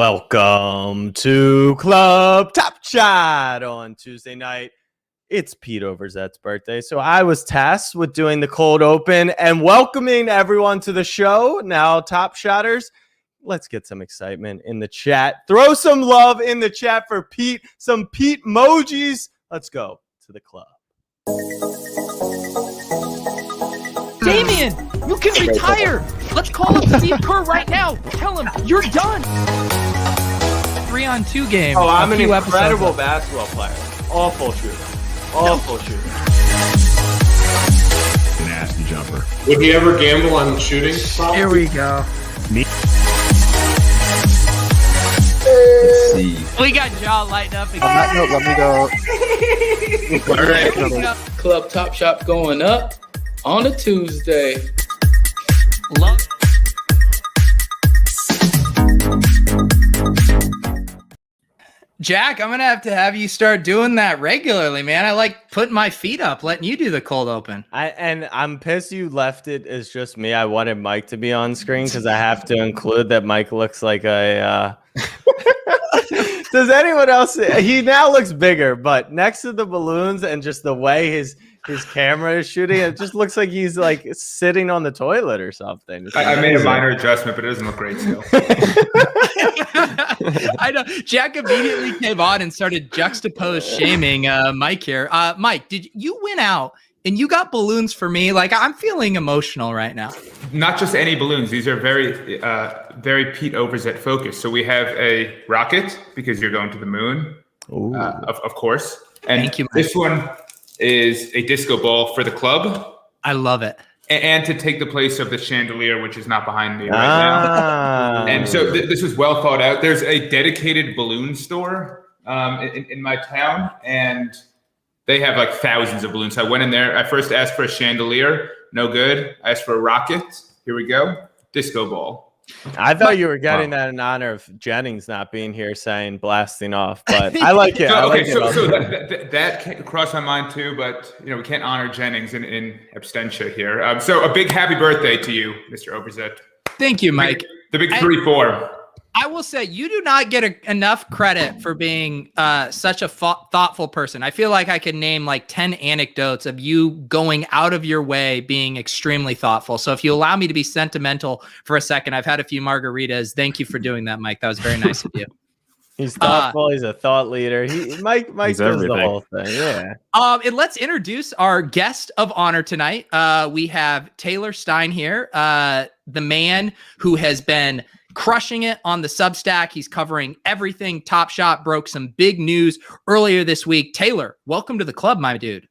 Welcome to Club Top Shot on Tuesday night. It's Pete Overzet's birthday, so I was tasked with doing the cold open and welcoming everyone to the show. Now, Top Shotters, let's get some excitement in the chat. Throw some love in the chat for Pete. Some Pete emojis. Let's go to the club. Damien, you can retire. Let's call up Steve Kerr right now. Tell him you're done. 3-on-2 game. Oh, I'm an incredible basketball player. Awful shooter. Awful shooter. Nasty jumper. Would he ever gamble on shooting? Here we go. Let's see. We got jaw lighting up again. On that note, let me go. All right. Club Top Shot going up on a Tuesday. Love. Jack, I'm gonna have you start doing that regularly, man. I like putting my feet up, letting you do the cold open. I'm pissed you left it as just me. I wanted Mike to be on screen because I have to include that Mike looks like a. Does anyone else? He now looks bigger, but next to the balloons and just the way his camera is shooting, it just looks like he's like sitting on the toilet or something. I made a minor adjustment, but it doesn't look great still. I know. Jack immediately came on and started juxtapose shaming Mike here. Mike, did you went out and you got balloons for me? Like, I'm feeling emotional right now. Not just any balloons. These are very Pete Overzet focused. So we have a rocket because you're going to the moon, of course. And thank you, Mike. This one is a disco ball for the club. I love it. And to take the place of the chandelier, which is not behind me right now. And so this was well thought out. There's a dedicated balloon store in my town, and they have like thousands of balloons. So I went in there. I first asked for a chandelier. No good. I asked for a rocket. Here we go. Disco ball. I thought you were getting that in honor of Jennings not being here, saying blasting off, but I like it. So that crossed my mind too, but we can't honor Jennings in absentia here. So a big happy birthday to you, Mr. Overzet. Thank you, Mike. The big 3-4. I will say you do not get enough credit for being such a thoughtful person. I feel like I could name like 10 anecdotes of you going out of your way, being extremely thoughtful. So if you allow me to be sentimental for a second, I've had a few margaritas. Thank you for doing that, Mike. That was very nice of you. He's thoughtful. He's a thought leader. Mike does everything. The whole thing. Yeah. And let's introduce our guest of honor tonight. We have Taylor Stein here, the man who has been crushing it on the Substack. He's covering everything. Top Shot broke some big news earlier this week. Taylor, welcome to the club, my dude.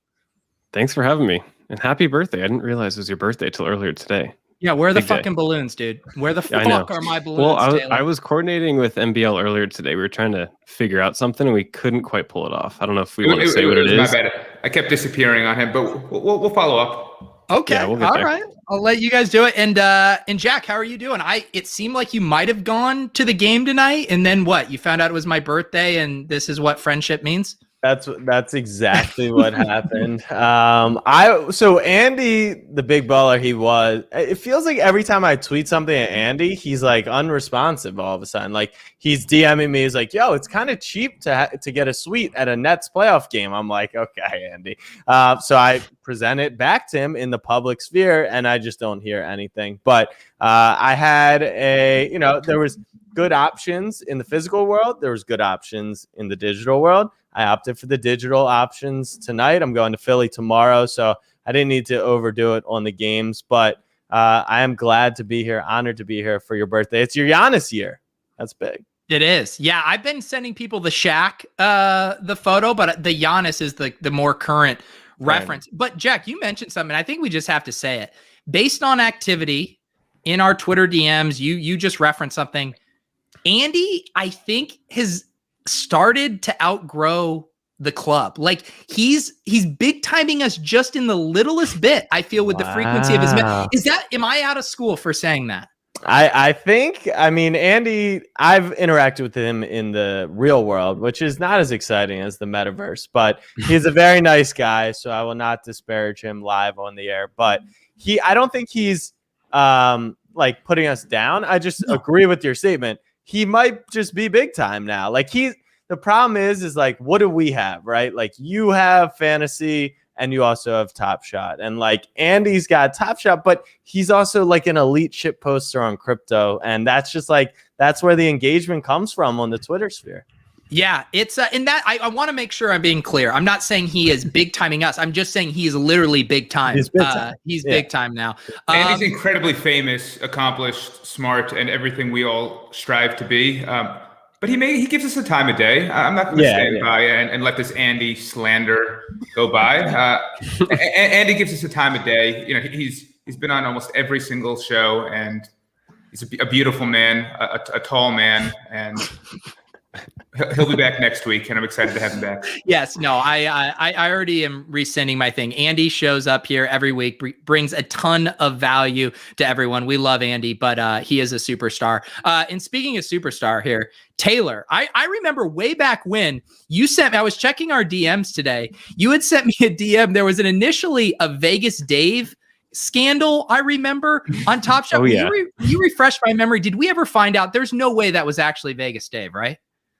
Thanks for having me. And happy birthday. I didn't realize it was your birthday till earlier today. Yeah, where are the Big day. Fucking balloons, dude? Where the fuck are my balloons, Well, Taylor? I was coordinating with MBL earlier today. We were trying to figure out something and we couldn't quite pull it off. I don't know if we want to say what it is. My bad. I kept disappearing on him, but we'll follow up. Okay, Yeah, we'll get there. Right. I'll let you guys do it. And Jack, how are you doing? It seemed like you might have gone to the game tonight, and then what? You found out it was my birthday, and this is what friendship means? That's exactly what happened. So Andy, the big baller, it feels like every time I tweet something at Andy, he's like unresponsive all of a sudden. Like he's DMing me, he's like, yo, it's kind of cheap to get a suite at a Nets playoff game. I'm like, okay, Andy. So I present it back to him in the public sphere and I just don't hear anything. But I had there was good options in the physical world. There was good options in the digital world. I opted for the digital options tonight. I'm going to Philly tomorrow, so I didn't need to overdo it on the games. But I am glad to be here, honored to be here for your birthday. It's your Giannis year. That's big. It is. Yeah, I've been sending people the Shaq, the photo, but the Giannis is the more current reference. Right. But Jack, you mentioned something. I think we just have to say it. Based on activity in our Twitter DMs, you just referenced something. Andy, I think, has started to outgrow the club. Like he's big timing us just in the littlest bit, I feel, with the frequency of his am I out of school for saying that? I think Andy, I've interacted with him in the real world, which is not as exciting as the metaverse, but he's a very nice guy, so I will not disparage him live on the air. But I don't think he's like putting us down. I just agree with your statement. he might just be big time now. Like the problem is like, what do we have, right? Like you have fantasy and you also have TopShot, and like Andy's got TopShot, but he's also like an elite shit poster on crypto. And that's just like, that's where the engagement comes from on the Twitter sphere. Yeah, it's in that I want to make sure I'm being clear. I'm not saying he is big timing us. I'm just saying he is literally big time. He's big time, big time now. And he's incredibly famous, accomplished, smart, and everything we all strive to be. But he gives us a time of day. I'm not going to stand by and let this Andy slander go by. Andy gives us a time of day. You know, he's been on almost every single show, and he's a beautiful man, a tall man, and he'll be back next week, and I'm excited to have him back. Yes, no, I already am resending my thing. Andy shows up here every week, brings a ton of value to everyone. We love Andy, but he is a superstar. And speaking of superstar here, Taylor, I remember way back when you sent me, I was checking our DMs today. You had sent me a DM. There was initially a Vegas Dave scandal, I remember, on TopShot. Oh, yeah. You refreshed my memory. Did we ever find out? There's no way that was actually Vegas Dave, right?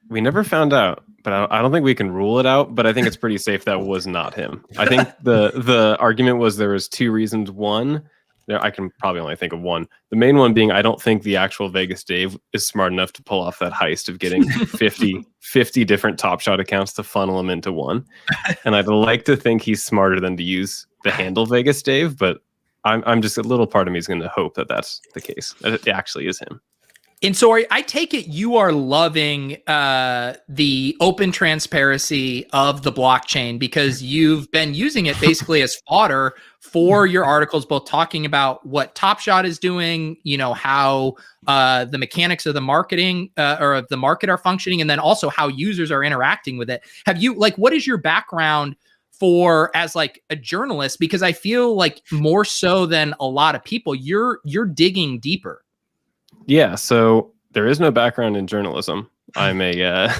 We never found out, but I don't think we can rule it out. But I think it's pretty safe that was not him. I think the argument was there was two reasons. One, I can probably only think of one. The main one being I don't think the actual Vegas Dave is smart enough to pull off that heist of getting 50 different TopShot accounts to funnel them into one. And I'd like to think he's smarter than to use the handle Vegas Dave, but I'm just a little part of me is going to hope that that's the case. That it actually is him. And so I take it you are loving the open transparency of the blockchain because you've been using it basically as fodder for your articles, both talking about what TopShot is doing, you know, how the mechanics of the marketing or of the market are functioning, and then also how users are interacting with it. Have you, like, what is your background for as like a journalist? Because I feel like more so than a lot of people, you're digging deeper. Yeah, so there is no background in journalism. I'm a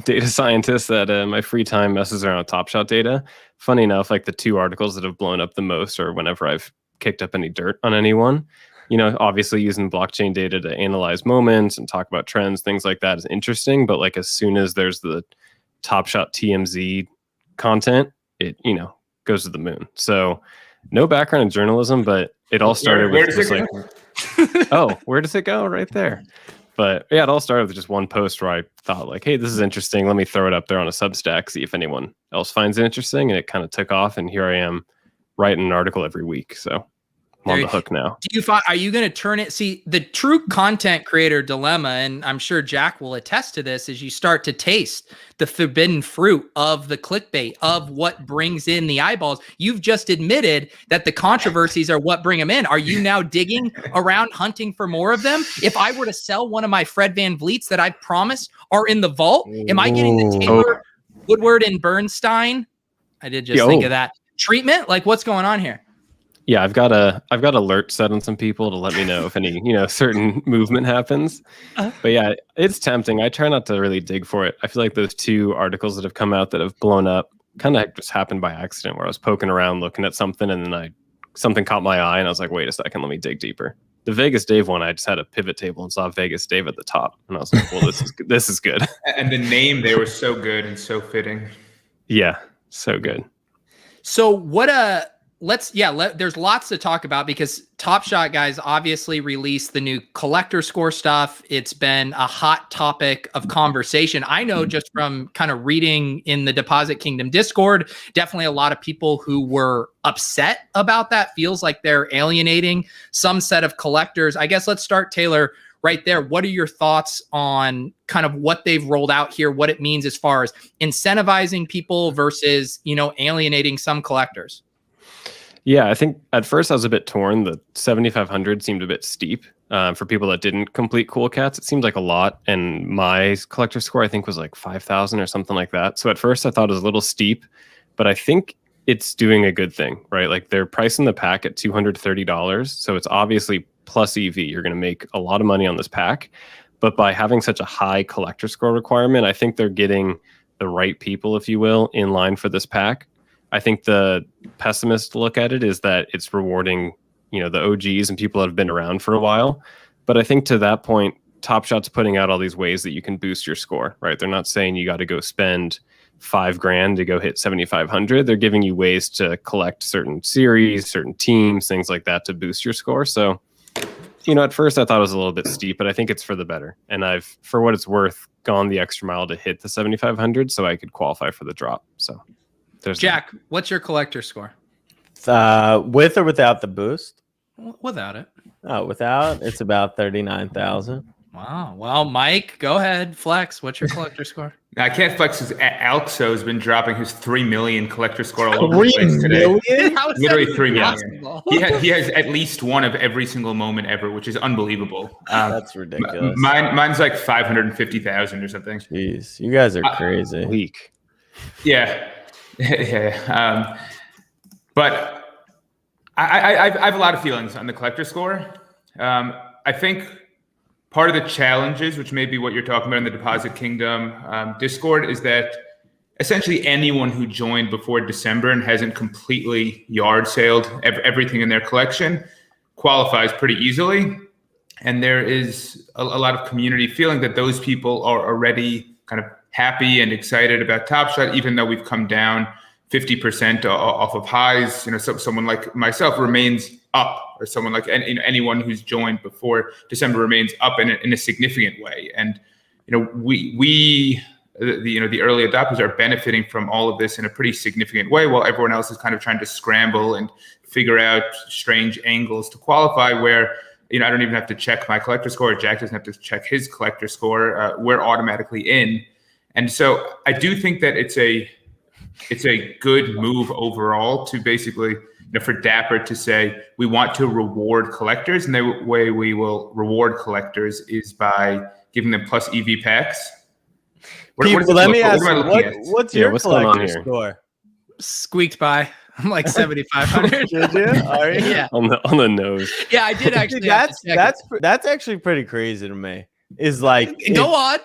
data scientist that my free time messes around with TopShot data. Funny enough, like the two articles that have blown up the most are whenever I've kicked up any dirt on anyone. You know, obviously using blockchain data to analyze moments and talk about trends, things like that is interesting. But like as soon as there's the TopShot TMZ content, it, you know, goes to the moon. So no background in journalism, but it all started with just like, oh, where does it go? Right there. But yeah, it all started with just one post where I thought like, hey, this is interesting. Let me throw it up there on a Substack, see if anyone else finds it interesting. And it kind of took off. And here I am writing an article every week. So I'm on the hook now. Do you find, are you going to turn it? See, the true content creator dilemma, and I'm sure Jack will attest to this, is you start to taste the forbidden fruit of the clickbait, of what brings in the eyeballs. You've just admitted that the controversies are what bring them in. Are you now digging around, hunting for more of them? If I were to sell one of my Fred Van Vliets that I promised are in the vault, am I getting the Taylor, Woodward, and Bernstein? I did just think of that treatment. Like, what's going on here? Yeah, I've got alerts set on some people to let me know if any, you know, certain movement happens. But yeah, it's tempting. I try not to really dig for it. I feel like those two articles that have come out that have blown up kind of just happened by accident, where I was poking around looking at something and then something caught my eye and I was like, wait a second, let me dig deeper. The Vegas Dave one, I just had a pivot table and saw Vegas Dave at the top, and I was like, well, this is good. And the name there was so good and so fitting. Yeah, so good. So what there's lots to talk about because TopShot guys obviously released the new collector score stuff. It's been a hot topic of conversation. I know just from kind of reading in the Deposit Kingdom Discord, definitely a lot of people who were upset about that. Feels like they're alienating some set of collectors. I guess let's start, Taylor, right there. What are your thoughts on kind of what they've rolled out here, what it means as far as incentivizing people versus, you know, alienating some collectors? Yeah, I think at first I was a bit torn. The 7,500 seemed a bit steep for people that didn't complete Cool Cats. It seemed like a lot, and my collector score I think was like 5,000 or something like that. So at first I thought it was a little steep, but I think it's doing a good thing, right? Like they're pricing the pack at $230, so it's obviously plus EV. You're going to make a lot of money on this pack, but by having such a high collector score requirement, I think they're getting the right people, if you will, in line for this pack. I think the pessimist look at it is that it's rewarding, you know, the OGs and people that have been around for a while. But I think to that point, TopShot's putting out all these ways that you can boost your score, right? They're not saying you got to go spend $5,000 to go hit 7,500. They're giving you ways to collect certain series, certain teams, things like that to boost your score. So, at first I thought it was a little bit steep, but I think it's for the better. And I've, for what it's worth, gone the extra mile to hit the 7,500 so I could qualify for the drop. So there's Jack, what's your collector score? With or without the boost? Without it. Oh, without, it's about 39,000. Wow. Well, Mike, go ahead. Flex. What's your collector score? I can't flex because Alxo has been dropping his 3 million collector score all over the place today. How is Literally that 3 million. possible? He has at least one of every single moment ever, which is unbevable. That's ridiculous. Mine's like 550,000 or something. Jeez, you guys are crazy. weak. Yeah. Yeah. But I have a lot of feelings on the collector score. I think part of the challenges, which may be what you're talking about in the Deposit Kingdom Discord, is that essentially anyone who joined before December and hasn't completely yard sailed everything in their collection qualifies pretty easily. And there is a lot of community feeling that those people are already kind of happy and excited about TopShot, even though we've come down 50% off of highs. So someone like myself remains up, or someone like anyone who's joined before December remains up in a significant way. And we the early adopters are benefiting from all of this in a pretty significant way, while everyone else is kind of trying to scramble and figure out strange angles to qualify. Where I don't even have to check my collector score. Jack doesn't have to check his collector score. We're automatically in, and so I do think that it's a good move overall to basically, for Dapper to say we want to reward collectors, and the way we will reward collectors is by giving them plus EV packs. Let me ask you, what's your collector score? Squeaked by. I'm like 7,500. Did you? Are you? Yeah. On the nose. Yeah, I did actually. That's actually pretty crazy to me. Is like go on.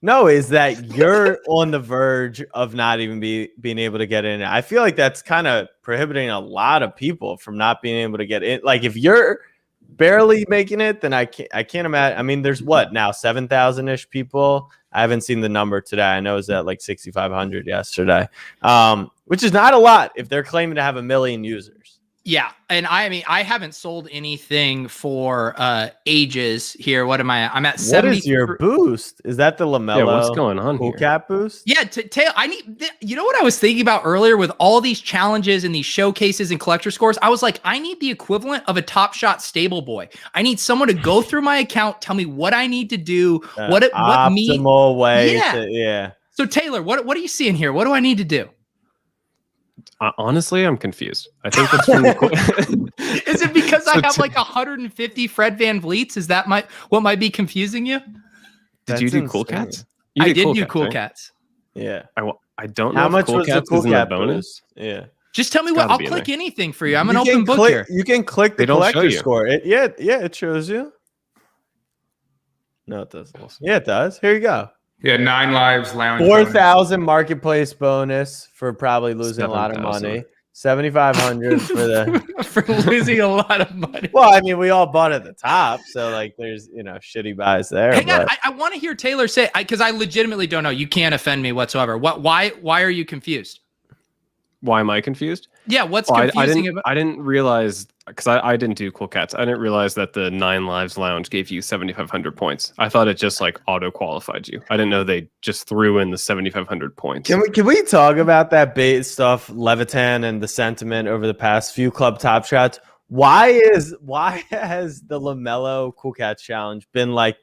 No, is that you're on the verge of not even being able to get in. I feel like that's kind of prohibiting a lot of people from not being able to get in. Like if you're barely making it, then I can't imagine. I mean, there's what now, 7,000-ish people. I haven't seen the number today. I know it was at like 6,500 yesterday, which is not a lot if they're claiming to have 1 million users. Yeah, and I mean, I haven't sold anything for ages here. What am I? I'm at 70. What is your boost? Is that the LaMelo? Yeah, what's going on Cool here? Cat boost? Yeah, Taylor, I need. You know what I was thinking about earlier with all these challenges and these showcases and collector scores? I was like, I need the equivalent of a TopShot stable boy. I need someone to go through my account, tell me what I need to do, what optimal way. Yeah. Yeah. So Taylor, what are you seeing here? What do I need to do? Honestly, I'm confused. I think that's from the Is it because I have like 150 Fred Van Vliets? Is that what might be confusing you? Did you do Cool Cats? You I did do Cats, Cool right? Cats. Yeah. I don't know How if much Cool was the Cats Cool is in the Cat bonus. bonus? Yeah. Just tell me what. Gotta I'll be in click there. anything for you. I'm an open book here. You can click the They don't show collector you. score. It shows you. No, it doesn't. Yeah, it does. Here you go. Yeah, 9 lives, lounge. 4,000 marketplace bonus for probably losing a lot of 7,000. money. 7,500 for the for losing a lot of money. Well, I mean, we all bought at the top, so like there's shitty buys there. Hang on, I want to hear Taylor say, because I legitimately don't know. You can't offend me whatsoever. Why are you confused? Why am I confused? Yeah, what's confusing about? I didn't realize, because I didn't do Cool Cats. I didn't realize that the 9 Lives Lounge gave you 7,500 points. I thought it just like auto qualified you. I didn't know they just threw in the 7,500 points. Can we talk about that bait stuff, Levitan, and the sentiment over the past few club top shots? Why has the LaMelo Cool Cats challenge been like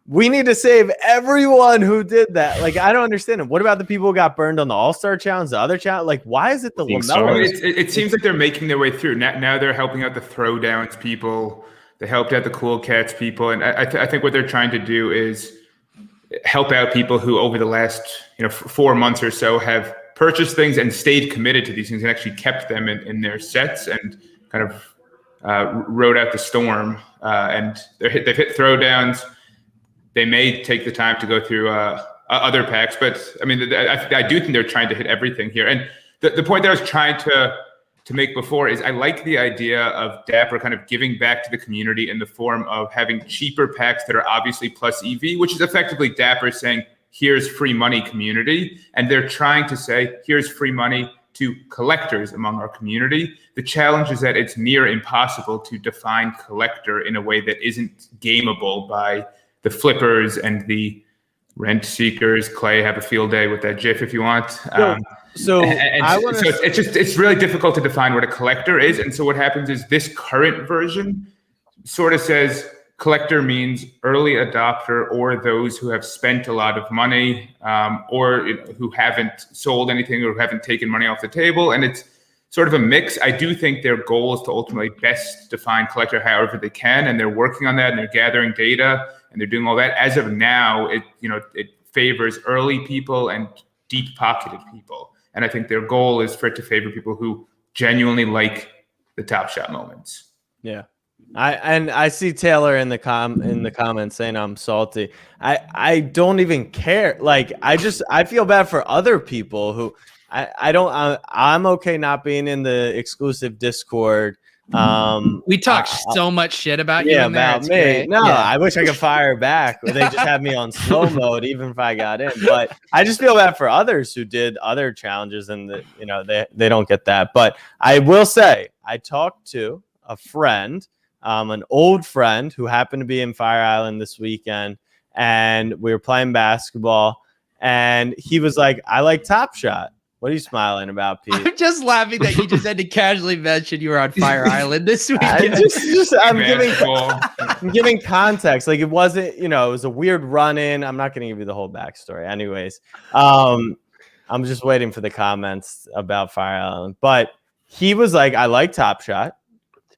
we need to save everyone who did that? Like, I don't understand it. What about the people who got burned on the All-Star challenge, the other challenge? Like, why is it the LaMelo? It seems like they're making their way through. Now they're helping out the Throwdowns people. They helped out the Cool Cats people. And I think what they're trying to do is help out people who over the last 4 months or so have purchased things and stayed committed to these things and actually kept them in their sets and kind of rode out the storm. And they've hit Throwdowns. They may take the time to go through other packs, but I mean, I do think they're trying to hit everything here. And the point that I was trying to to make before is I like the idea of Dapper kind of giving back to the community in the form of having cheaper packs that are obviously plus EV, which is effectively Dapper saying, here's free money community. And they're trying to say, here's free money to collectors among our community. The challenge is that it's near impossible to define collector in a way that isn't gameable by the flippers and the rent seekers. Clay, have a field day with that GIF if you want. So it's really difficult to define what a collector is. And so what happens is this current version sort of says collector means early adopter or those who have spent a lot of money or who haven't sold anything or haven't taken money off the table. And it's sort of a mix. I do think their goal is to ultimately best define collector however they can. And they're working on that and they're gathering data and they're doing all that. As of now, it favors early people and deep pocketed people. And I think their goal is for it to favor people who genuinely like the TopShot moments. Yeah. I see Taylor in the comments saying I'm salty. I don't even care. Like I feel bad for other people who I'm okay not being in the exclusive Discord. We talk so much shit about you. About me. Great. No, yeah. I wish I could fire back. They just have me on slow mode, even if I got in. But I just feel bad for others who did other challenges, and they don't get that. But I will say, I talked to a friend, an old friend who happened to be in Fire Island this weekend, and we were playing basketball, and he was like, "I like TopShot." What are you smiling about, Pete? I'm just laughing that you just had to casually mention you were on Fire Island this week. I'm giving context. Like it wasn't, it was a weird run-in. I'm not going to give you the whole backstory. Anyways, I'm just waiting for the comments about Fire Island. But he was like, I like TopShot.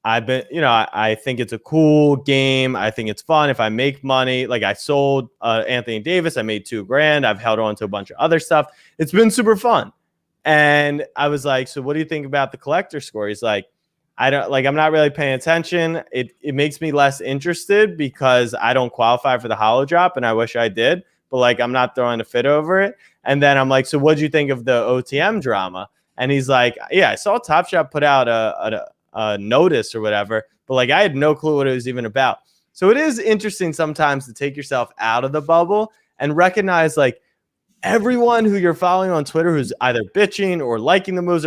I think it's a cool game. I think it's fun. If I make money, like I sold Anthony Davis, I made $2,000. I've held on to a bunch of other stuff. It's been super fun. And I was like, so what do you think about the collector score? He's like, I'm not really paying attention. It makes me less interested because I don't qualify for the holo drop and I wish I did, but like, I'm not throwing a fit over it. And then I'm like, so what'd you think of the OTM drama? And he's like, yeah, I saw TopShot put out a notice or whatever, but like, I had no clue what it was even about. So it is interesting sometimes to take yourself out of the bubble and recognize like, everyone who you're following on Twitter who's either bitching or liking the moves,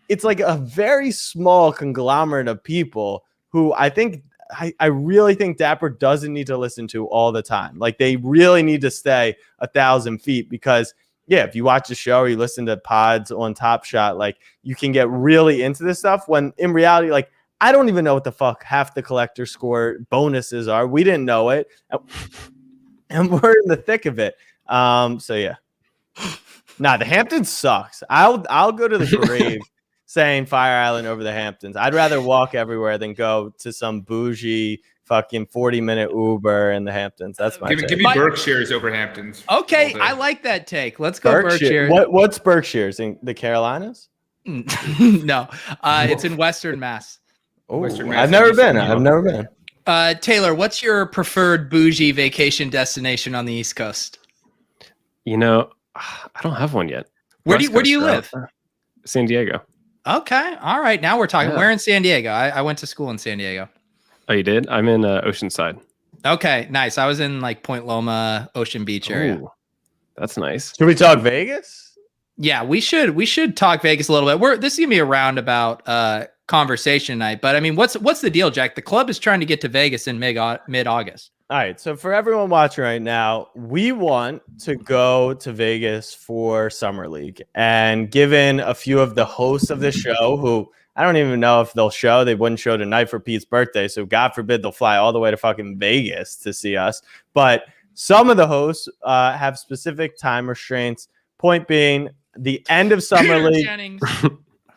it's like a very small conglomerate of people who I really think Dapper doesn't need to listen to all the time. Like they really need to stay 1,000 feet because if you watch the show or you listen to pods on TopShot, like you can get really into this stuff when in reality, like I don't even know what the fuck half the collector score bonuses are. We didn't know it. And we're in the thick of it. So yeah. Nah, the Hamptons sucks. I'll go to the grave saying Fire Island over the Hamptons. I'd rather walk everywhere than go to some bougie fucking 40-minute Uber in the Hamptons. That's my take. Give me Berkshires over Hamptons. Okay, I like that take. Let's go Berkshire. What's Berkshires? In the Carolinas? No, it's in Western Mass. Oh, I've never been. Taylor, what's your preferred bougie vacation destination on the East Coast? I don't have one yet. Where do you live? San Diego. Okay. All right. Now we're talking. Yeah. Where in San Diego? I went to school in San Diego. Oh, you did? I'm in Oceanside. Okay. Nice. I was in like Point Loma, Ocean Beach area. Ooh, that's nice. Should we talk Vegas? Yeah, we should talk Vegas a little bit. This is gonna be a roundabout conversation tonight. But I mean, what's the deal, Jack? The club is trying to get to Vegas in mid-August. All right, so for everyone watching right now, we want to go to Vegas for Summer League. And given a few of the hosts of the show, who I don't even know if they'll show, they wouldn't show tonight for Pete's birthday. So God forbid they'll fly all the way to fucking Vegas to see us. But some of the hosts have specific time restraints. Point being, the end of Summer League.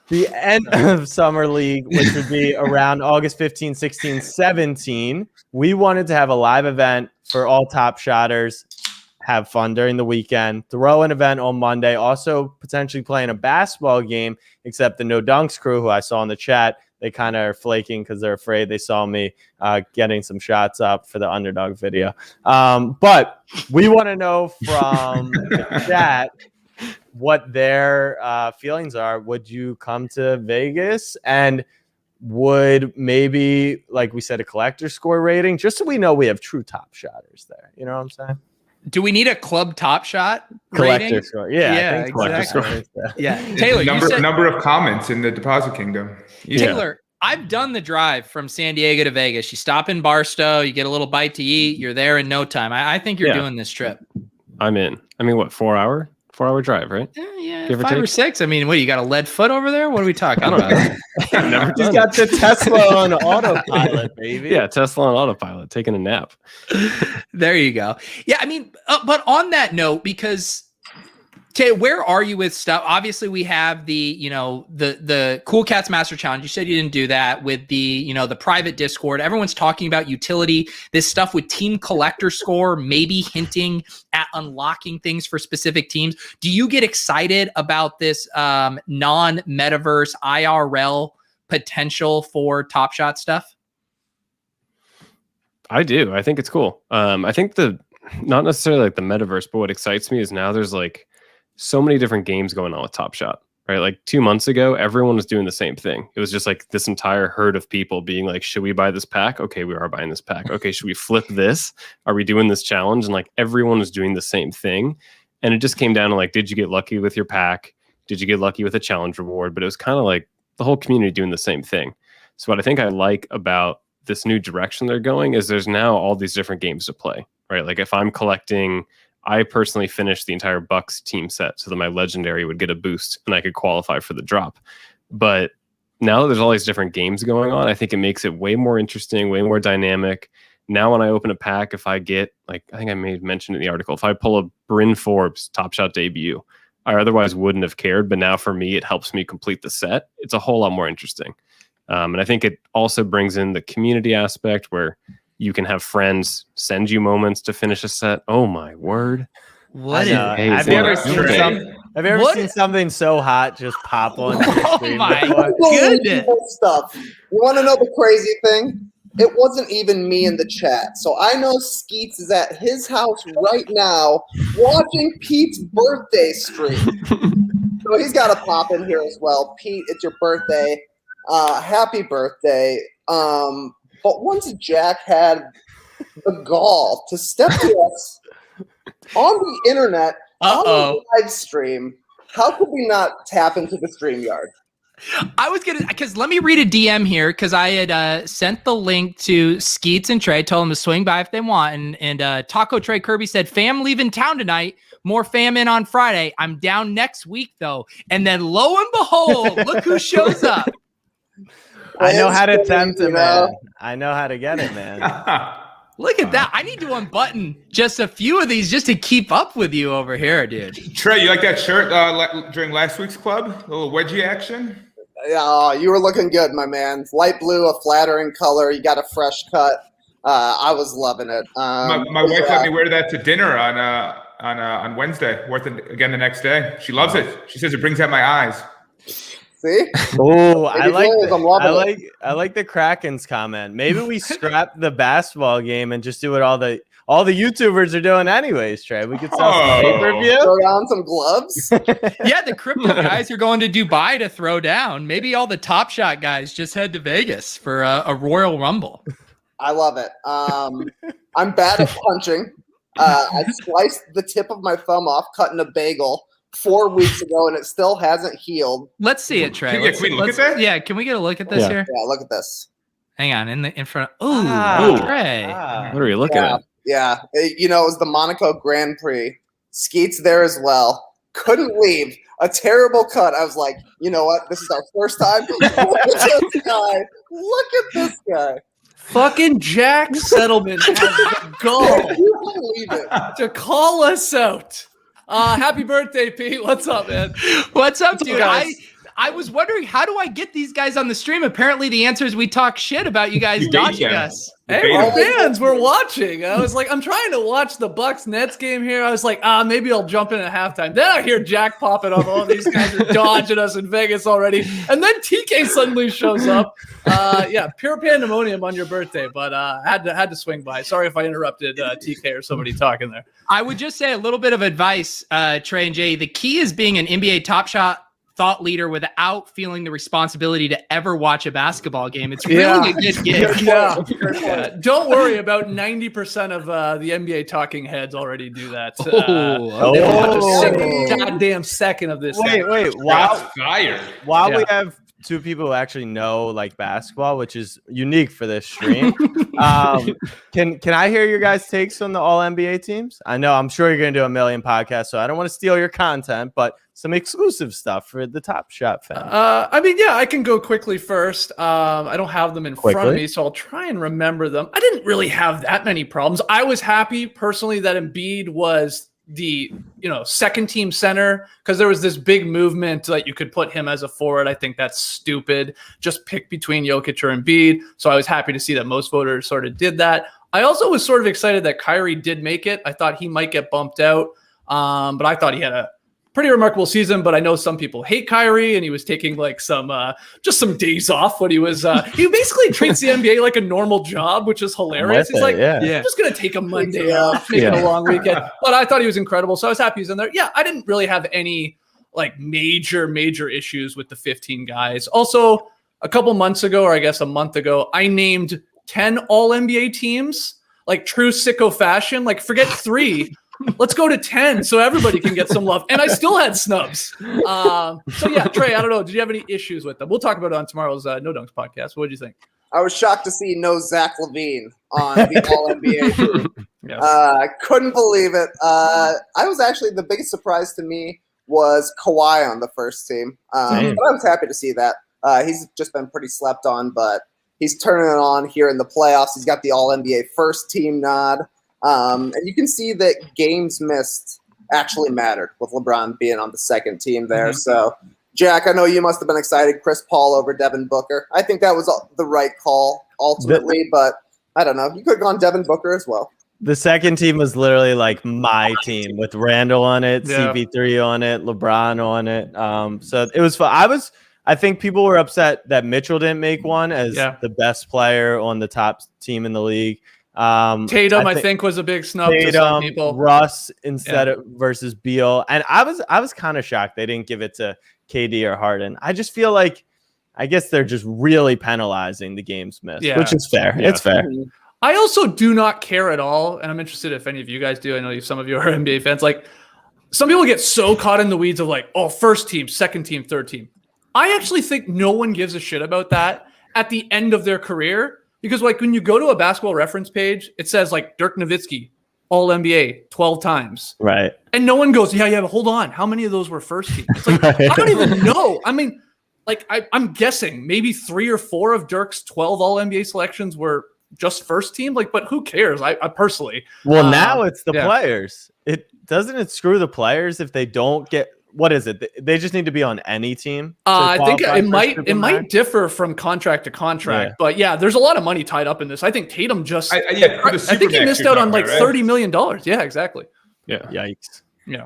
The end of Summer League, which would be around August 15, 16, 17. We wanted to have a live event for all TopShotters, have fun during the weekend, throw an event on Monday, also potentially playing a basketball game, except the No Dunks crew, who I saw in the chat, they kind of are flaking because they're afraid they saw me getting some shots up for the underdog video. But we want to know from the chat, what their feelings are. Would you come to Vegas? And would maybe, like we said, a collector score rating, just so we know we have true top shotters there. You know what I'm saying? Do we need a club top shot Collector rating? score. Yeah, Exactly. Yeah. Taylor, number of comments in the deposit kingdom. Taylor, I've done the drive from San Diego to Vegas. You stop in Barstow, you get a little bite to eat, you're there in no time. I think you're doing this trip. I'm in. I mean, what, 4 hour? 4 hour drive, right? Yeah, 5 or 6. I mean, what, you got a lead foot over there? What are we talking about? Never He's got the Tesla on autopilot, baby. Yeah, Tesla on autopilot, taking a nap. There you go. Yeah, I mean, but on that note, because Tay, where are you with stuff? Obviously, we have the, the Cool Cats Master Challenge. You said you didn't do that with the, the private Discord. Everyone's talking about utility, this stuff with team collector score, maybe hinting at unlocking things for specific teams. Do you get excited about this non-metaverse IRL potential for TopShot stuff? I do. I think it's cool. I think not necessarily like the metaverse, but what excites me is now there's like so many different games going on with TopShot, right? Like 2 months ago, everyone was doing the same thing. It was just like this entire herd of people being like, should we buy this pack? Okay, we are buying this pack. Okay, should we flip this? Are we doing this challenge? And like everyone was doing the same thing. And it just came down to like, did you get lucky with your pack? Did you get lucky with a challenge reward? But it was kind of like the whole community doing the same thing. So what I think I like about this new direction they're going is there's now all these different games to play, right? Like if I'm collecting, I personally finished the entire Bucks team set so that my legendary would get a boost and I could qualify for the drop. But now that there's all these different games going on, I think it makes it way more interesting, way more dynamic. Now when I open a pack, if I get, like, I think I may have mentioned in the article, if I pull a Bryn Forbes TopShot debut, I otherwise wouldn't have cared. But now for me, it helps me complete the set. It's a whole lot more interesting. And I think it also brings in the community aspect where you can have friends send you moments to finish a set. Oh my word! What is? Have you ever seen something so hot just pop on? Oh my goodness! Stuff. You want to know the crazy thing? It wasn't even me in the chat. So I know Skeets is at his house right now watching Pete's birthday stream. So he's got to pop in here as well. Pete, it's your birthday. Happy birthday. But once Jack had the gall to step to us on the internet, on the live stream, how could we not tap into the StreamYard? I was going to, because let me read a DM here, because I had sent the link to Skeets and Trey, told them to swing by if they want. And Taco Trey Kirby said, fam leaving town tonight. More fam in on Friday. I'm down next week, though. And then lo and behold, look who shows up. I know how to tempt him, man. I know how to get it, man. Look at that. I need to unbutton just a few of these just to keep up with you over here, dude. Trey, you like that shirt during last week's club? A little wedgie action? Yeah, you were looking good, my man. Light blue, a flattering color. You got a fresh cut. I was loving it. My wife let me wear that to dinner on Wednesday. Wore it again the next day. She loves it. She says it brings out my eyes. See? Oh, I like the Kraken's comment. Maybe we scrap the basketball game and just do what all the YouTubers are doing anyways, Trey. We could sell some pay-per-view. Throw down some gloves. Yeah, the crypto guys are going to Dubai to throw down. Maybe all the TopShot guys just head to Vegas for a Royal Rumble. I love it. I'm bad at punching. I sliced the tip of my thumb off cutting a bagel 4 weeks ago, and it still hasn't healed. Let's see it, Trey. Can we look at that? Yeah, can we get a look at this here? Yeah, look at this. Hang on, in front. Ooh, Trey. What are you looking at? Yeah, it was the Monaco Grand Prix. Skeets there as well. Couldn't leave. A terrible cut. I was like, you know what? This is our first time. Look at this guy. Look at this guy. Fucking Jack Settlement has the gall Can you believe it? to call us out. Happy birthday, Pete. What's up, man? What's up, dude? guys? I was wondering, how do I get these guys on the stream? Apparently the answer is we talk shit about you guys dodging us. Hey, we're fans. We're watching. I was like, I'm trying to watch the Bucks Nets game here. I was like, maybe I'll jump in at halftime. Then I hear Jack popping up. Oh, these guys are dodging us in Vegas already. And then TK suddenly shows up. Pure pandemonium on your birthday, but had to swing by. Sorry if I interrupted TK or somebody talking there. I would just say a little bit of advice, Trey and Jay. The key is being an NBA TopShot thought leader without feeling the responsibility to ever watch a basketball game. It's really a good gig. Yeah. Don't worry, about 90% of the NBA talking heads already do that. They don't watch a single goddamn second of this. Wait. While Yeah. we have two people who actually know like basketball, which is unique for this stream, can I hear your guys' takes on the All NBA teams? I'm sure you're going to do a million podcasts, so I don't want to steal your content, but some exclusive stuff for the TopShot fans. I can go quickly first. I don't have them in front of me, so I'll try and remember them. I didn't really have that many problems. I was happy personally that Embiid was the second team center, because there was this big movement that you could put him as a forward. I think that's stupid. Just pick between Jokic or Embiid. So I was happy to see that most voters sort of did that. I also was sort of excited that Kyrie did make it. I thought he might get bumped out, but I thought he had a pretty remarkable season. But I know some people hate Kyrie, and he was taking like some days off when he was he basically treats the NBA like a normal job, which is hilarious. He's like, I'm just gonna take a Monday off, make it a long weekend. But I thought he was incredible, so I was happy he was in there. I didn't really have any like major issues with the 15 guys. Also, a couple months ago, or I guess a month ago, I named 10 All NBA teams, like true sicko fashion. Like, forget 3. Let's go to 10 so everybody can get some love. And I still had snubs. Trey, I don't know. Did you have any issues with them? We'll talk about it on tomorrow's No Dunks podcast. What did you think? I was shocked to see no Zach LaVine on the All-NBA team. I couldn't believe it. I was actually, the biggest surprise to me was Kawhi on the first team. But I was happy to see that. He's just been pretty slept on, but he's turning it on here in the playoffs. He's got the All-NBA first team nod. And you can see that games missed actually mattered with LeBron being on the second team there. Mm-hmm. So, Jack, I know you must have been excited. Chris Paul over Devin Booker. I think that was the right call ultimately, but I don't know. You could have gone Devin Booker as well. The second team was literally like my team with Randall on it, CP3 on it, LeBron on it. So it was fun. I think people were upset that Mitchell didn't make one as the best player on the top team in the league. Tatum, I think was a big snub to some people. Russ instead of versus Beal, and I was kind of shocked they didn't give it to KD or Harden. I just feel like, I guess they're just really penalizing the games missed, which is fair. Yeah. It's fair. I also do not care at all, and I'm interested if any of you guys do. I know some of you are NBA fans. Like, some people get so caught in the weeds of like, oh, first team, second team, third team. I actually think no one gives a shit about that at the end of their career. Because like when you go to a basketball reference page, it says like Dirk Nowitzki, All NBA 12 times. Right. And no one goes, but hold on. How many of those were first team? It's like, I don't even know. I mean, like I'm guessing maybe 3 or 4 of Dirk's 12 All NBA selections were just first team. Like, but who cares? I personally. Well, now it's the players. It screw the players if they don't get. What is it? They just need to be on any team. I think it might differ from contract to contract, but there's a lot of money tied up in this. I think Tatum just, I think he missed out on like $30 million. Yeah, exactly. Yeah. Yikes. Yeah.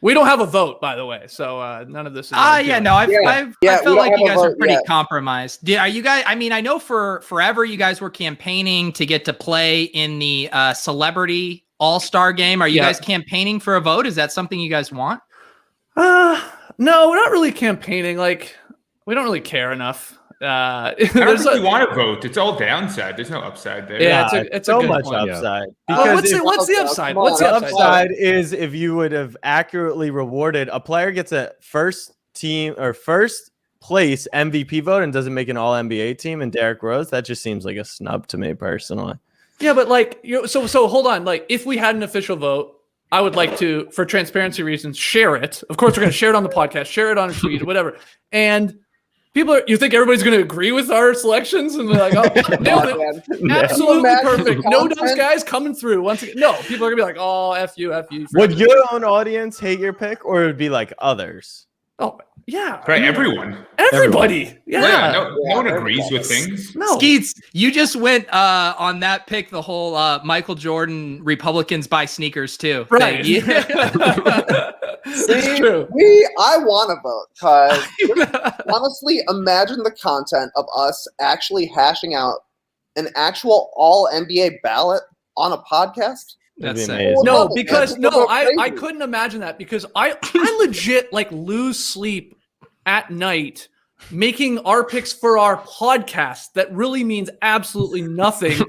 We don't have a vote, by the way, so none of this is. I felt like you guys are pretty compromised. Are you guys? I mean, I know for forever you guys were campaigning to get to play in the celebrity All-Star game. Are you guys campaigning for a vote? Is that something you guys want? No, we're not really campaigning. Like, we don't really care enough. I don't think we want to vote. It's all downside. There's no upside there. Yeah, it's so much point. Upside. Yeah. What's the upside? What's the upside is if you would have accurately rewarded a player gets a first team or first place MVP vote and doesn't make an All NBA team, and Derrick Rose, that just seems like a snub to me personally. Yeah, but like, so hold on. Like, if we had an official vote, I would like to, for transparency reasons, share it. Of course, we're going to share it on the podcast, share it on a tweet, whatever. And you think everybody's going to agree with our selections? And they're like, oh, nailed it. Absolutely perfect. No Dunks guys coming through once again. No, people are going to be like, oh, F you. Would your own audience hate your pick, or it would be like others? Oh, yeah. Right, everyone. Everybody. Yeah. No one agrees with things. No. Skeets, you just went on that pick the whole Michael Jordan Republicans buy sneakers too. Right. thing. It's true. I want to vote because honestly, imagine the content of us actually hashing out an actual all NBA ballot on a podcast. That's amazing. No, because I crazy. couldn't imagine that because I legit like lose sleep at night making our picks for our podcast that really means absolutely nothing.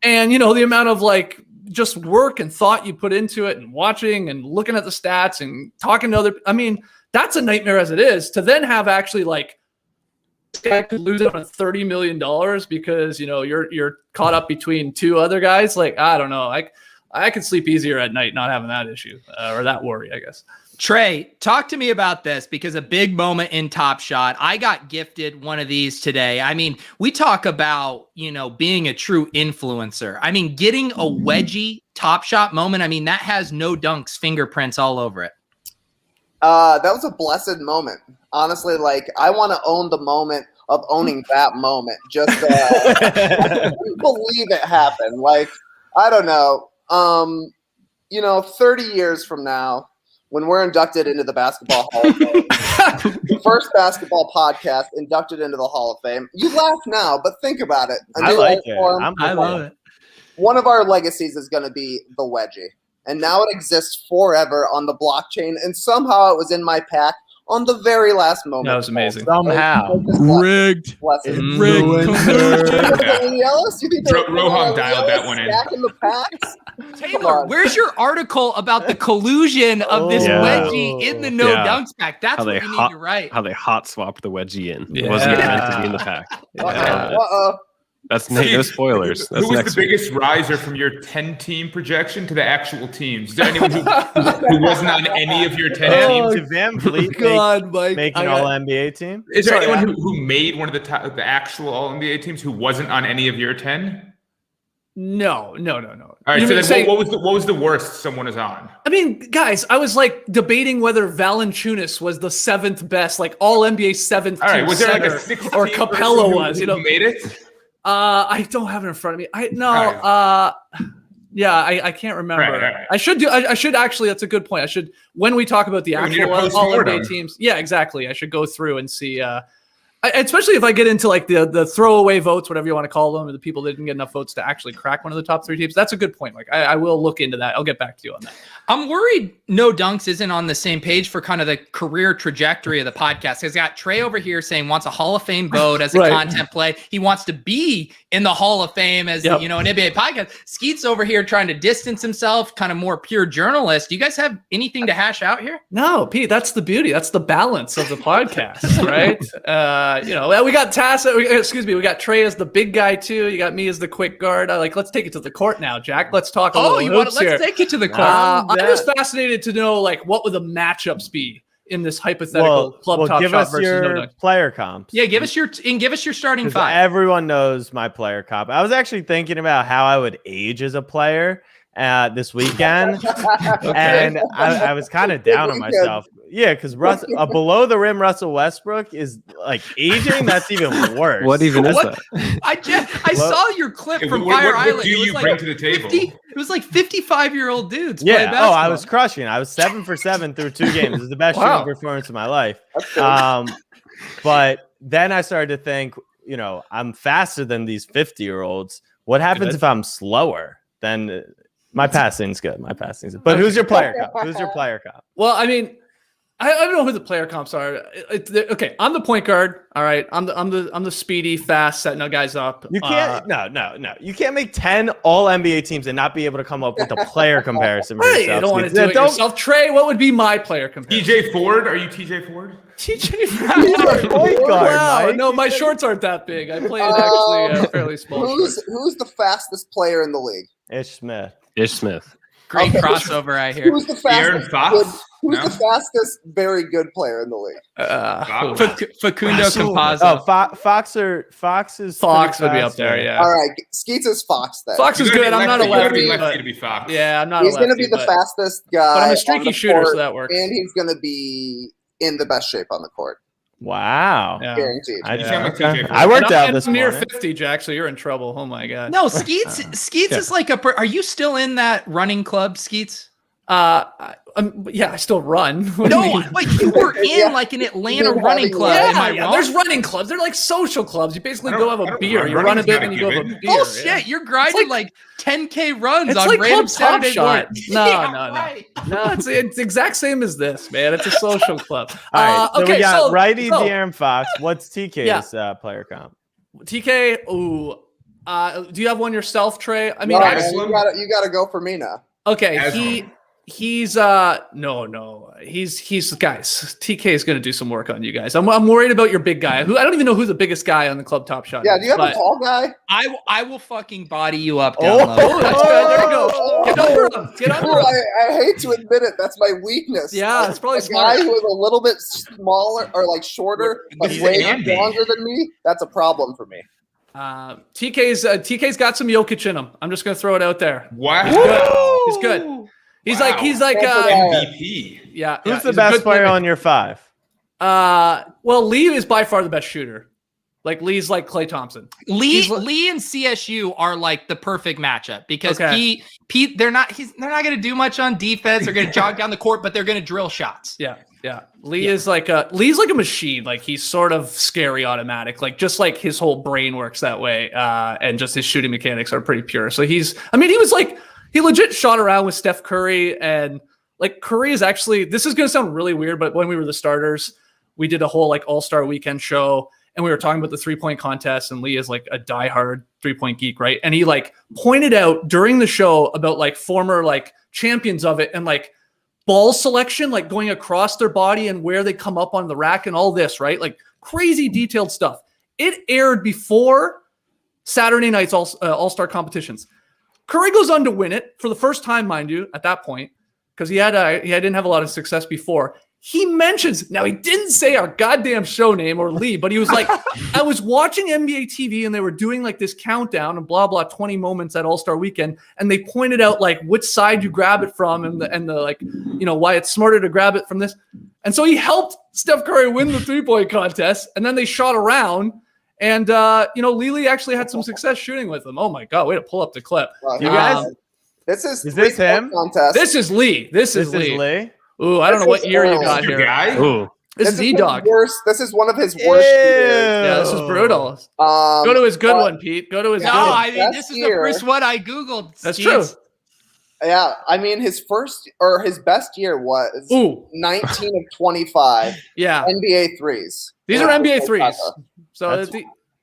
And the amount of like just work and thought you put into it and watching and looking at the stats and talking to that's a nightmare as it is to then have actually like this guy could lose out on $30 million because you're caught up between two other guys. Like, I don't know. I could sleep easier at night not having that issue or that worry, I guess. Trey, talk to me about this because a big moment in TopShot. I got gifted one of these today. I mean, we talk about, being a true influencer. I mean, getting a wedgie TopShot moment. I mean, that has No Dunk's fingerprints all over it. That was a blessed moment. Honestly, like I want to own the moment of owning that moment. Just I couldn't believe it happened. Like, I don't know. 30 years from now, when we're inducted into the Basketball Hall of Fame, the first basketball podcast inducted into the Hall of Fame. You laugh now, but think about it. I like it. I love it. One of our legacies is going to be the wedgie. And now it exists forever on the blockchain. And somehow it was in my pack on the very last moment. That was amazing. Somehow. Rigged. Leigh Ellis? You think Rohan dialed that one in. Back in the packs? Taylor, where's your article about the collusion of this wedgie in the No Dunks pack? That's what you need to write. How they hot swapped the wedgie in. Yeah. It wasn't even meant to be in the pack. That's no spoilers. That's Who was the next week. biggest riser from your 10-team projection to the actual teams? Is there anyone who wasn't on any of your 10 teams? Did Van Vliet Mike. make an all-NBA team? Is there anyone who made one of the actual all-NBA teams who wasn't on any of your 10? No. All right, so then what was the worst someone is on? I mean, guys, I was like debating whether Valanciunas was the seventh best, like all NBA seventh. All right, was there like a center, 16 or Capella was? who made it? I don't have it in front of me. I can't remember. Right. I should actually. That's a good point. I should when we talk about the actual all NBA teams. Yeah, exactly. I should go through and see. Especially if I get into like the throwaway votes, whatever you want to call them, or the people that didn't get enough votes to actually crack one of the top three teams. That's a good point. Like I will look into that. I'll get back to you on that. I'm worried No Dunks isn't on the same page for kind of the career trajectory of the podcast. He's got Trey over here saying wants a Hall of Fame vote as a content play. He wants to be in the Hall of Fame as an NBA podcast. Skeets over here trying to distance himself, kind of more pure journalist. Do you guys have anything to hash out here? No, Pete, that's the beauty. That's the balance of the podcast, right? We got we got Trey as the big guy too. You got me as the quick guard. Let's take it to the court now, Jack. Let's talk a little hoops here. Let's take it to the court. I'm just fascinated to know, what would the matchups be in this hypothetical club top give shot us versus your No Dunk? player comps. Yeah, give us your starting five. Everyone knows my player comp. I was actually thinking about how I would age as a player this weekend, and I was kind of down on myself. Yeah, because a below the rim Russell Westbrook is like aging. That's even worse. What even is that? I saw your clip from Fire Island. What do you bring to the table? It was like 55-year-old dudes. Yeah. Oh, I was crushing. I was 7 for 7 through 2 games. It was the best shooting performance of my life. But then I started to think, I'm faster than these 50-year-olds. What happens if I'm slower? Then my passing's good. But who's your player comp? Well, I mean, I don't know who the player comps are. Okay, I'm the point guard. All right, I'm the speedy, fast, setting guys up. You can't. No. You can't make 10 all NBA teams and not be able to come up with a player comparison. For yourself. I don't want to do it yourself. Trey, what would be my player comparison? TJ Ford? Are you TJ Ford? TJ Ford. Point guard, Wow. Mike. No, my shorts aren't that big. I play actually fairly small. Who's the fastest player in the league? Ish Smith. Great crossover right here. Who's the Aaron fastest? Fox? The fastest very good player in the league? Facundo Campazzo. Oh, Fox would be up there. Yeah. All right, Skeets is Fox then. Fox is good. I'm not a lefty. To be Fox. Yeah, I'm not. He's going to be the fastest guy. But I'm a streaky shooter, so that works. And he's going to be in the best shape on the court. Wow. Yeah. Guaranteed. I worked out this near morning. 50, Jack, so you're in trouble. Oh my god. No, Skeets is like are you still in that running club, Skeets? Yeah, I still run. What do No, you mean? like you were in like an Atlanta running club. Yeah, Am I wrong? there's running clubs. They're like social clubs. You basically go have a beer. You run a running's bit not and a you go have a given. beer. Bullshit! Yeah. You're grinding like 10K runs It's on like random Club Saturday TopShot. mornings. No, Yeah, no. right. No, it's the exact same as this, man. It's a social club. All right, so we got Righty, so, De'Aaron Fox. What's TK's player comp? TK, do you have one yourself, Trey? I mean, you gotta go for me now. okay, he's no. He's guys. TK is gonna do some work on you guys. I'm worried about your big guy. I don't even know who the biggest guy on the club TopShot Yeah, is. do you have a tall guy? I will fucking body you up down low. That's good. There you go. Get under him. Get under him. I hate to admit it. That's my weakness. Yeah, it's probably a smart. guy who is a little bit smaller or like shorter, but He's way Andy. longer than me. That's a problem for me. TK's got some Jokic in him. I'm just gonna throw it out there. Wow. He's good. He's Wow. like MVP. yeah. Who's the he's a best good player player. on your 5? Well, Leigh is by far the best shooter. Like Lee's like Klay Thompson. Lee and CSU are like the perfect matchup because Pete they're not going to do much on defense. They're going to jog down the court, but they're going to drill shots. Yeah. Lee's like a machine. Like he's sort of scary automatic. Like just like his whole brain works that way. And just his shooting mechanics are pretty pure. So he legit shot around with Steph Curry, and like Curry is actually, this is going to sound really weird, but when we were the starters, we did a whole like all-star weekend show. And we were talking about the 3-point contest, and Leigh is like a diehard 3-point geek, right? And he like pointed out during the show about like former like champions of it and like ball selection, like going across their body and where they come up on the rack and all this, right? Like crazy detailed stuff. It aired before Saturday night's all-star competitions. Curry goes on to win it for the first time, mind you, at that point, because he didn't have a lot of success before. He mentions, now he didn't say our goddamn show name or Leigh, but he was like, I was watching NBA TV and they were doing like this countdown and blah, blah, 20 moments at All-Star Weekend. And they pointed out like which side you grab it from and the like, you know, why it's smarter to grab it from this. And so he helped Steph Curry win the 3-point contest. And then they shot around and, Leigh actually had some success shooting with them. Oh my God, way to pull up the clip. You guys, is this him? Contest. This is Leigh. This is Leigh. Ooh, I don't know what year you got here. Ooh. This is E-Dog. This is one of his worst years. Yeah, this is brutal. Go to his good one, Pete. Go to his good one. I mean, this is the first one I Googled. That's true. Yeah, I mean, his best year was 19 of 25. Yeah. NBA threes. These are NBA threes.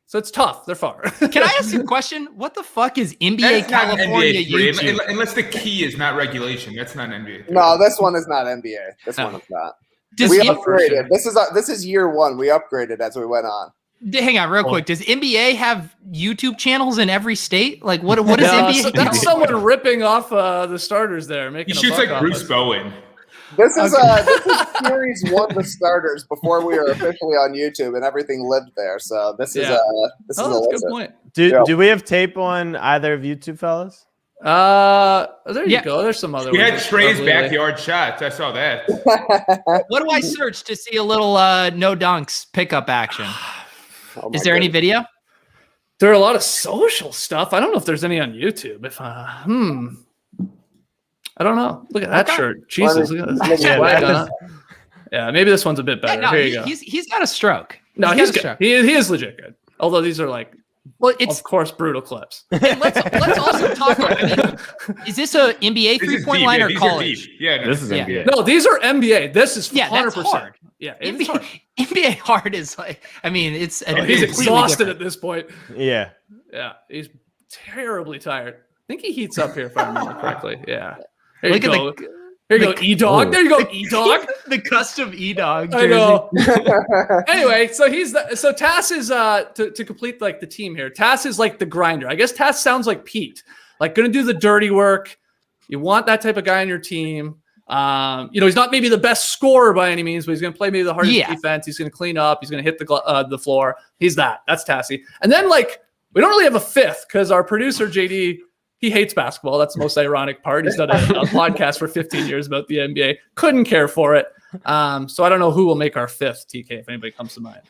So it's tough. They're far. Can I ask you a question? What the fuck is NBA California YouTube? Unless the key is not regulation. That's not an NBA. No, this one is not NBA. This one is not. We upgraded. This is year one. We upgraded as we went on. Hang on, real quick. Does NBA have YouTube channels in every state? Like, what is NBA? So that's someone ripping off the starters there. He shoots like Bruce Bowen. This is series one, the starters, before we were officially on YouTube, and everything lived there. So this is that's a good point. Do we have tape on either of you two fellas? There you go. There's some other. We had Trey's backyard shots. I saw that. What do I search to see a little no dunks pickup action? Is there any video? There are a lot of social stuff. I don't know if there's any on YouTube. I don't know. Look at that shirt. Jesus, look at this. Yeah, maybe this one's a bit better. Here you go. He's got a stroke. No, he's good. He is legit good. Although these are like, it's of course, brutal clips. Let's also talk about. I mean, is this a NBA 3-point line or college? Yeah, this is NBA. No, these are NBA. This is 100%. That's hard. Yeah, NBA hard is like. I mean, it's. He's exhausted at this point. Yeah. Yeah, he's terribly tired. I think he heats up here if I remember correctly. Yeah. Here Look you at go. Here you go, E-Dog. There you go, E-Dog. The custom E-Dog. I know. Anyway, so Tass is to complete like the team here. Tass is like the grinder. I guess Tass sounds like Pete, like going to do the dirty work. You want that type of guy on your team. He's not maybe the best scorer by any means, but he's going to play maybe the hardest defense. He's going to clean up. He's going to hit the floor. He's that. That's Tassy. And then like we don't really have a fifth because our producer JD. He hates basketball. That's the most ironic part. He's done a podcast for 15 years about the NBA. Couldn't care for it. So I don't know who will make our 5th TK if anybody comes to mind.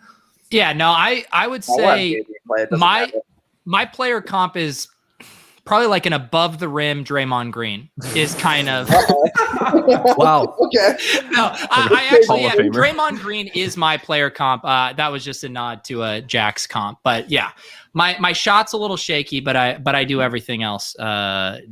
Yeah, no, I would say my player comp is probably like an above the rim Draymond Green is kind of. Wow. Okay. No, I actually Draymond Green is my player comp. That was just a nod to Jack's comp, but yeah, my shot's a little shaky, but I do everything else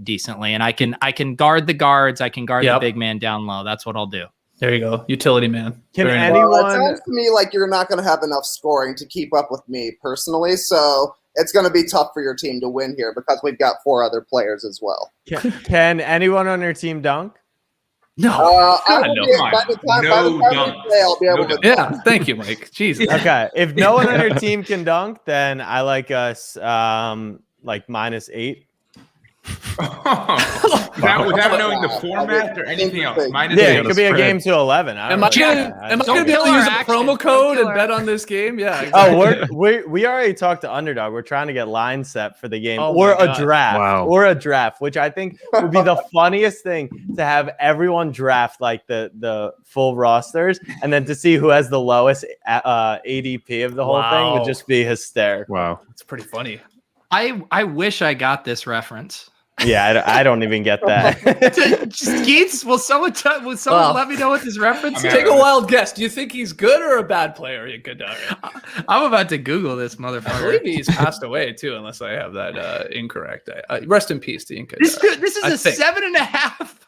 decently, and I can guard the guards. I can guard the big man down low. That's what I'll do. There you go, utility man. Can Very anyone? Well, it sounds to me like you're not going to have enough scoring to keep up with me personally, so it's going to be tough for your team to win here because we've got 4 other players as well. Can anyone on your team dunk? No. By the time we play, I'll be able to. Yeah, thank you, Mike. Jesus. Okay, if no one on your team can dunk, then I like us like -8. Without knowing the format or anything else. Yeah, it could be a game to 11. Am I going to be able to use a promo code and bet on this game? Yeah. Exactly. Oh, we already talked to Underdog. We're trying to get line set for the game or a draft, which I think would be the funniest thing to have everyone draft like the full rosters, and then to see who has the lowest ADP of the whole thing would just be hysterical. Wow, it's pretty funny. I wish I got this reference. Yeah, I don't even get that. Skeets, will someone let me know what this reference is? Take a wild guess. Do you think he's good or a bad player? You could. I'm about to Google this motherfucker. I believe he's passed away too, unless I have that incorrect. Rest in peace to Inca. This is a 7.5.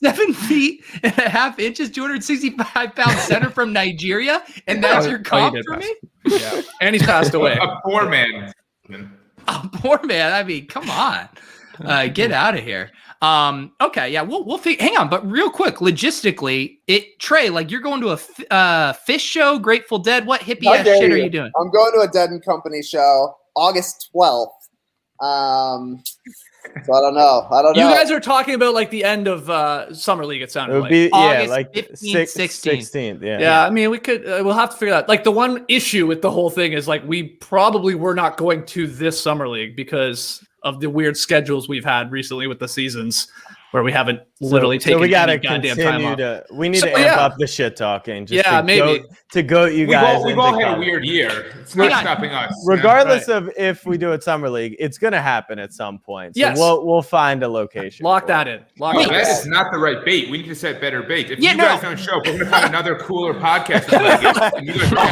7 feet and a half inches, 265-pound center from Nigeria, and that's your comp for me? Yeah, and he's passed away. A poor man. A poor man. I mean, come on, get out of here. Okay, yeah, we'll hang on, but real quick, logistically, Trey, like you're going to a Fish show, Grateful Dead. What hippie ass shit are you doing? I'm going to a Dead and Company show August 12th. So I don't know. You guys are talking about like the end of Summer League. It sounded it would be August like 15th, 16th. Yeah. I mean, we could. We'll have to figure that. Like the one issue with the whole thing is like we probably were not going to this Summer League because of the weird schedules we've had recently with the seasons, where we haven't literally taken. So we gotta goddamn time off. We need to amp up the shit talking. Just maybe to goat you guys. We've all had a weird year. It's not stopping us. Regardless of if we do it Summer League, it's gonna happen at some point. So yes. we'll find a location. Lock that in. That is not the right bait. We need to set better bait. If you guys don't show up, we're gonna find another cooler podcast.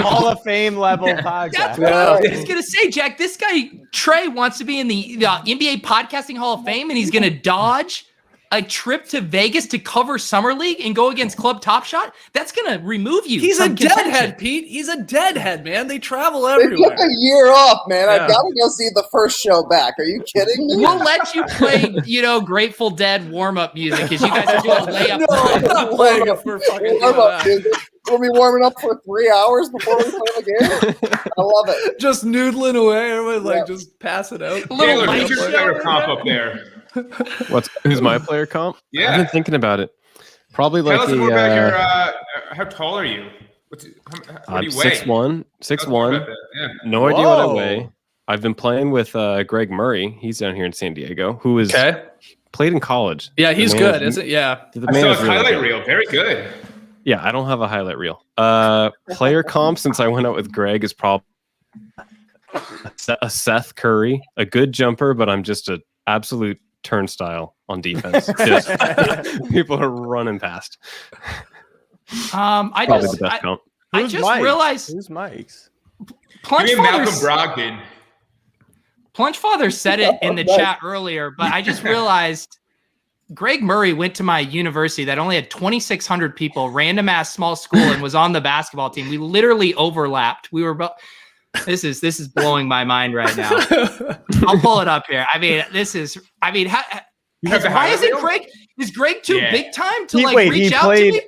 Hall of Fame level podcast. That's what I was gonna say, Jack. This guy Trey wants to be in the NBA Podcasting Hall of Fame, and he's gonna dodge a trip to Vegas to cover Summer League and go against Club TopShot. That's gonna remove you. He's a deadhead, Pete. He's a deadhead, man. They travel everywhere. They took a year off, man. I've got to go see the first show back. Are you kidding me? We'll let you play, Grateful Dead warm-up music because you guys are doing layup. No, I'm not playing it for fucking warm-up music. We'll be warming up for 3 hours before we play the game. I love it. Just noodling away. Everyone just pass it out. Taylor, who's your player comp up there? Who's my player comp? Yeah, I've been thinking about it. Probably Tell like us more about your. How tall are you? What do you weigh? 6'1". No idea what I weigh. I've been playing with Greg Murray. He's down here in San Diego. Who is played in college. Yeah, he's good, isn't it? Yeah. I saw his highlight reel. Very good. Yeah, I don't have a highlight reel. Player comp since I went out with Greg is probably a Seth Curry, a good jumper, but I'm just an absolute turnstile on defense. Just people are running past. I just realized who's Mike's. Malcolm Brogdon. Plungefather said it in the chat earlier, but I just realized Greg Murray went to my university that only had 2,600 people, random ass small school, and was on the basketball team. We literally overlapped. We were This is blowing my mind right now. I'll pull it up here. Why isn't Greg? Is Greg too big time to reach out to me?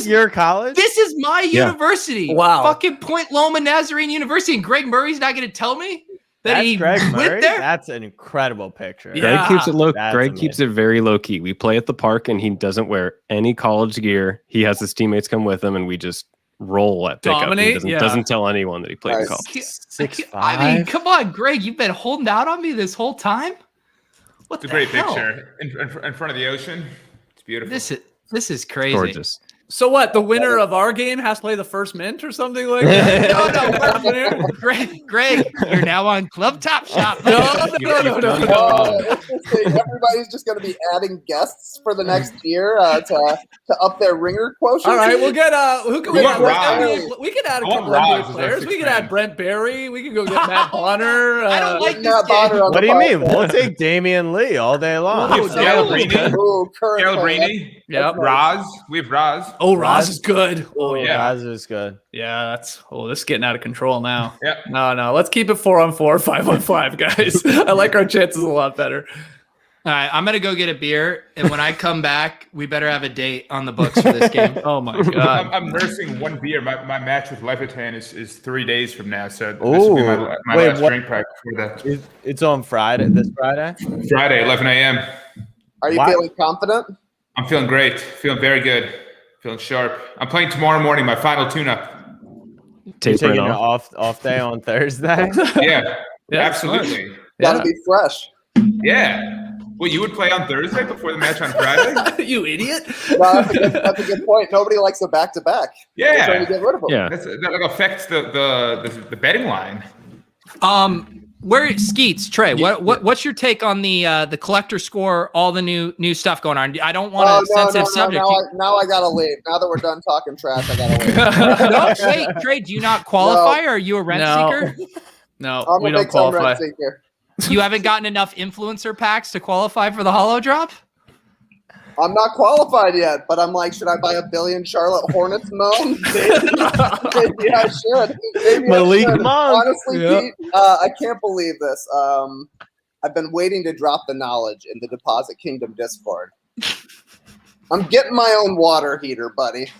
Your college? This is my university. Wow. Fucking Point Loma Nazarene University, and Greg Murray's not going to tell me that he Greg went Murray? there. That's an incredible picture. Greg keeps it low. Greg keeps it very low key. We play at the park, and he doesn't wear any college gear. He has his teammates come with him, and we just roll at pickup. He doesn't tell anyone that he played in college. 6'5". I mean, come on, Greg. You've been holding out on me this whole time. It's a great picture in front of the ocean. It's beautiful. This is crazy. Gorgeous. So what? The winner of our game has to play the first mint or something like that? No. Greg, you're now on Club Top Shot. No. Everybody's just going to be adding guests for the next year to up their ringer quotient. All right, we'll get who can we add? We could add a couple NBA Roz players. We could add Brent Barry. We could go get Matt Bonner. I don't like this Matt game. Bonner on What the do you mean? podcast. We'll take Damian Lee all day long. Ooh, current Galabrini. Yep. Raz. We have Raz. Oh, Roz is good. Oh yeah. yeah. Raz is good. Yeah, this is getting out of control now. Yeah. No. Let's keep it 4-on-4, 5-on-5, guys. I like our chances a lot better. All right, I'm gonna go get a beer, and when I come back, we better have a date on the books for this game. Oh my god. I'm nursing one beer. My match with Levitan is 3 days from now, so this will be my last drink practice for that. It's on Friday. This Friday. Friday, 11 a.m. Are you feeling confident? I'm feeling great. Feeling very good. Feeling sharp. I'm playing tomorrow morning, my final tune-up. You're taking an off day on Thursday. Yeah, absolutely. Gotta be fresh. Yeah. Well, you would play on Thursday before the match on Friday? You idiot. No, that's a good point. Nobody likes a back-to-back. Yeah. They're trying to get rid of them. Yeah. That affects the betting line. Where Skeets, Trey? What's your take on the collector score? All the new stuff going on. I don't want a sensitive subject. Now I gotta leave. Now that we're done talking trash, I gotta leave. No, Trey, do you not qualify? Or are you a rent seeker? No, I'm we a don't big time qualify. rent seeker. You haven't gotten enough influencer packs to qualify for the holo drop? I'm not qualified yet, but I'm like, should I buy 1 billion Charlotte Hornets moan? Maybe I should. Malik Monk. Honestly, Pete, I can't believe this. I've been waiting to drop the knowledge in the Deposit Kingdom Discord. I'm getting my own water heater, buddy.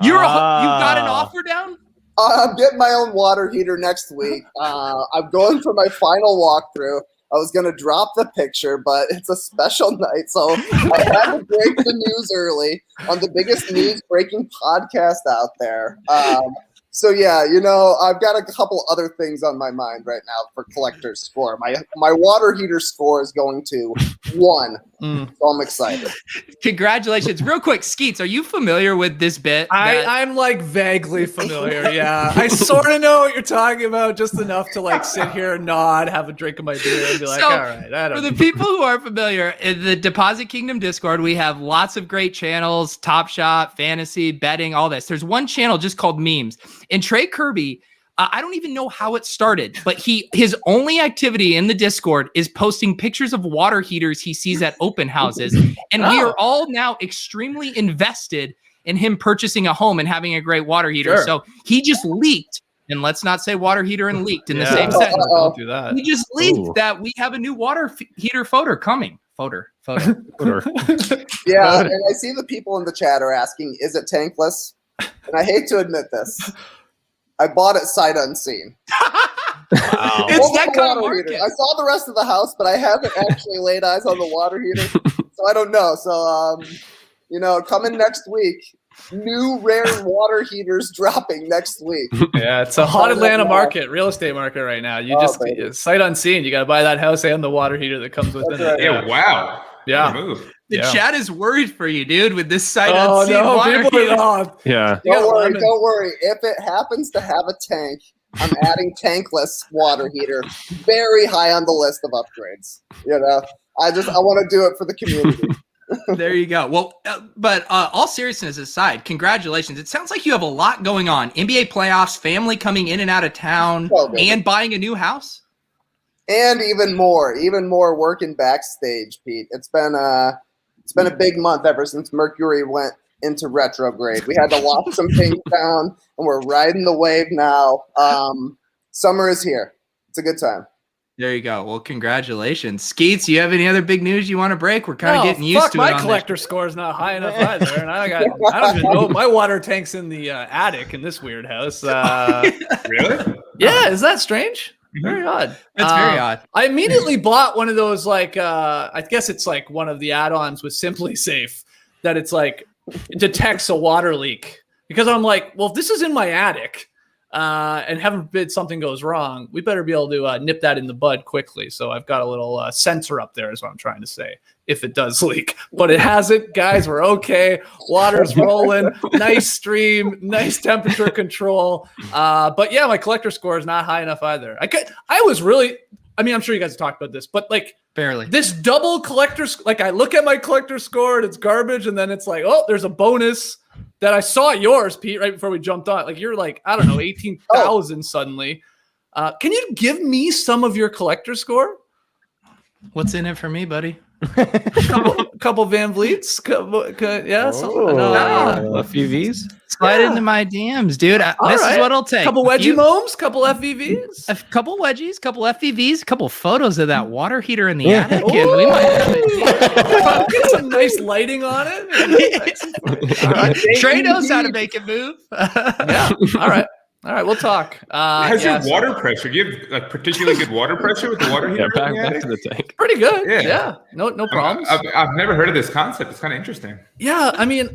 You got an offer down? I'm getting my own water heater next week. I'm going for my final walkthrough. I was going to drop the picture, but it's a special night, so I had to break the news early on the biggest news-breaking podcast out there. So, yeah, I've got a couple other things on my mind right now for collector's score. My water heater score is going to 1, so I'm excited. Congratulations. Real quick, Skeets, are you familiar with this bit? I'm like vaguely familiar, yeah. I sort of know what you're talking about, just enough to like sit here and nod, have a drink of my beer, and be like, all right, I don't For know. the people who are familiar, in the Deposit Kingdom Discord, we have lots of great channels, TopShot, fantasy, betting, all this. There's one channel just called Memes. And Trey Kirby, I don't even know how it started, but his only activity in the Discord is posting pictures of water heaters he sees at open houses. And we are all now extremely invested in him purchasing a home and having a great water heater. Sure. So he just leaked, and let's not say water heater and leaked in the same sentence. Don't do that. He just leaked that we have a new water heater photo coming. Photo. Yeah, and I see the people in the chat are asking, is it tankless? And I hate to admit this. I bought it sight unseen. Wow. It's that kind of water market. heater. I saw the rest of the house, but I haven't actually laid eyes on the water heater, so I don't know. So, coming next week, new rare water heaters dropping next week. Yeah, it's a hot Atlanta market, real estate market right now. You sight unseen. You got to buy that house and the water heater that comes with it. Right. Yeah, wow. Yeah. Good move. The chat is worried for you, dude, with this sight unseen no, water people heater. are Yeah. Don't worry. If it happens to have a tank, I'm adding tankless water heater. Very high on the list of upgrades. I want to do it for the community. There you go. Well, but all seriousness aside, congratulations. It sounds like you have a lot going on. NBA playoffs, family coming in and out of town, and buying a new house. And even more working backstage, Pete. It's been a big month ever since Mercury went into retrograde. We had to lock some things down, and we're riding the wave now. Summer is here. It's a good time. There you go. Well, congratulations. Skeets, you have any other big news you want to break? We're kind of getting used to it. My collector score is not high enough either. And I don't even know. My water tank's in the attic in this weird house. Really? Yeah, is that strange? Very odd. That's very odd. I immediately bought one of those, I guess it's like one of the add-ons with Simply Safe that it's like detects a water leak. Because I'm like, well, if this is in my attic, and heaven forbid something goes wrong, we better be able to nip that in the bud quickly. So I've got a little sensor up there is what I'm trying to say, if it does leak. But it hasn't, guys. We're okay. Water's rolling. Nice stream. Nice temperature control. But yeah, my collector score is not high enough either. I mean, I'm sure you guys have talked about this, but like Barely. this double collector, like I look at my collector score and it's garbage, and then it's like, oh, there's a bonus that I saw yours, Pete, right before we jumped on. Like you're like, I don't know, 18,000 suddenly. Can you give me some of your collector score? What's in it for me, buddy? couple Van Vliets, a few V's. Slide into my DMs, dude. This is what I'll take. Couple wedgie moms, couple FVVs, a couple wedgies, couple FVVs, a couple photos of that water heater in the attic, and we might have it. Get some nice lighting on it. All right. Trey knows how to make it move. Yeah. All right, we'll talk. How's your water pressure? Do you have like particularly good water pressure with the water heater? Back to the tank. Pretty good. Yeah. No problems. I've never heard of this concept. It's kind of interesting. Yeah, I mean,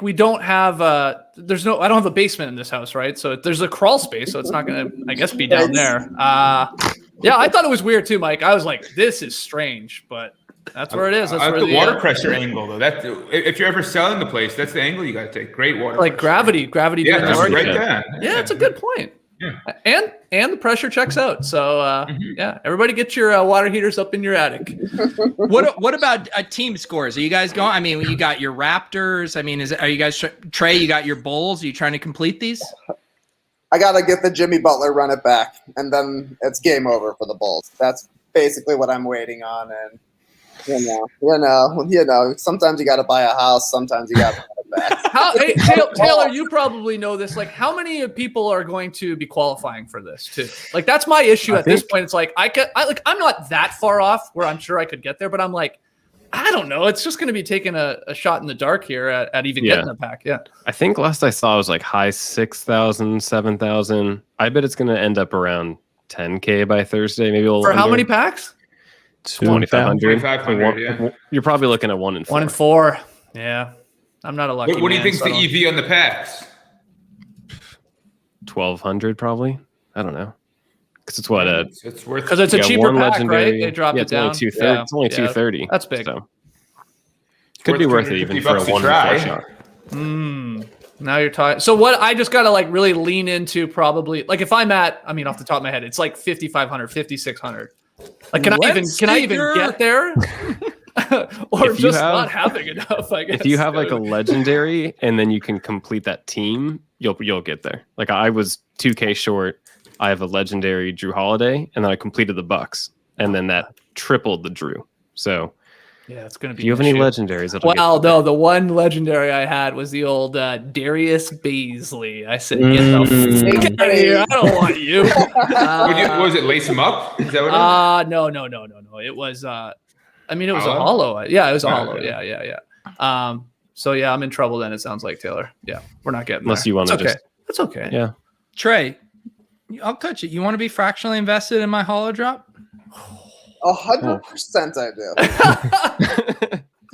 we don't have I don't have a basement in this house, right? So there's a crawl space, so it's not gonna, I guess, be down there. Yeah, I thought it was weird too, Mike. I was like, this is strange, but that's where it is. That's where the water pressure angle, though. That if you're ever selling the place, that's the angle you got to take. Great water, like pressure. gravity. Yeah, that's right. Yeah, it's a good point. Yeah, and the pressure checks out. So yeah, everybody get your water heaters up in your attic. What about team scores? Are you guys going? I mean, you got your Raptors. I mean, are you guys Trey? You got your Bulls? Are you trying to complete these? I gotta get the Jimmy Butler run it back, and then it's game over for the Bulls. That's basically what I'm waiting on, and. You know. Sometimes you got to buy a house. Sometimes you got to buy it back. Hey, Taylor, you probably know this. Like, how many people are going to be qualifying for this too? Like, that's my issue at this point. It's like I'm not that far off where I'm sure I could get there, but I'm like, I don't know. It's just going to be taking a shot in the dark here at even getting a pack. Yeah. I think last I saw it was like high 6,000, 7,000. I bet it's going to end up around 10K by Thursday. Maybe a little for how many packs? 2,500. Yeah. You're probably looking at 1 in 4. 1 in 4. Yeah. I'm not a lucky What do you think's the EV on the packs? 1,200 probably. I don't know. Because it's what it's worth. Because it's a cheaper pack, right? They dropped it down. It's only 230. That's big. So. Could be worth it even for a 1 in 4 shot. Now you're talking. So what I just got to like really lean into probably like if I'm at, I mean, off the top of my head, it's like 5,500, 5,600. Like, can I even get there? Or just not having enough, I guess. If you have like a legendary and then you can complete that team, you'll get there. Like I was 2K short. I have a legendary Drew Holiday, and then I completed the Bucks, and then that tripled the Drew. So yeah, it's gonna be. Do you have any legendaries? Well, no, the one legendary I had was the old Darius Baisley. I said, get the out of here! I don't want you. Was it lace him up? Is that what no. It was. I mean, it was a holo. Yeah, it was a holo. Yeah. So yeah, I'm in trouble then. It sounds like Taylor. Yeah, we're not getting. Unless you want to just. That's okay. Yeah. Trey, I'll touch it. You want to be fractionally invested in my holo drop? 100% I do.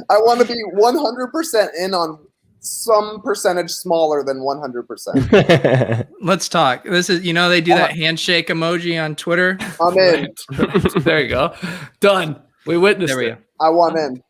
I want to be 100% in on some percentage smaller than 100%. Let's talk. This is, they do that handshake emoji on Twitter. I'm in. There you go. Done. We witnessed it. I want in.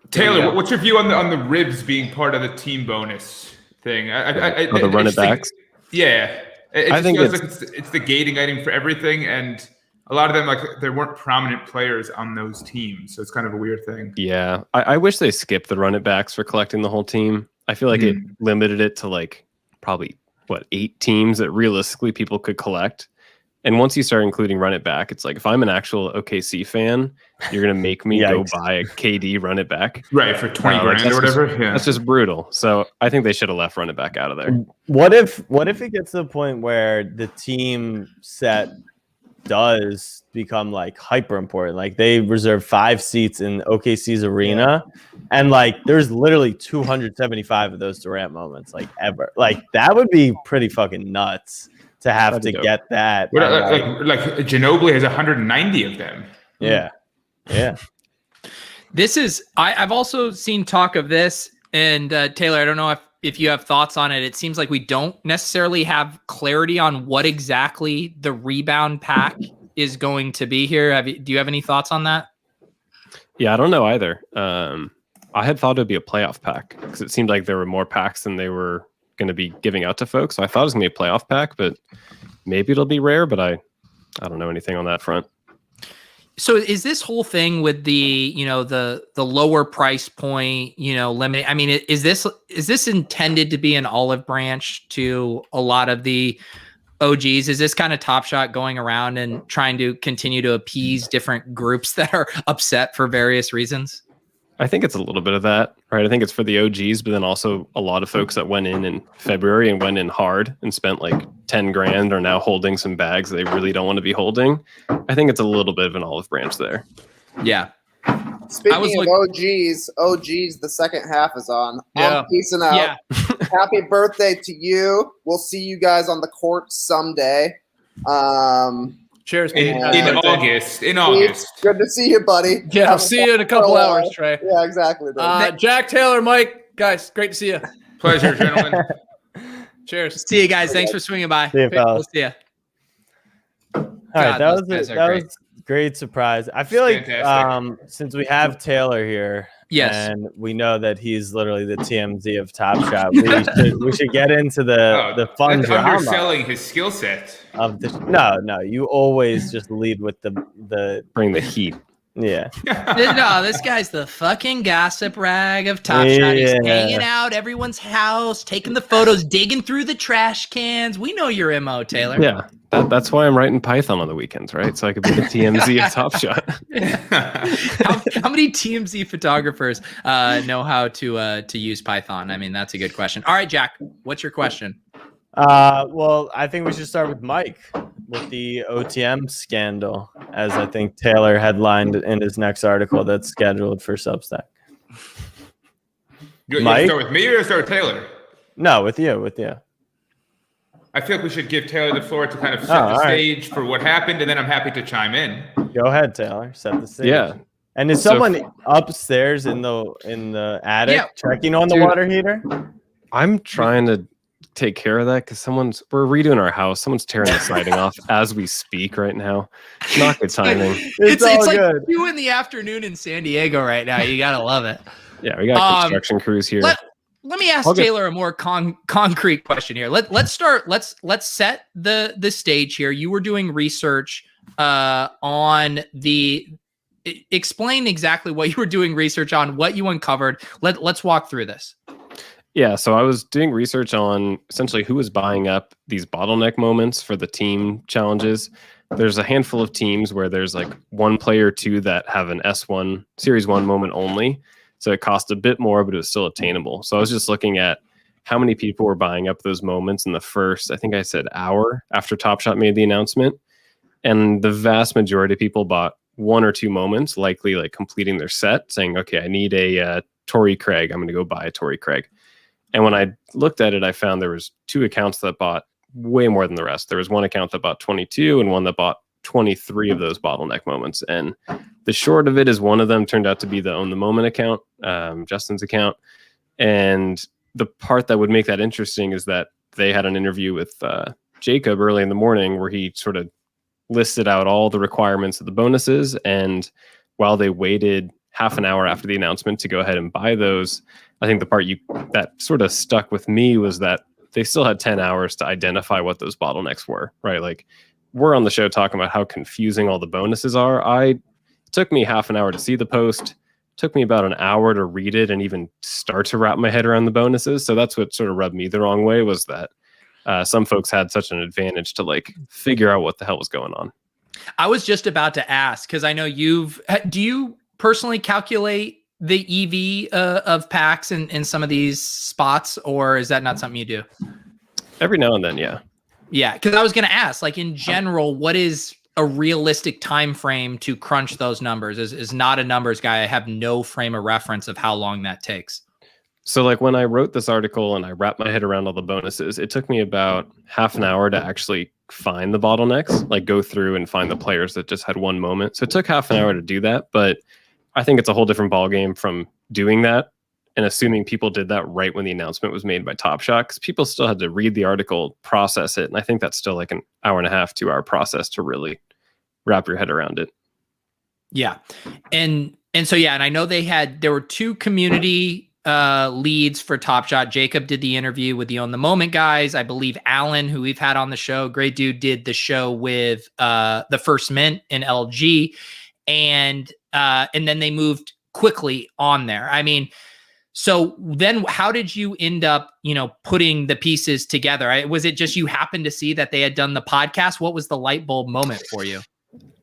Taylor, what's your view on the ribs being part of the team bonus thing? The run it backs? Yeah. I think it's the gating item for everything, and a lot of them, like, there weren't prominent players on those teams, so it's kind of a weird thing. Yeah, I wish they skipped the run it backs for collecting the whole team. I feel like it limited it to like probably 8 teams that realistically people could collect. And once you start including run it back, it's like if I'm an actual OKC fan, you're gonna make me go buy a KD run it back, right, for 20 grand or whatever. That's just brutal. So I think they should have left run it back out of there. What if it gets to the point where the team set does become like hyper important? Like they reserve 5 seats in OKC's arena, and like there's literally 275 of those Durant moments, like ever. Like that would be pretty fucking nuts to have to get that. Like Ginobili has 190 of them. Yeah. This is I've also seen talk of this, and Taylor, I don't know if you have thoughts on it. It seems like we don't necessarily have clarity on what exactly the rebound pack is going to be here. Do you have any thoughts on that? Yeah, I don't know either. I had thought it would be a playoff pack because it seemed like there were more packs than they were going to be giving out to folks. So I thought it was going to be a playoff pack, but maybe it'll be rare, but I don't know anything on that front. So is this whole thing with the, the lower price point, limit? I mean, is this intended to be an olive branch to a lot of the OGs? Is this kind of TopShot going around and trying to continue to appease different groups that are upset for various reasons? I think it's a little bit of that, right? I think it's for the OGs, but then also a lot of folks that went in February and went in hard and spent like 10 grand are now holding some bags they really don't want to be holding. I think it's a little bit of an olive branch there. Yeah. Speaking of OGs, the second half is on. Yeah. I'm peacing out. Yeah. Happy birthday to you. We'll see you guys on the court someday. Cheers. In August. Good to see you, buddy. Yeah, I'll see you in a couple hours, Trey. Yeah, exactly. Jack, Taylor, Mike, guys, great to see you. Pleasure, gentlemen. Cheers. See you guys. Thanks for swinging by. See you, fellas. We'll see you. All right, that was a great surprise. I feel like since we have Taylor here, yes, and we know that he's literally the TMZ of TopShot, we should get into the fun drama. Underselling his skill set. No, you always just lead with the bring the heat. Yeah. No, this guy's the fucking gossip rag of TopShot. He's hanging out everyone's house, taking the photos, digging through the trash cans. We know your MO, Taylor. Yeah. That's why I'm writing Python on the weekends, right? So I could be the TMZ of TopShot. How many TMZ photographers know how to use Python? I mean, that's a good question. All right, Jack, what's your question? Well, I think we should start with Mike with the OTM scandal, as I think Taylor headlined in his next article that's scheduled for Substack. You start with me or start with Taylor? No, with you. I feel like we should give Taylor the floor to kind of set the stage for what happened, and then I'm happy to chime in. Go ahead, Taylor. Set the stage. Yeah. And is someone upstairs in the attic checking on the water heater? I'm trying to take care of that because we're redoing our house. Someone's tearing the siding off as we speak right now. Not good timing. It's like 2 in the afternoon in San Diego right now. You gotta love it. Yeah, we got construction crews here. Let me ask Taylor a more concrete question here. Let's start. Let's set the stage here. You were doing research on explain exactly what you were doing research on, what you uncovered. Let's walk through this. Yeah, so I was doing research on essentially who was buying up these bottleneck moments for the team challenges. There's a handful of teams where there's like one player or two that have an S1 Series 1 moment only. So it cost a bit more, but it was still attainable. So I was just looking at how many people were buying up those moments in the first, I think I said hour after TopShot made the announcement. And the vast majority of people bought 1 or 2 moments, likely like completing their set, saying, okay, I need a Torrey Craig. I'm going to go buy a Torrey Craig. And when I looked at it, I found there was 2 accounts that bought way more than the rest. There was one account that bought 22 and one that bought 23 of those bottleneck moments. And the short of it is one of them turned out to be the Own the Moment account, Justin's account. And the part that would make that interesting is that they had an interview with Jacob early in the morning where he sort of listed out all the requirements of the bonuses. And while they waited half an hour after the announcement to go ahead and buy those, I think the part that sort of stuck with me was that they still had 10 hours to identify what those bottlenecks were, right? Like we're on the show talking about how confusing all the bonuses are. It took me half an hour to see the post, took me about an hour to read it and even start to wrap my head around the bonuses. So that's what sort of rubbed me the wrong way, was that some folks had such an advantage to like figure out what the hell was going on. I was just about to ask, because I know do you personally calculate the EV of packs in some of these spots, or is that not something you do? Every now and then, yeah. Yeah, because I was going to ask, like in general, what is a realistic time frame to crunch those numbers? Is not a numbers guy. I have no frame of reference of how long that takes. So like when I wrote this article and I wrapped my head around all the bonuses, it took me about half an hour to actually find the bottlenecks, like go through and find the players that just had one moment. So it took half an hour to do that, but I think it's a whole different ballgame from doing that and assuming people did that right when the announcement was made by TopShot, because people still had to read the article, process it. And I think that's still like an hour and a half, 2 hour process to really wrap your head around it. Yeah. And so, yeah, and I know there were 2 community leads for TopShot. Jacob did the interview with the On the Moment guys. I believe Alan, who we've had on the show, great dude, did the show with the First Mint in LG. And then they moved quickly on there. I mean, so then how did you end up, putting the pieces together? Was it just you happened to see that they had done the podcast? What was the light bulb moment for you?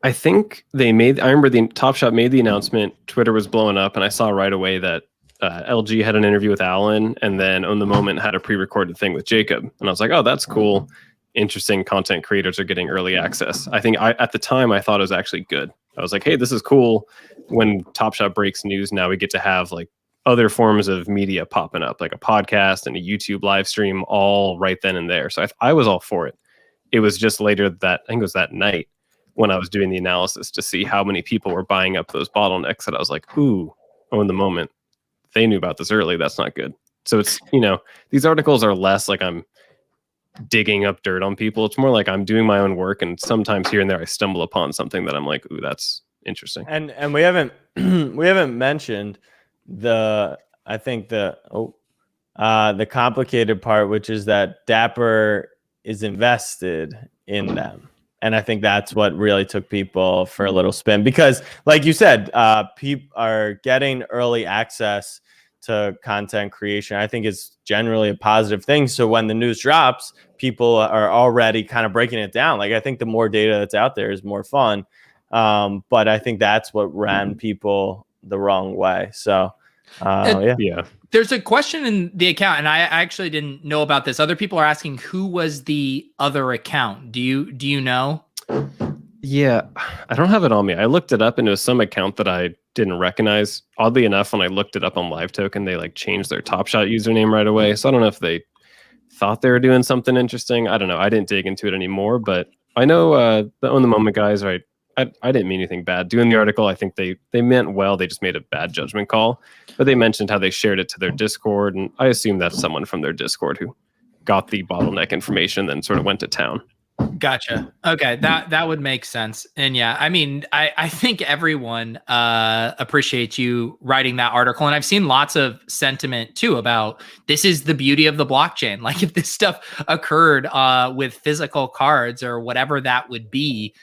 I think I remember the TopShot made the announcement, Twitter was blowing up, and I saw right away that LG had an interview with Alan, and then On the Moment had a pre-recorded thing with Jacob. And I was like, oh, that's cool. Interesting, content creators are getting early access. I think at the time I thought it was actually good. I was like, hey, this is cool. When TopShot breaks news, now we get to have like other forms of media popping up, like a podcast and a YouTube live stream, all right then and there. So I was all for it. It was just later that, I think it was that night when I was doing the analysis to see how many people were buying up those bottlenecks, that I was like, ooh, On the Moment, they knew about this early. That's not good. So it's, these articles are less like I'm digging up dirt on people. It's more like I'm doing my own work, and sometimes here and there I stumble upon something that I'm like, ooh, that's interesting. And we haven't mentioned the complicated part, which is that Dapper is invested in them. And I think that's what really took people for a little spin, because like you said, people are getting early access to content creation. I think is generally a positive thing. So when the news drops, people are already kind of breaking it down. Like, I think the more data that's out there is more fun. But I think that's what ran people the wrong way. So yeah. There's a question in the account, and I actually didn't know about this. Other people are asking, who was the other account? Do you know? Yeah, I don't have it on me. I looked it up, and it was some account that I didn't recognize. Oddly enough, when I looked it up on Live Token, they like changed their TopShot username right away. So I don't know if they thought they were doing something interesting. I don't know. I didn't dig into it anymore, but I know the On the Moment guys, right? I didn't mean anything bad. Doing the article, I think they meant well. They just made a bad judgment call. But they mentioned how they shared it to their Discord, and I assume that's someone from their Discord who got the bottleneck information, then sort of went to town. Gotcha. Okay, that would make sense. And yeah, I mean, I think everyone appreciates you writing that article, and I've seen lots of sentiment too about this is the beauty of the blockchain. Like, if this stuff occurred with physical cards or whatever that would be,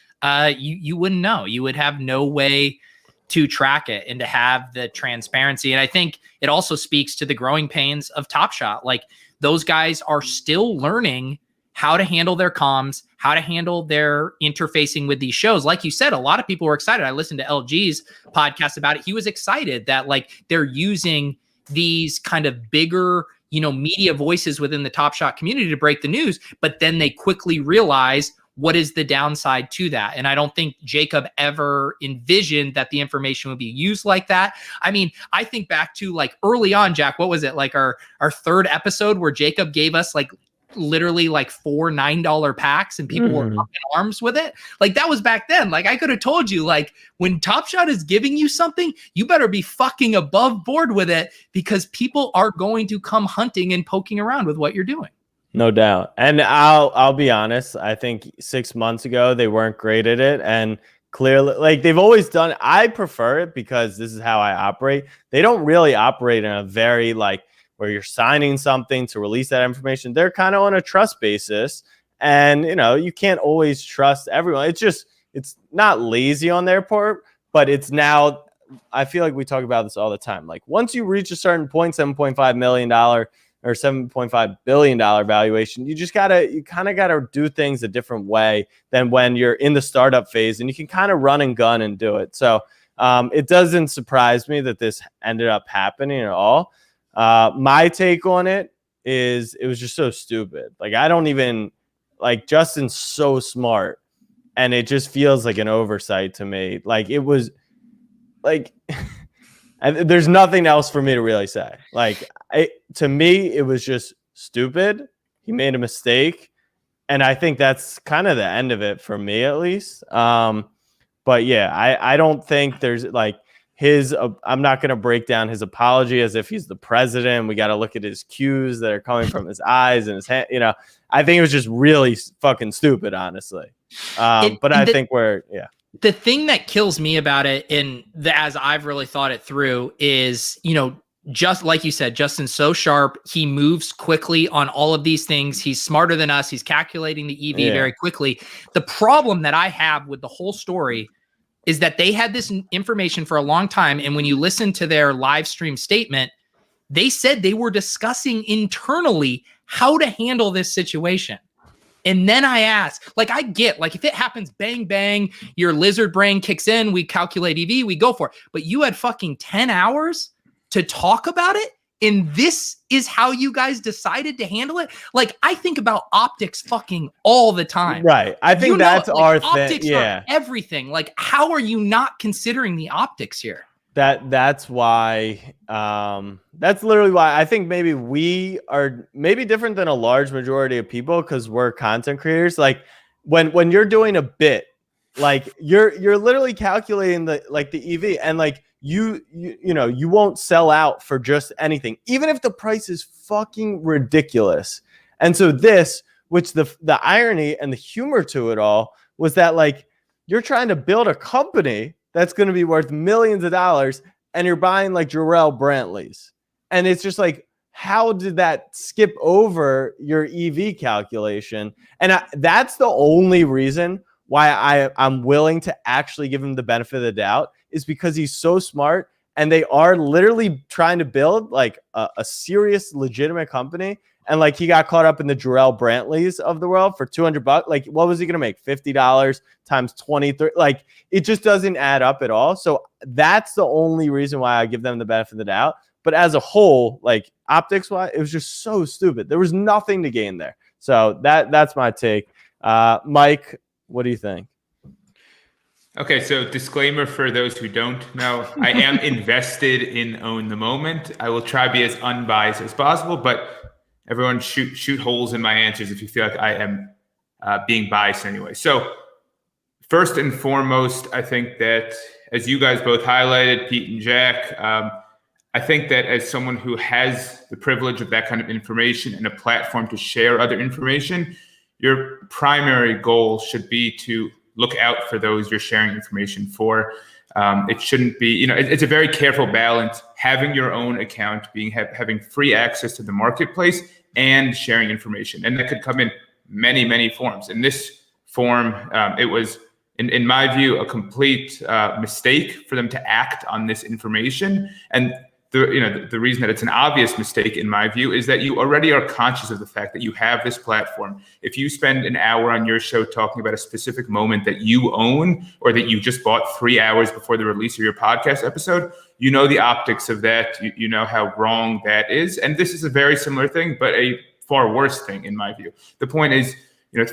you wouldn't know. You would have no way to track it and to have the transparency. And I think it also speaks to the growing pains of TopShot. Like, those guys are still learning how to handle their comms, how to handle their interfacing with these shows. Like you said, a lot of people were excited. I listened to LG's podcast about it. He was excited that like they're using these kind of bigger, media voices within the TopShot community to break the news, but then they quickly realize what is the downside to that. And I don't think Jacob ever envisioned that the information would be used like that. I mean, I think back to like early on, Jack, what was it? Like our third episode where Jacob gave us like literally like 4 $9 packs and people were up in arms with it. Like, that was back then. Like, I could have told you, like, when TopShot is giving you something, you better be fucking above board with it, because people are going to come hunting and poking around with what you're doing. No doubt. And I'll be honest, I think 6 months ago they weren't great at it, and clearly, like, they've always done it. I prefer it because this is how I operate. They don't really operate in a very like where you're signing something to release that information. They're kind of on a trust basis, and you can't always trust everyone. It's not lazy on their part, but it's now, I feel like we talk about this all the time. Like, once you reach a certain point, $7.5 million or $7.5 billion valuation, you kind of gotta do things a different way than when you're in the startup phase, and you can kind of run and gun and do it. So it doesn't surprise me that this ended up happening at all. My take on it is it was just so stupid. Like, I don't even like, Justin's so smart, and it just feels like an oversight to me. Like, it was like, there's nothing else for me to really say. Like, to me, it was just stupid. He made a mistake, and I think that's kind of the end of it for me, at least. But yeah, I don't think there's like, I'm not going to break down his apology as if he's the president. We got to look at his cues that are coming from his eyes and his hand. I think it was just really fucking stupid, honestly. But I think the thing that kills me about it, as I've really thought it through, is, just like you said, Justin's so sharp. He moves quickly on all of these things. He's smarter than us. He's calculating the EV very quickly. The problem that I have with the whole story is that they had this information for a long time. And when you listen to their live stream statement, they said they were discussing internally how to handle this situation. And then I asked, I get, if it happens, bang, bang, your lizard brain kicks in, we calculate EV, we go for it. But you had fucking 10 hours to talk about it? And this is how you guys decided to handle it? I think about optics fucking all the time. Right. I think that's our thing. Optics are everything. How are you not considering the optics here? That's why that's literally why I think maybe we are maybe different than a large majority of people, because we're content creators. When you're doing a bit, you're literally calculating the EV, and you won't sell out for just anything, even if the price is fucking ridiculous. And so which the irony and the humor to it all was that you're trying to build a company that's going to be worth millions of dollars, and you're buying Jarrell Brantleys. And it's just how did that skip over your EV calculation? And that's the only reason why I'm willing to actually give him the benefit of the doubt, is because he's so smart, and they are literally trying to build a serious, legitimate company. And he got caught up in the Jarrell Brantleys of the world for $200. What was he going to make? $50 times 23. It just doesn't add up at all. So that's the only reason why I give them the benefit of the doubt. But as a whole, optics wise, it was just so stupid. There was nothing to gain there. So that's my take. Mike, what do you think? Okay, so disclaimer for those who don't know, I am invested in Own the Moment. I will try to be as unbiased as possible, but everyone shoot holes in my answers if you feel like I am being biased anyway. So first and foremost, I think that, as you guys both highlighted, Pete and Jack, I think that as someone who has the privilege of that kind of information and a platform to share other information, your primary goal should be to look out for those you're sharing information for. It shouldn't be, it's a very careful balance, having your own account, having free access to the marketplace and sharing information. And that could come in many, many forms. In this form, it was, in my view, a complete mistake for them to act on this information. And the reason that it's an obvious mistake, in my view, is that you already are conscious of the fact that you have this platform. If you spend an hour on your show talking about a specific moment that you own, or that you just bought 3 hours before the release of your podcast episode, you know the optics of that. You know how wrong that is. And this is a very similar thing, but a far worse thing, in my view. The point is,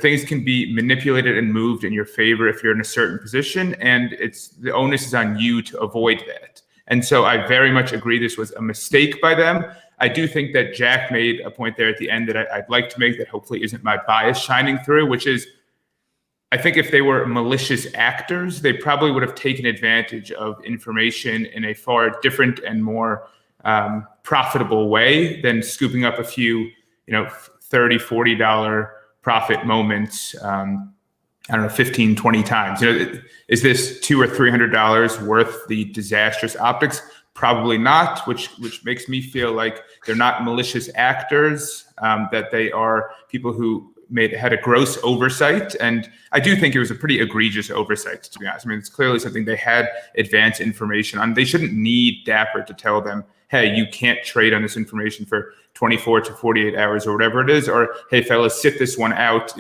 things can be manipulated and moved in your favor if you're in a certain position, and the onus is on you to avoid that. And so I very much agree this was a mistake by them. I do think that Jack made a point there at the end that I'd like to make that hopefully isn't my bias shining through, which is, I think if they were malicious actors, they probably would have taken advantage of information in a far different and more profitable way than scooping up a few, $30, $40 profit moments, 15, 20 times. Is this $200 or $300 worth the disastrous optics? Probably not, which makes me feel like they're not malicious actors, that they are people who had a gross oversight. And I do think it was a pretty egregious oversight, to be honest. It's clearly something they had advanced information on. They shouldn't need Dapper to tell them, hey, you can't trade on this information for 24 to 48 hours or whatever it is, or hey, fellas, sit this one out,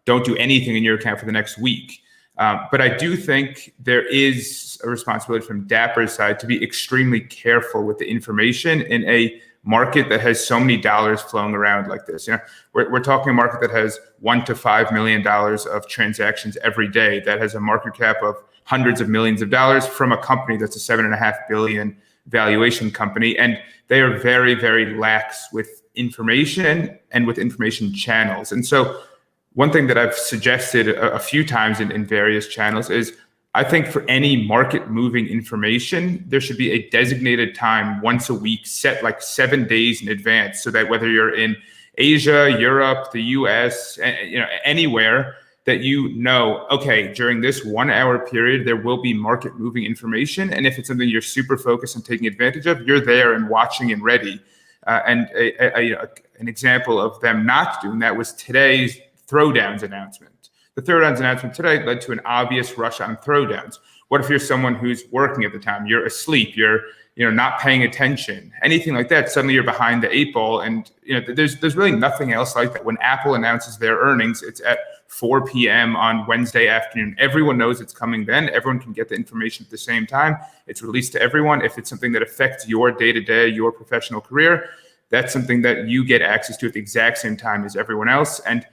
don't do anything in your account for the next week. But I do think there is a responsibility from Dapper's side to be extremely careful with the information in a market that has so many dollars flowing around like this. We're talking a market that has $1 to $5 million of transactions every day, that has a market cap of hundreds of millions of dollars from a company that's a $7.5 billion valuation company. And they are very, very lax with information and with information channels. And so one thing that I've suggested a few times in various channels is I think for any market moving information, there should be a designated time once a week set like 7 days in advance, so that whether you're in Asia, Europe, the US, anywhere, that okay, during this 1 hour period, there will be market moving information. And if it's something you're super focused on taking advantage of, you're there and watching and ready. And an example of them not doing that was today's throwdowns announcement. The throwdowns announcement today led to an obvious rush on throwdowns. What if you're someone who's working at the time, you're asleep, you're not paying attention, anything like that? Suddenly you're behind the 8 ball, and there's really nothing else like that. When Apple announces their earnings, it's at 4 p.m. on Wednesday afternoon. Everyone knows it's coming then. Everyone can get the information at the same time. It's released to everyone. If it's something that affects your day-to-day, your professional career, that's something that you get access to at the exact same time as everyone else. And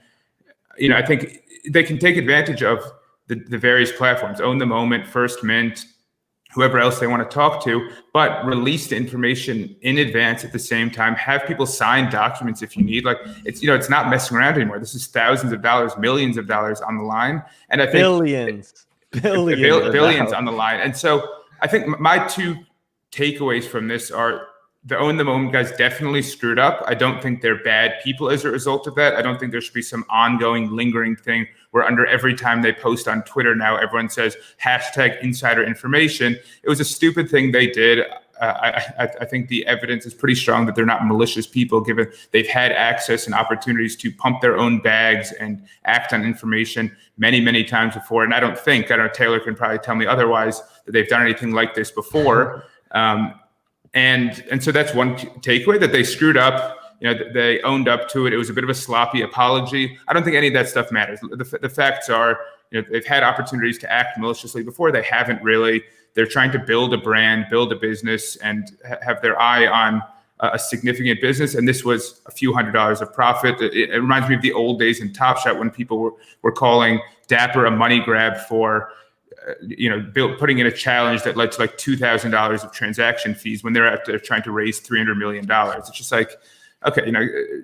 I think they can take advantage of the various platforms, Own the Moment, First Mint, whoever else they want to talk to, but release the information in advance at the same time. Have people sign documents if you need. Like, it's not messing around anymore. This is thousands of dollars, millions of dollars on the line. And I think billions on the line. And so I think my 2 takeaways from this are: the Own the Moment guys definitely screwed up. I don't think they're bad people as a result of that. I don't think there should be some ongoing, lingering thing where under every time they post on Twitter now, everyone says #insider information. It was a stupid thing they did. I think the evidence is pretty strong that they're not malicious people, given they've had access and opportunities to pump their own bags and act on information many, many times before. And I don't know, Taylor can probably tell me otherwise, that they've done anything like this before. And so that's one takeaway, that they screwed up. They owned up to it. It was a bit of a sloppy apology. I don't think any of that stuff matters. The facts are, they've had opportunities to act maliciously before. They haven't really. They're trying to build a brand, build a business, and have their eye on a significant business. And this was a few $100s of profit. It reminds me of the old days in TopShot when people were calling Dapper a money grab for putting in a challenge that led to like $2,000 of transaction fees when they're out there trying to raise $300 million. It's just like, okay,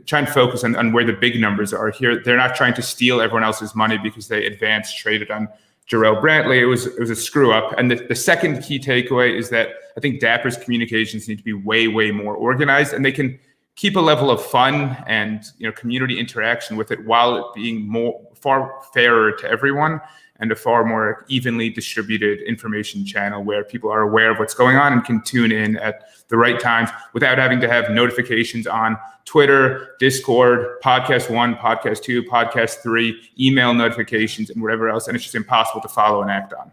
try and focus on where the big numbers are here. They're not trying to steal everyone else's money because they advanced traded on Jarrell Brantley. It was a screw up. And the second key takeaway is that I think Dapper's communications need to be way, way more organized, and they can keep a level of fun and community interaction with it while it being far fairer to everyone, and a far more evenly distributed information channel where people are aware of what's going on and can tune in at the right times without having to have notifications on Twitter, Discord, Podcast 1, Podcast 2, Podcast 3, email notifications, and whatever else. And it's just impossible to follow and act on.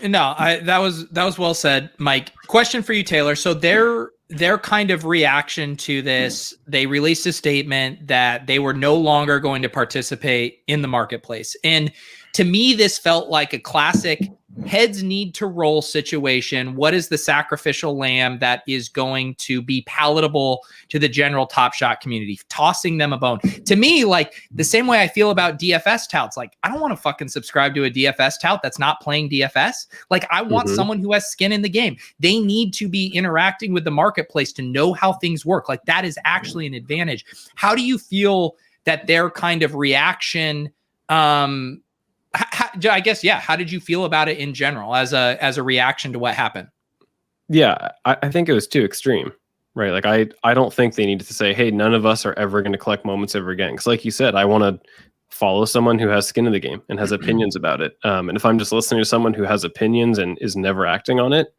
That was well said, Mike. Question for you, Taylor. So their kind of reaction to this, they released a statement that they were no longer going to participate in the marketplace. And to me, this felt like a classic heads need to roll situation. What is the sacrificial lamb that is going to be palatable to the general TopShot community? Tossing them a bone. To me, like the same way I feel about DFS touts. Like, I don't want to fucking subscribe to a DFS tout that's not playing DFS. Like, I want someone who has skin in the game. They need to be interacting with the marketplace to know how things work. Like, that is actually an advantage. How do you feel that their kind of reaction, I guess, how did you feel about it in general as a reaction to what happened? Yeah, I think it was too extreme, right? Like, I don't think they needed to say, hey, none of us are ever going to collect moments ever again. Because like you said, I want to follow someone who has skin in the game and has opinions about it. And if I'm just listening to someone who has opinions and is never acting on it,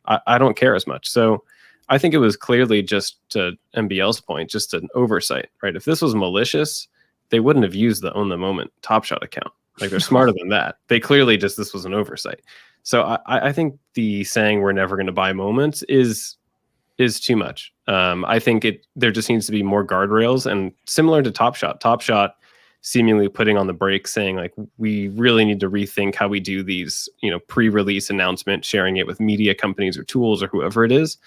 I don't care as much. So I think it was clearly, just to MBL's point, just an oversight, right? If this was malicious, they wouldn't have used the Own the Moment TopShot account. Like, they're smarter than that. They clearly this was an oversight. So I think the saying we're never going to buy moments is too much. I think there just needs to be more guardrails, and similar to TopShot seemingly putting on the brakes, saying like, we really need to rethink how we do these, pre-release announcement, sharing it with media companies or tools or whoever it is.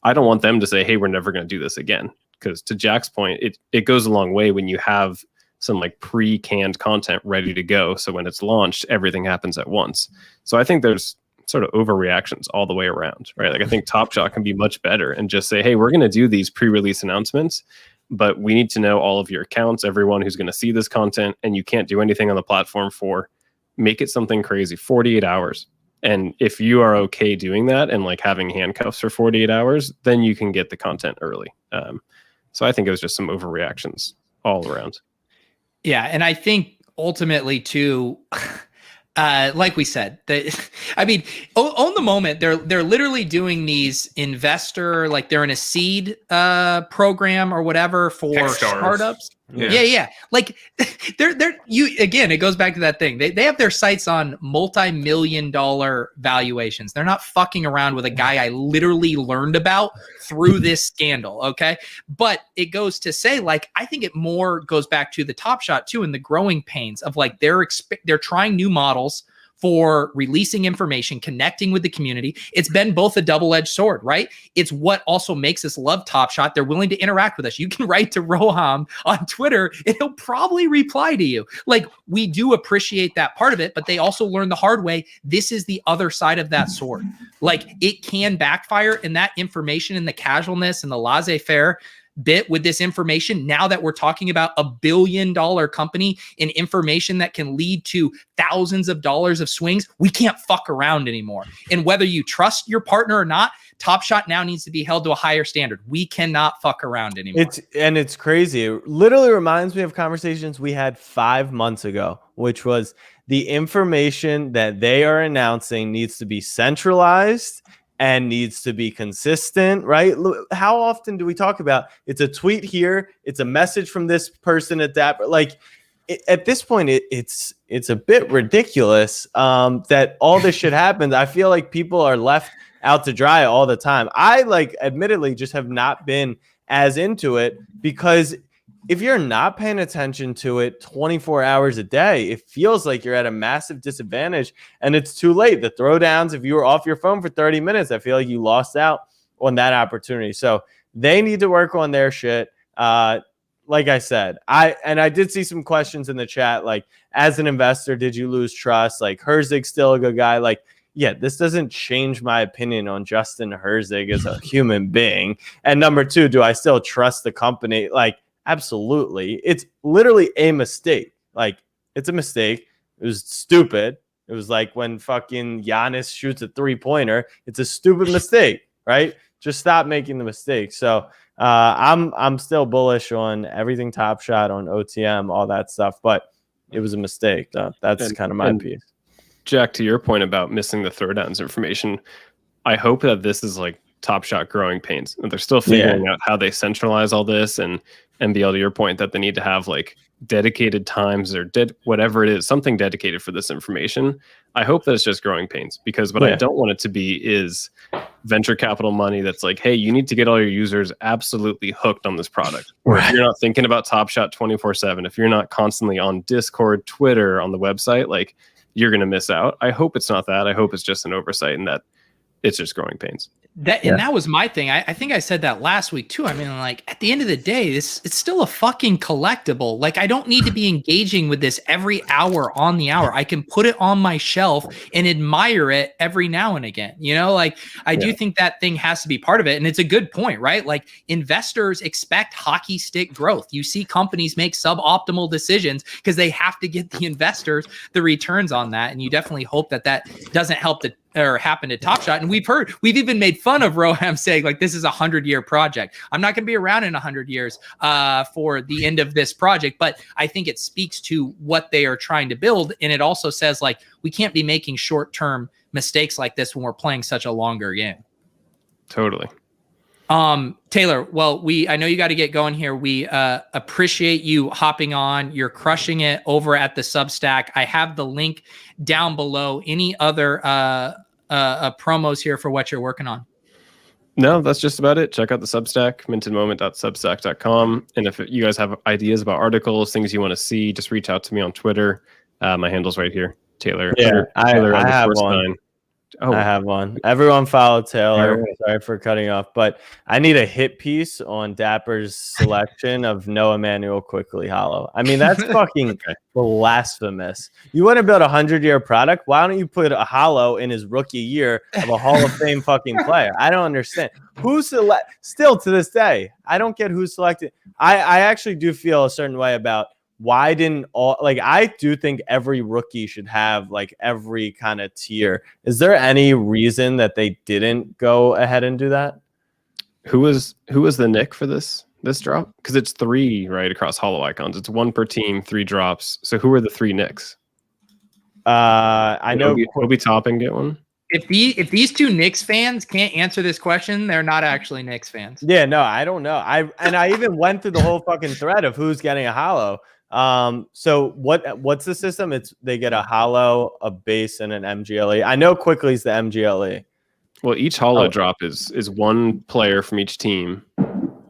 I don't want them to say, hey, we're never going to do this again. Because to Jack's point, it goes a long way when you have some like pre-canned content ready to go. So when it's launched, everything happens at once. So I think there's sort of overreactions all the way around, right? Like, I think TopShot can be much better and just say, hey, we're going to do these pre-release announcements, but we need to know all of your accounts, everyone who's going to see this content, and you can't do anything on the platform for make it something crazy, 48 hours. And if you are okay doing that and like having handcuffs for 48 hours, then you can get the content early. So I think it was just some overreactions all around. Yeah. And I think ultimately too, like we said, I mean, on the moment, they're literally doing these investor, like they're in a seed program or whatever for startups. Yeah. Like they're again, it goes back to that thing. They have their sights on multi-million-dollar valuations. They're not fucking around with a guy I literally learned about through this scandal. Okay. But it goes to say, like, I think it more goes back to the TopShot too, and the growing pains of like, they're trying new models for releasing information, connecting with the community. It's been both a double-edged sword, right? It's what also makes us love TopShot. They're willing to interact with us. You can write to Roham on Twitter and he'll probably reply to you. Like, we do appreciate that part of it, but they also learned the hard way. This is the other side of that sword. Like, it can backfire, and that information and the casualness and the laissez-faire bit with this information, now that we're talking about $1 billion company and information that can lead to thousands of dollars of swings, we can't fuck around anymore. And whether you trust your partner or not, TopShot now needs to be held to a higher standard. We cannot fuck around anymore. It's crazy. It literally reminds me of conversations we had 5 months ago, which was the information that they are announcing needs to be centralized and needs to be consistent, right? How often do we talk about it's a tweet here, it's a message from this person at that, like at this point, it's a bit ridiculous that all this shit happens. I feel like people are left out to dry all the time. I admittedly just have not been as into it, because if you're not paying attention to it 24 hours a day, it feels like you're at a massive disadvantage, and it's too late. The throwdowns, if you were off your phone for 30 minutes, I feel like you lost out on that opportunity. So they need to work on their shit. Like I said, I did see some questions in the chat, like, as an investor, did you lose trust? Like, Herzig's still a good guy. Like, yeah, this doesn't change my opinion on Justin Herzig as a human being. And number two, do I still trust the company? Like, absolutely. It's literally a mistake. Like, it's a mistake. It was stupid. It was like when fucking Giannis shoots a 3-pointer. It's a stupid mistake, right? Just stop making the mistake. So I'm still bullish on everything TopShot, on OTM, all that stuff, but it was a mistake. That's kind of my piece. Jack, to your point about missing the throwdowns information, I hope that this is like TopShot growing pains, and they're still figuring out how they centralize all this, and NBL, to your point, that they need to have like dedicated times or whatever it is, something dedicated for this information. I hope that it's just growing pains, because what I don't want it to be is venture capital money that's like, hey, you need to get all your users absolutely hooked on this product. Or if you're not thinking about TopShot 24/7, if you're not constantly on Discord, Twitter, on the website, like, you're going to miss out. I hope it's not that. I hope it's just an oversight and that it's just growing pains. And that was my thing. I think I said that last week too. I mean, like, at the end of the day, it's still a fucking collectible. Like, I don't need to be engaging with this every hour on the hour. I can put it on my shelf and admire it every now and again. You know, like, I do think that thing has to be part of it. And it's a good point, right? Like, investors expect hockey stick growth. You see companies make suboptimal decisions because they have to get the investors the returns on that. And you definitely hope that doesn't help or happen to TopShot. And we've even made fun of Roham saying, like, this is a 100-year project. I'm not going to be around in 100 years for the end of this project, but I think it speaks to what they are trying to build. And it also says, like, we can't be making short-term mistakes like this when we're playing such a longer game. Totally. Taylor, well, I know you got to get going here. We appreciate you hopping on. You're crushing it over at the Substack. I have the link down below. Any other promos here for what you're working on? No, that's just about it. Check out the Substack, mintedmoment.substack.com. And if you guys have ideas about articles, things you want to see, just reach out to me on Twitter. My handle's right here, Taylor. Yeah, Taylor I have one. Oh. I have one. Everyone follow Taylor. Sorry for cutting off, but I need a hit piece on Dapper's selection of Noah Manuel quickly holo. I mean, that's fucking blasphemous. You want to build a 100-year product? Why don't you put a holo in his rookie year of a Hall of Fame fucking player? I don't understand. Still to this day, I don't get who's selected. I actually do feel a certain way about why didn't all like I do think every rookie should have like every kind of tier. Is there any reason that they didn't go ahead and do that? Who was the Nick for this drop? Because it's 3 right across holo icons. It's 1 per team, 3 drops. So who are the 3 Nicks? I know Obi Toppin get one. If these 2 Knicks fans can't answer this question, they're not actually Knicks fans. Yeah, no, I don't know. I even went through the whole fucking thread of who's getting a holo. So what's the system? They get a holo, a base, and an MGLE. I know quickly is the MGLE. Well, each holo drop is 1 player from each team,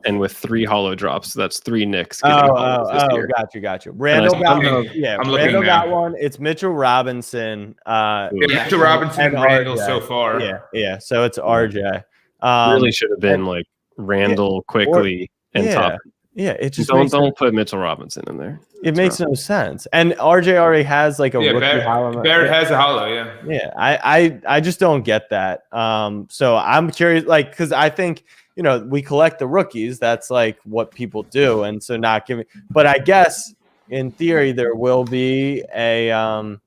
and with 3 holo drops, that's 3 Knicks. Got you. Randall Randall got one. It's Mitchell Robinson. Mitchell Robinson and Randall RJ. so far. Yeah. So it's RJ. Really should have been like Randall quickly and Top. Yeah, it just don't put Mitchell Robinson in there. It makes no sense. And RJ already has like a rookie holo. Barrett has a holo, Yeah, I just don't get that. So I'm curious, like, because I think we collect the rookies. That's like what people do, and so not giving. But I guess in theory there will be a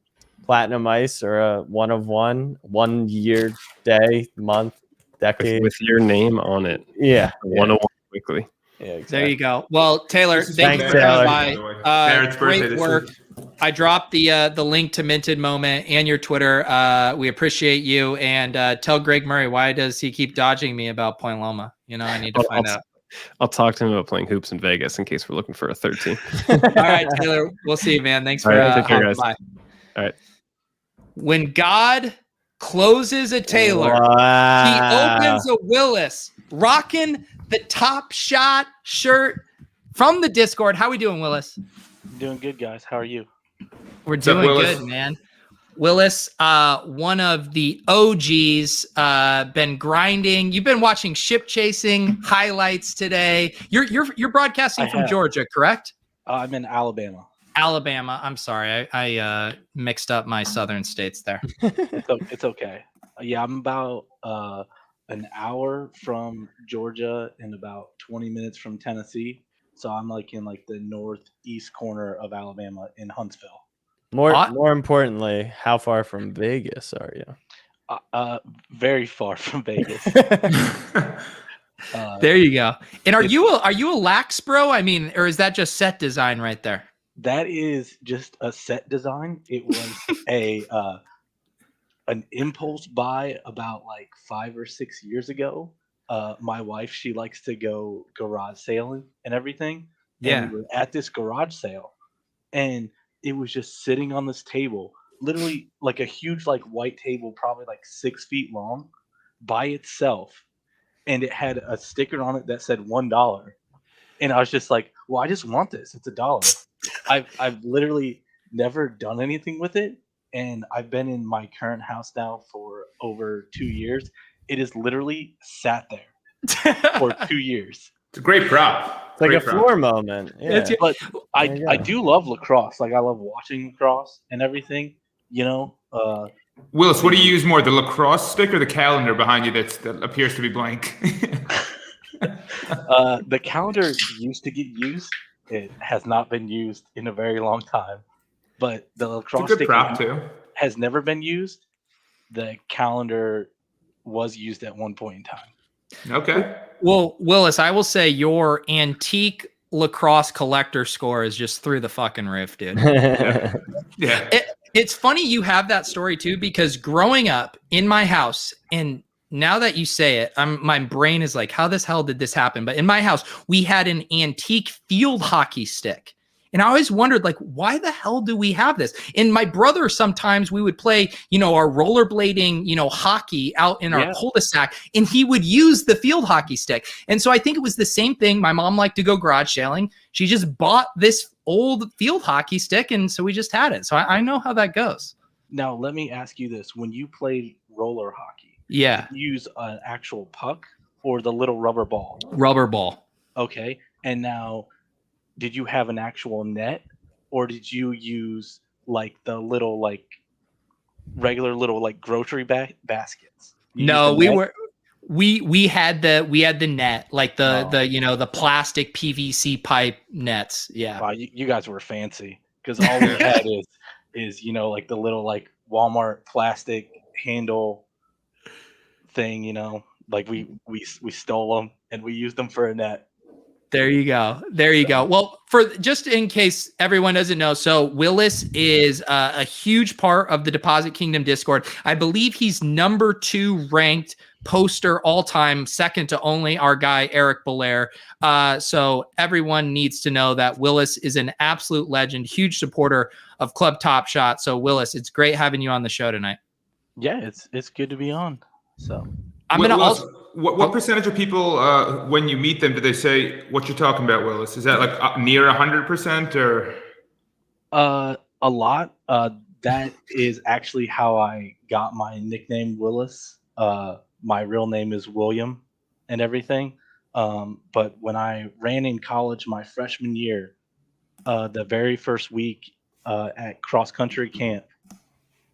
platinum ice or a 1 of 1 year, day, month, decade with your name on it. Yeah, 1 of 1 quickly. Yeah, exactly. There you go. Well, Taylor, thank you for coming by. Great work. I dropped the link to Minted Moment and your Twitter. We appreciate you. And tell Greg Murray, why does he keep dodging me about Point Loma? I need to find out. I'll talk to him about playing hoops in Vegas in case we're looking for a third team. All right, Taylor. We'll see you, man. Thanks for take care, guys. by. All right. When God closes a Taylor, he opens a Willis, rocking the TopShot shirt from the Discord. How we doing, Willis? Doing good, guys. How are you? We're doing good, man. Willis, one of the OGs, been grinding. You've been watching ship chasing highlights today. You're broadcasting from Georgia, correct? I'm in Alabama. Alabama. I'm sorry, I mixed up my southern states there. It's okay. Yeah, I'm about an hour from Georgia and about 20 minutes from Tennessee. So I'm like in like the northeast corner of Alabama in Huntsville. More importantly, how far from Vegas are you? Very far from Vegas. There you go. And are you a lax bro? I mean, or is that just set design right there? That is just a set design. It was an impulse buy about like 5 or 6 years ago. My wife, she likes to go garage sailing and everything. Yeah. And we were at this garage sale, and it was just sitting on this table, literally like a huge like white table, probably like 6 feet long, by itself, and it had a sticker on it that said $1. And I was just like, well, I just want this. It's $1. I've literally never done anything with it, and I've been in my current house now for over 2 years. It is literally sat there for 2 years. It's a great prop. It's like a floor moment. Yeah. But I do love lacrosse. Like I love watching lacrosse and everything. Willis, what do you use more, the lacrosse stick or the calendar behind you that appears to be blank? The calendar used to get used. It has not been used in a very long time. But the lacrosse stick has never been used. The calendar was used at one point in time. Okay. Well, Willis, I will say your antique lacrosse collector score is just through the fucking roof, dude. Yeah. It's funny you have that story too, because growing up in my house, and now that you say it, my brain is like, how the hell did this happen? But in my house, we had an antique field hockey stick. And I always wondered, like, why the hell do we have this? And my brother, sometimes we would play, our rollerblading, hockey out in our cul-de-sac, and he would use the field hockey stick. And so I think it was the same thing. My mom liked to go garage sailing. She just bought this old field hockey stick, and so we just had it. So I know how that goes. Now, let me ask you this. When you played roller hockey, did you use an actual puck or the little rubber ball? Rubber ball. Okay. And now, did you have an actual net, or did you use like the little regular little grocery baskets? No, we We had the net, like the plastic PVC pipe nets. Yeah. Wow, you guys were fancy because all we had is like the little like Walmart plastic handle thing, like we stole them and we used them for a net. There you go. Well, for just in case everyone doesn't know, so Willis is a huge part of the Deposit Kingdom Discord. I believe he's number 2 ranked poster all time, second to only our guy Eric Belair. So everyone needs to know that Willis is an absolute legend, huge supporter of Club Top Shot. So Willis, it's great having you on the show tonight. Yeah, it's good to be on. So I'm gonna also. What percentage of people, when you meet them, do they say what you're talking about, Willis? Is that like near 100% or? A lot. That is actually how I got my nickname Willis. My real name is William and everything. But when I ran in college my freshman year, the very first week at cross country camp,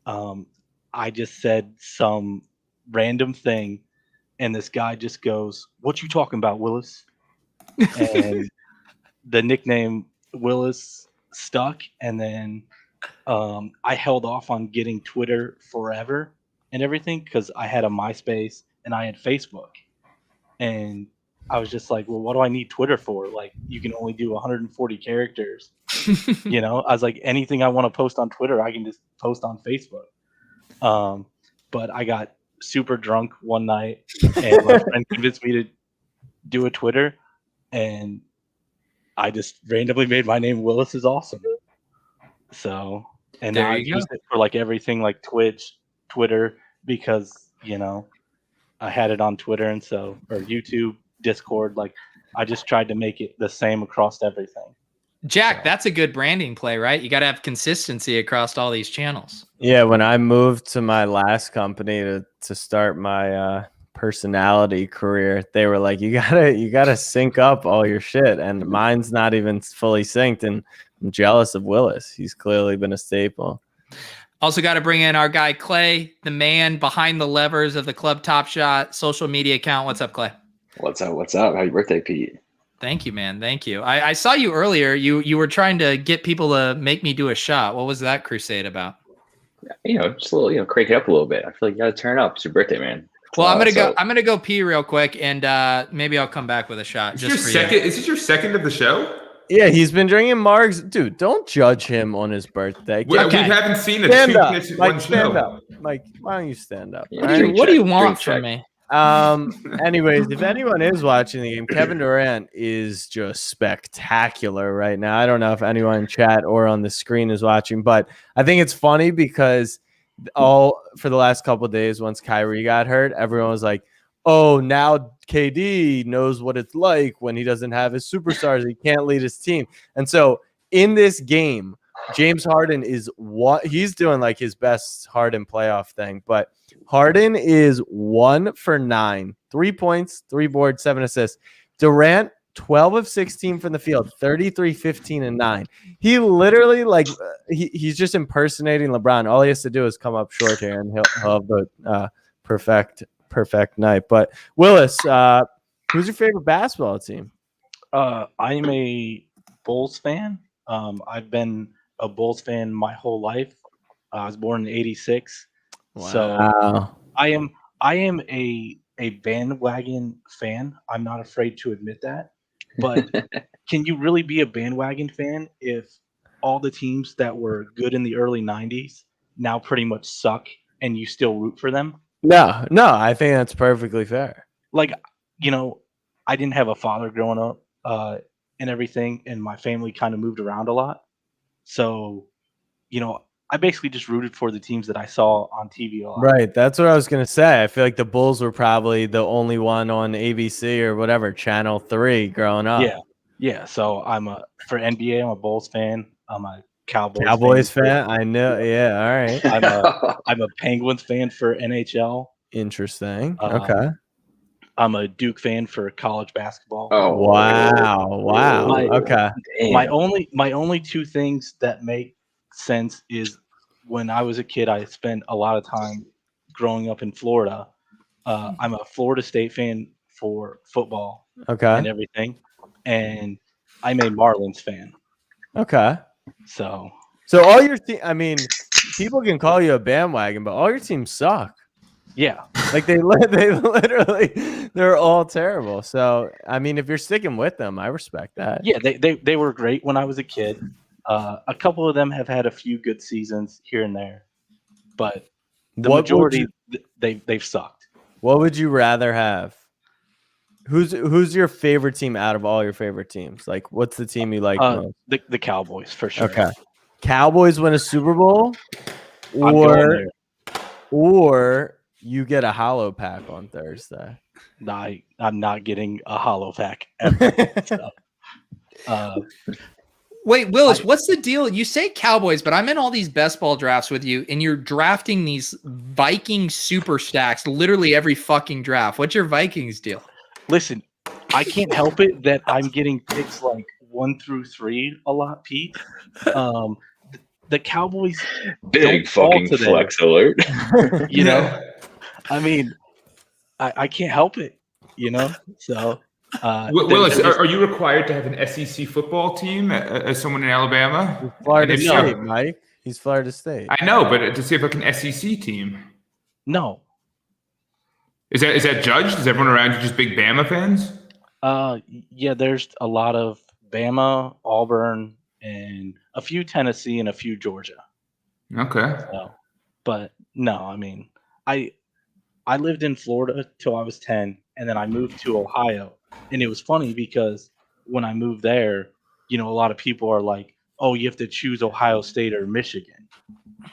I just said some random thing. And this guy just goes, "What you talking about, Willis?" And the nickname Willis stuck. And then I held off on getting Twitter forever and everything because I had a MySpace and I had Facebook. And I was just like, well, what do I need Twitter for? Like, you can only do 140 characters. I was like, anything I want to post on Twitter, I can just post on Facebook. But I got super drunk one night and my friend convinced me to do a Twitter, and I just randomly made my name Willis is awesome. So, and now I use it for like everything like Twitch, Twitter, because I had it on Twitter and or YouTube, Discord. Like I just tried to make it the same across everything. Jack, that's a good branding play, right? You got to have consistency across all these channels. Yeah, when I moved to my last company to start my personality career, they were like, you gotta sync up all your shit, and mine's not even fully synced, and I'm jealous of Willis. He's clearly been a staple. Also got to bring in our guy Clay, the man behind the levers of the Club Top Shot social media account. What's up, Clay? What's up? Happy birthday, Pete. Thank you, man. Thank you. I saw you earlier. You were trying to get people to make me do a shot. What was that crusade about? Just a little, crank it up a little bit. I feel like you got to turn up. It's your birthday, man. Well, I'm gonna go pee real quick, and maybe I'll come back with a shot. Is this your second of the show? Yeah, he's been drinking margs. Dude, don't judge him on his birthday. We haven't seen a stand up. two-pitch Mike, one stand show. up. Mike, why don't you stand up? What do you want from me? Anyways, if anyone is watching the game, Kevin Durant is just spectacular right now. I don't know if anyone in chat or on the screen is watching, but I think it's funny because for the last couple of days, once Kyrie got hurt, everyone was like, oh, now KD knows what it's like when he doesn't have his superstars. He can't lead his team. And so in this game, James Harden he's doing like his best Harden playoff thing, but Harden is 1 for 9, 3 points, 3 boards, 7 assists. Durant, 12 of 16 from the field, 33, 15, and 9. He literally he's just impersonating LeBron. All he has to do is come up short here, and he'll have the perfect night. But Willis, who's your favorite basketball team? I am a Bulls fan. I've been a Bulls fan my whole life. I was born in '86. Wow. So I am a bandwagon fan. I'm not afraid to admit that. But can you really be a bandwagon fan if all the teams that were good in the early '90s now pretty much suck and you still root for them? No, I think that's perfectly fair. Like, I didn't have a father growing up and everything, and my family kind of moved around a lot. So, I basically just rooted for the teams that I saw on TV a lot. Right. That's what I was going to say. I feel like the Bulls were probably the only one on ABC or whatever, Channel 3 growing up. Yeah. So for NBA, I'm a Bulls fan. I'm a Cowboys fan. I know. Yeah. All right. I'm a Penguins fan for NHL. Interesting. Okay. I'm a Duke fan for college basketball. Oh, wow. Okay. My only two things that make sense is when I was a kid, I spent a lot of time growing up in Florida. I'm a Florida State fan for football Okay. and everything, and I'm a Marlins fan. Okay. So all your team. I mean, people can call you a bandwagon, but all your teams suck. yeah, Like they literally, they're all terrible. So I mean, if you're sticking with them, I respect that. yeah, they were great when I was a kid. A couple of them have had a few good seasons here and there, but the majority they've sucked. What would you rather have? Who's your favorite team out of all your favorite teams? Like, what's the team you like most? The Cowboys for sure. Okay, Cowboys win a Super Bowl, I'm going or you get a holo pack on Thursday. I'm not getting a holo pack ever. So, Wait, Willis, what's the deal? You say Cowboys, but I'm in all these best ball drafts with you, and you're drafting these Viking super stacks literally every fucking draft. What's your Vikings deal? listen, I can't help it that I'm getting picks like 1 through 3 a lot, Pete. The Cowboys big fucking flex alert. You know, I mean, I can't help it. You know, so. Willis, are you required to have an SEC football team as someone in Alabama? Florida State, Mike. He's Florida State. I know, but to see if like an SEC team. No. Is that judged? Is everyone around you just big Bama fans? Yeah, there's a lot of Bama, Auburn, and a few Tennessee and a few Georgia. Okay. So, but no, I mean, I lived in Florida till I was 10, and then I moved to Ohio. And it was funny because when I moved there, you know, a lot of people are like, oh, you have to choose Ohio State or Michigan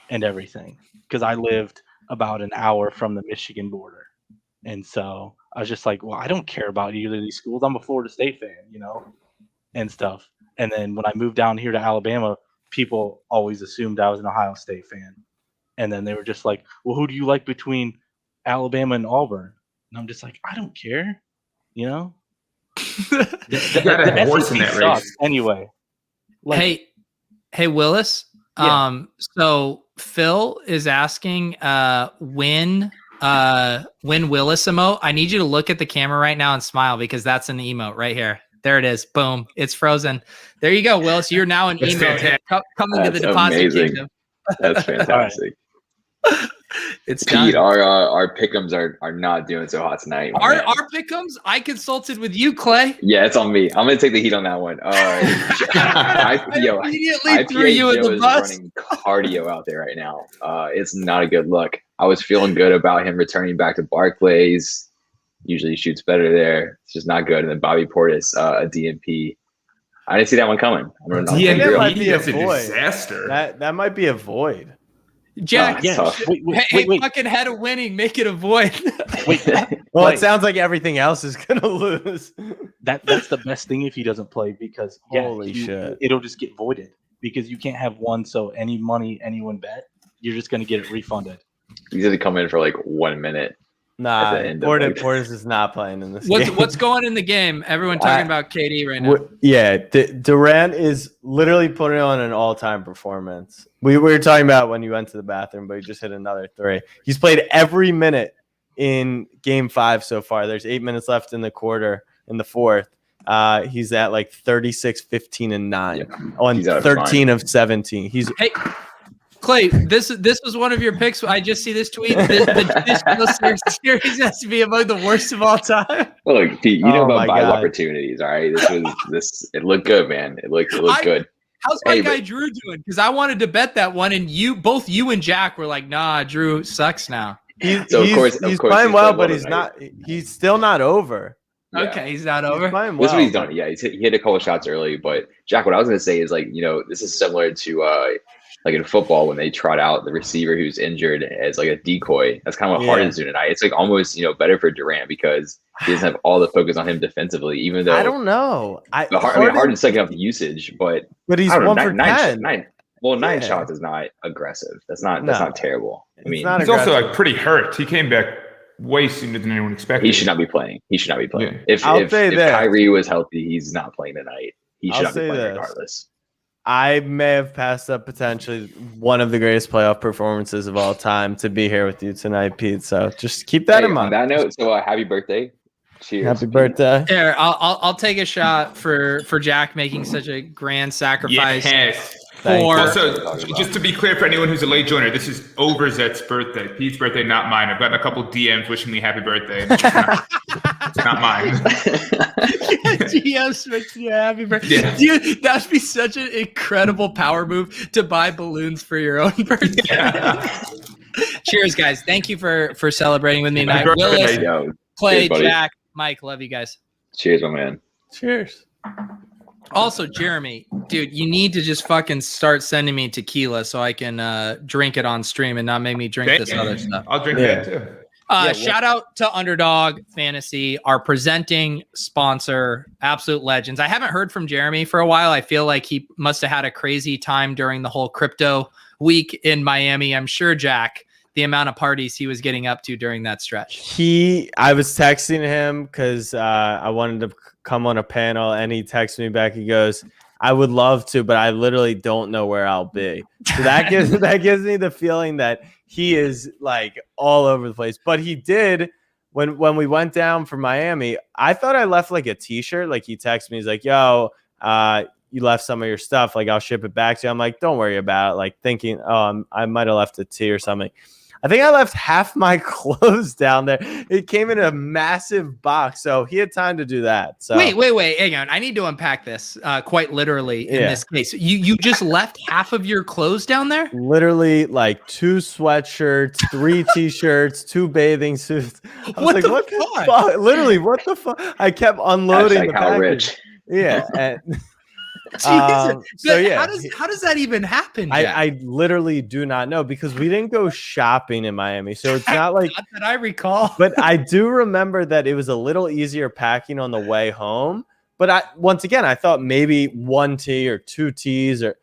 and everything. Because I lived about an hour from the Michigan border. And so I was just like, well, I don't care about either of these schools. I'm a Florida State fan, you know, and stuff. And then when I moved down here to Alabama, people always assumed I was an Ohio State fan. And then they were just like, well, who do you like between Alabama and Auburn? And I'm just like, I don't care, you know? The horse in that race. Anyway. Like, hey, Willis. Yeah. So Phil is asking when Willis emote. I need you to look at the camera right now and smile because that's an emote right here. There it is. Boom. It's frozen. There you go, Willis. You're now an emote coming to the deposit kingdom. That's fantastic. It's Pete, done. our pick'ems are not doing so hot tonight. Our pick'ems, I consulted with you, Clay. Yeah, it's on me. I'm gonna take the heat on that one. I immediately threw you in the bus. Running cardio out there right now. It's not a good look. I was feeling good about him returning back to Barclays. Usually shoots better there. It's just not good. And then Bobby Portis, a DNP. I didn't see that one coming. That might be a That's a void. disaster. That might be a void. Jack, wait. fucking head of winning, make it a void. Well, it sounds like everything else is gonna lose. That's the best thing if he doesn't play because Holy shit. It'll just get voided because you can't have one. So any money anyone bet, you're just gonna get it refunded. He's gonna come in for like 1 minute. Nah, Portis is not playing in this game. What's going in the game? Everyone talking about KD right now. Yeah, Durant is literally putting on an all-time performance. We were talking about when you went to the bathroom, but he just hit another 3. He's played every minute in Game 5 so far. There's 8 minutes left in the quarter, in the fourth. He's at like 36, 15, and 9 on 13 of 17. Hey, Clay, this was one of your picks. I just see this tweet. The series has to be among the worst of all time. Well, look, Pete, you know about buy opportunities, all right? It looked good, man. It looked good. How's my guy Drew doing? Because I wanted to bet that one, and both you and Jack were like, "Nah, Drew sucks now." He's playing well, but he's not. He's still not over. Yeah. Okay, he's not over. He's playing well. That's what he's done. Yeah, he hit a couple shots early, but Jack, what I was going to say is like, you know, this is similar to like in football when they trot out the receiver who's injured as like a decoy. That's kind of what Harden's doing tonight. It's like almost, you know, better for Durant because he doesn't have all the focus on him defensively, even though I don't know. Harden's sucking up usage, but he's 1 for 10. 9 shots is not aggressive. That's not terrible. I mean, he's also like pretty hurt. He came back way sooner than anyone expected. He should not be playing. Yeah. If Kyrie was healthy, he's not playing tonight. He should not be playing regardless. I may have passed up potentially one of the greatest playoff performances of all time to be here with you tonight, Pete. So just keep that in mind. On that note, so happy birthday. Cheers. Happy birthday. Here, I'll take a shot for Jack making such a grand sacrifice. Yes. For Also, just to be clear for anyone who's a late joiner, this is Overzet's birthday. Pete's birthday, not mine. I've gotten a couple DMs wishing me happy birthday. It's not mine. GM's wishing you happy birthday. Yeah. Dude, that'd be such an incredible power move to buy balloons for your own birthday. Yeah. Cheers, guys. Thank you for celebrating with me tonight. Happy birthday. Willis, Yo, Clay, cheers, buddy. Jack, Mike, love you guys. Cheers, my man. Cheers. Also, Jeremy, dude, you need to just fucking start sending me tequila so I can drink it on stream and not make me drink this other stuff. I'll drink that too. Shout out to Underdog Fantasy, our presenting sponsor, absolute legends. I haven't heard from Jeremy for a while. I feel like he must have had a crazy time during the whole crypto week in Miami. I'm sure, Jack, the amount of parties he was getting up to during that stretch. I was texting him because I wanted to come on a panel, and he texted me back. He goes, I would love to, but I literally don't know where I'll be. So that gives me the feeling that he is like all over the place. But he did when we went down from Miami. I thought I left like a t-shirt. Like he texted me, he's like, yo, you left some of your stuff, like I'll ship it back to you. I'm like, don't worry about it. Like thinking, I might have left a tea or something. I think I left half my clothes down there. It came in a massive box, so he had time to do that. So wait, hang on. I need to unpack this quite literally in this case. You just left half of your clothes down there? Literally, like 2 sweatshirts, 3 t-shirts, 2 bathing suits. I was like, what the fuck? Literally, what the fuck? I kept unloading the package. Rich. Yeah. And, how how does that even happen? I literally do not know because we didn't go shopping in Miami, so it's not like not that I recall. But I do remember that it was a little easier packing on the way home. But once again, I thought maybe 1 tee or 2 tees, or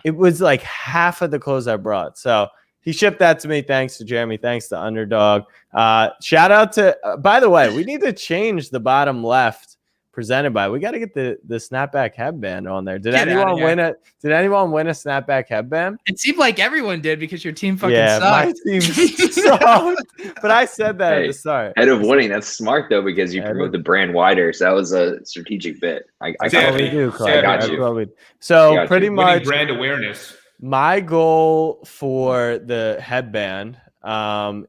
it was like half of the clothes I brought. So he shipped that to me. Thanks to Jeremy. Thanks to Underdog. Shout out to. By the way, we need to change the bottom left. Presented by. We got to get the snapback headband on there. Did anyone win a snapback headband? It seemed like everyone did because your team fucking sucked. My team sucked. But I said that at the start. Head of winning. That's smart though because you promote the brand wider. So that was a strategic bit. I got you. I got you. So pretty much brand awareness. My goal for the headband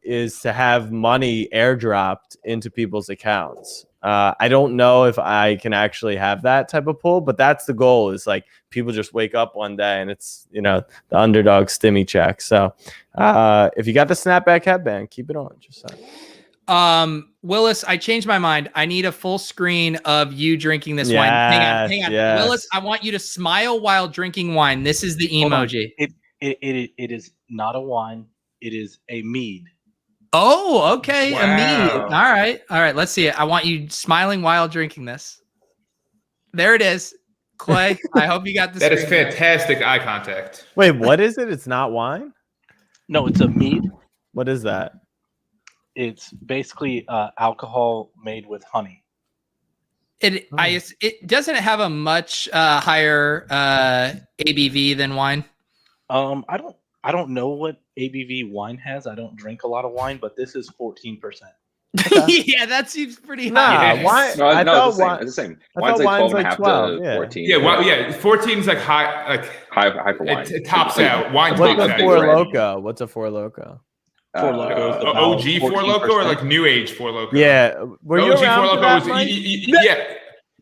is to have money airdropped into people's accounts. I don't know if I can actually have that type of pull, but that's the goal. Is like people just wake up one day and it's the Underdog stimmy check. So if you got the snapback headband, keep it on. Just saying. Willis, I changed my mind. I need a full screen of you drinking this wine. Hang on. Yes. Willis, I want you to smile while drinking wine. This is the emoji. It is not a wine. It is a mead. Oh, okay. Wow. A mead. All right. Let's see it. I want you smiling while drinking this. There it is. Clay, I hope you got this. That is fantastic eye contact. Wait, what is it? It's not wine? No, it's a mead. What is that? It's basically alcohol made with honey. It doesn't have a much higher ABV than wine. I don't know what ABV wine has. I don't drink a lot of wine, but this is 14%. Yeah, that seems pretty high. Nah, wine. It's the same. Wine's like 12 to 14. Yeah, 14 is like high for wine. It tops out. Wine What's tops a out. Four Loco? What's a Four Loco? Four Loco is OG Four Loco or like New Age Four Loco? Yeah, were you OG around Four for Loco that, was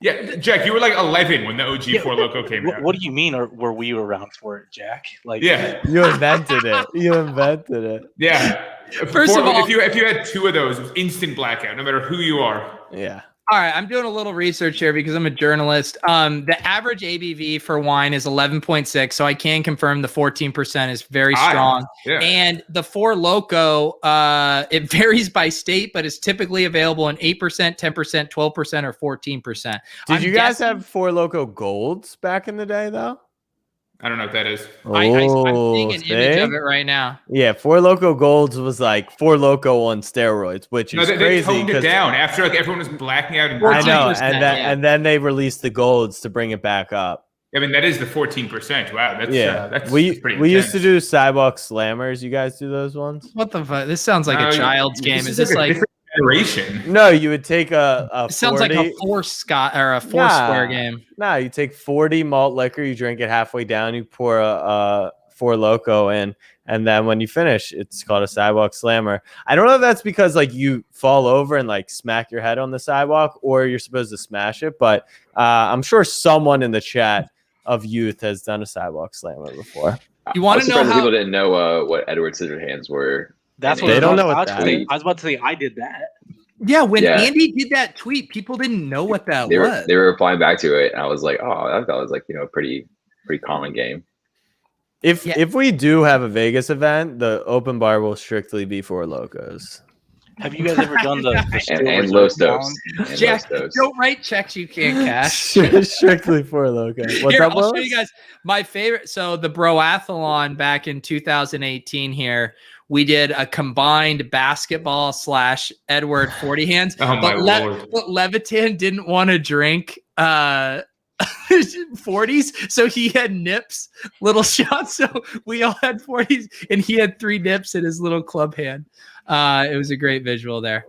yeah. Jack, you were like 11 when the OG Four Loco came out. What do you mean? Or were we around for it, Jack? Like, yeah, you invented it. Yeah. First of all, if you had 2 of those, it was instant blackout, no matter who you are. Yeah. All right, I'm doing a little research here because I'm a journalist. The average ABV for wine is 11.6, so I can confirm the 14% is very strong. Yeah. And the Four Loco, it varies by state, but is typically available in 8%, 10%, 12%, or 14%. Did you guys have Four Loco Golds back in the day, though? I don't know what that is. I'm seeing an image of it right now. Yeah, Four Loco Golds was like Four Loco on steroids, which is they crazy. Toned it down after like everyone was blacking out. I know, and then they released the Golds to bring it back up. I mean, that is the 14%. Wow, that's that's we pretty used to intense. do sidewalk slammers. You guys do those ones? What the fuck? This sounds like a child's game. Is like this a like different generation? No, you would take a it sounds like 40 a four square game. No, you take 40 malt liquor, you drink it halfway down, you pour a Four Loco in, and then when you finish, it's called a sidewalk slammer. I don't know if that's because like you fall over and like smack your head on the sidewalk, or you're supposed to smash it. But I'm sure someone in the chat of youth has done a sidewalk slammer before. You want to know how people didn't know what Edward Scissorhands were. That's what they don't know I what that is. was about to say. I did that. Yeah, when Andy did that tweet, people didn't know what that was. They were replying back to it, and I was like, oh, I thought it was like a pretty common game. If we do have a Vegas event, the open bar will strictly be Four Locos. Have you guys ever done the and Los Dos? Jack, don't write checks you can't cash. Strictly Four Locos. What's here, up, I'll Willis? show you guys my favorite. So the Broathlon back in 2018 here, we did a combined basketball / Edward 40 hands. Oh my Lord. But Levitan didn't want to drink 40s, so he had nips, little shots. So we all had 40s, and he had 3 nips in his little club hand. It was a great visual there.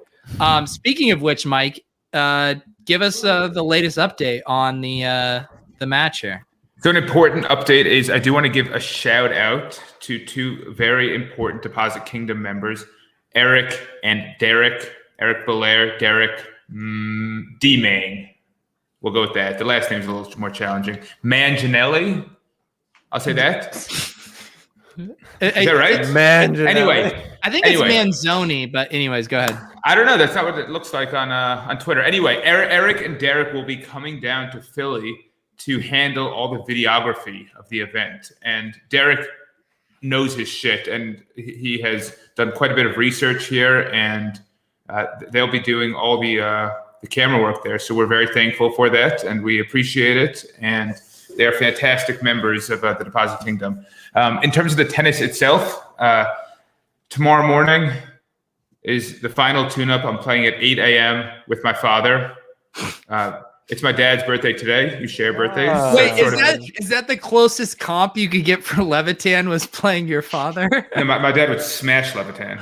Speaking of which, Mike, give us the latest update on the match here. So an important update is I do want to give a shout out to 2 very important Deposit Kingdom members, Eric and Derek. Eric Belair, Derek D-Mang. We'll go with that. The last name's a little more challenging. Manginelli. I'll say that. Is that right? Manginelli. Anyway. I think it's Manzoni, but anyways, go ahead. I don't know. That's not what it looks like on Twitter. Anyway, Eric and Derek will be coming down to Philly to handle all the videography of the event. And Derek knows his shit, and he has done quite a bit of research here, and they'll be doing all the camera work there. So we're very thankful for that, and we appreciate it. And they are fantastic members of the Deposit Kingdom. In terms of the tennis itself, tomorrow morning is the final tune-up. I'm playing at 8 a.m. with my father. It's my dad's birthday today. You share birthdays. Wait, is that the closest comp you could get for Levitan was playing your father? No, my dad would smash Levitan.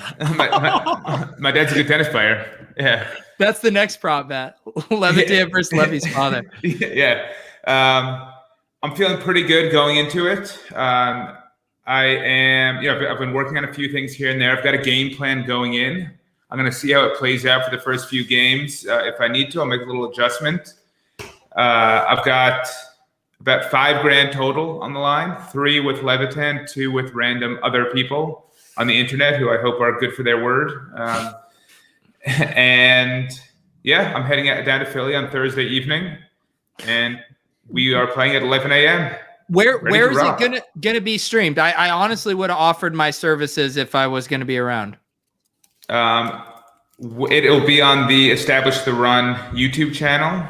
My dad's a good tennis player. Yeah. That's the next prop bet. Levitan versus Levy's father. Yeah. I'm feeling pretty good going into it. I am, I've been working on a few things here and there. I've got a game plan going in. I'm going to see how it plays out for the first few games. If I need to, I'll make a little adjustment. I've got about $5,000 total on the line, 3 with Levitan, 2 with random other people on the internet who I hope are good for their word. And yeah, I'm heading down to Philly on Thursday evening, and we are playing at 11 a.m. Where is it gonna be streamed? I honestly would have offered my services if I was gonna be around. It'll be on the Establish the Run YouTube channel.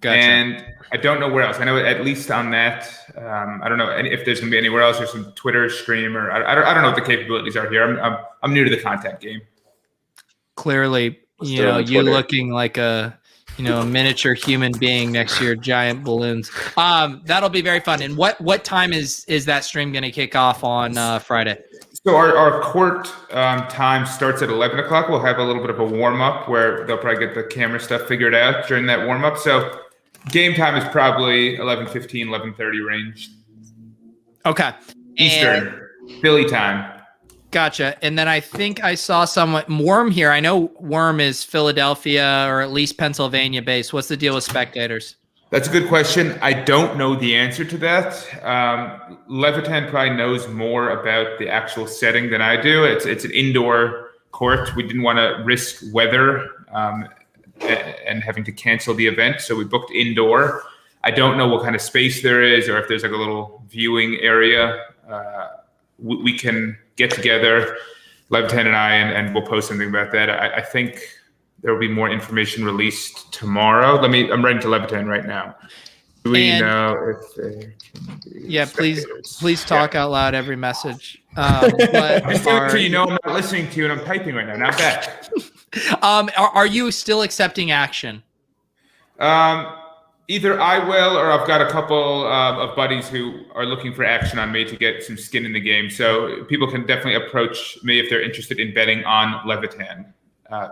Gotcha. And I don't know where else. I know at least on that. I don't know if there's gonna be anywhere else or some Twitter stream or I don't know what the capabilities are here. I'm new to the content game. Clearly, you looking like a miniature human being next to your giant balloons. That'll be very fun. And what time is that stream going to kick off on Friday? So our court time starts at 11 o'clock. We'll have a little bit of a warm up where they'll probably get the camera stuff figured out during that warm up. So game time is probably 11:15, 11:30 range. Okay. Eastern, Philly time. Gotcha. And then I think I saw Worm here. I know Worm is Philadelphia or at least Pennsylvania based. What's the deal with spectators? That's a good question. I don't know the answer to that. Levitan probably knows more about the actual setting than I do. It's an indoor court. We didn't want to risk weather and having to cancel the event, so we booked indoor. I don't know what kind of space there is or if there's like a little viewing area. We can get together, Levitan and I, and we'll post something about that. I think there will be more information released tomorrow. I'm writing to Levitan right now. Do we know if they can be please talk out loud every message. Just do it so you know I'm not listening to you and I'm typing right now. Not back. Are you still accepting action? Either I will, or I've got a couple of buddies who are looking for action on me to get some skin in the game. So people can definitely approach me if they're interested in betting on Levitan.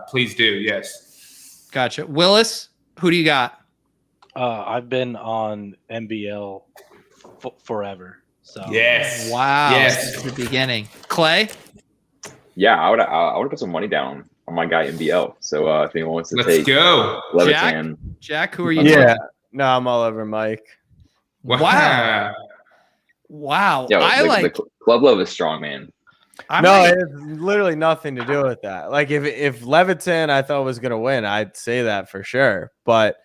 Please do, yes. Gotcha. Willis, who do you got? I've been on NBL forever. So Yes. Wow. Yes. Since the beginning. Clay? Yeah, I would put some money down on my guy NBL. So if anyone wants to take go. Levitan. Jack, who are you? Yeah. No, I'm all over Mike. Wow. Wow. Yo, I the club love is strong, man. It has literally nothing to do with that. Like if Levitan I thought was gonna win, I'd say that for sure. But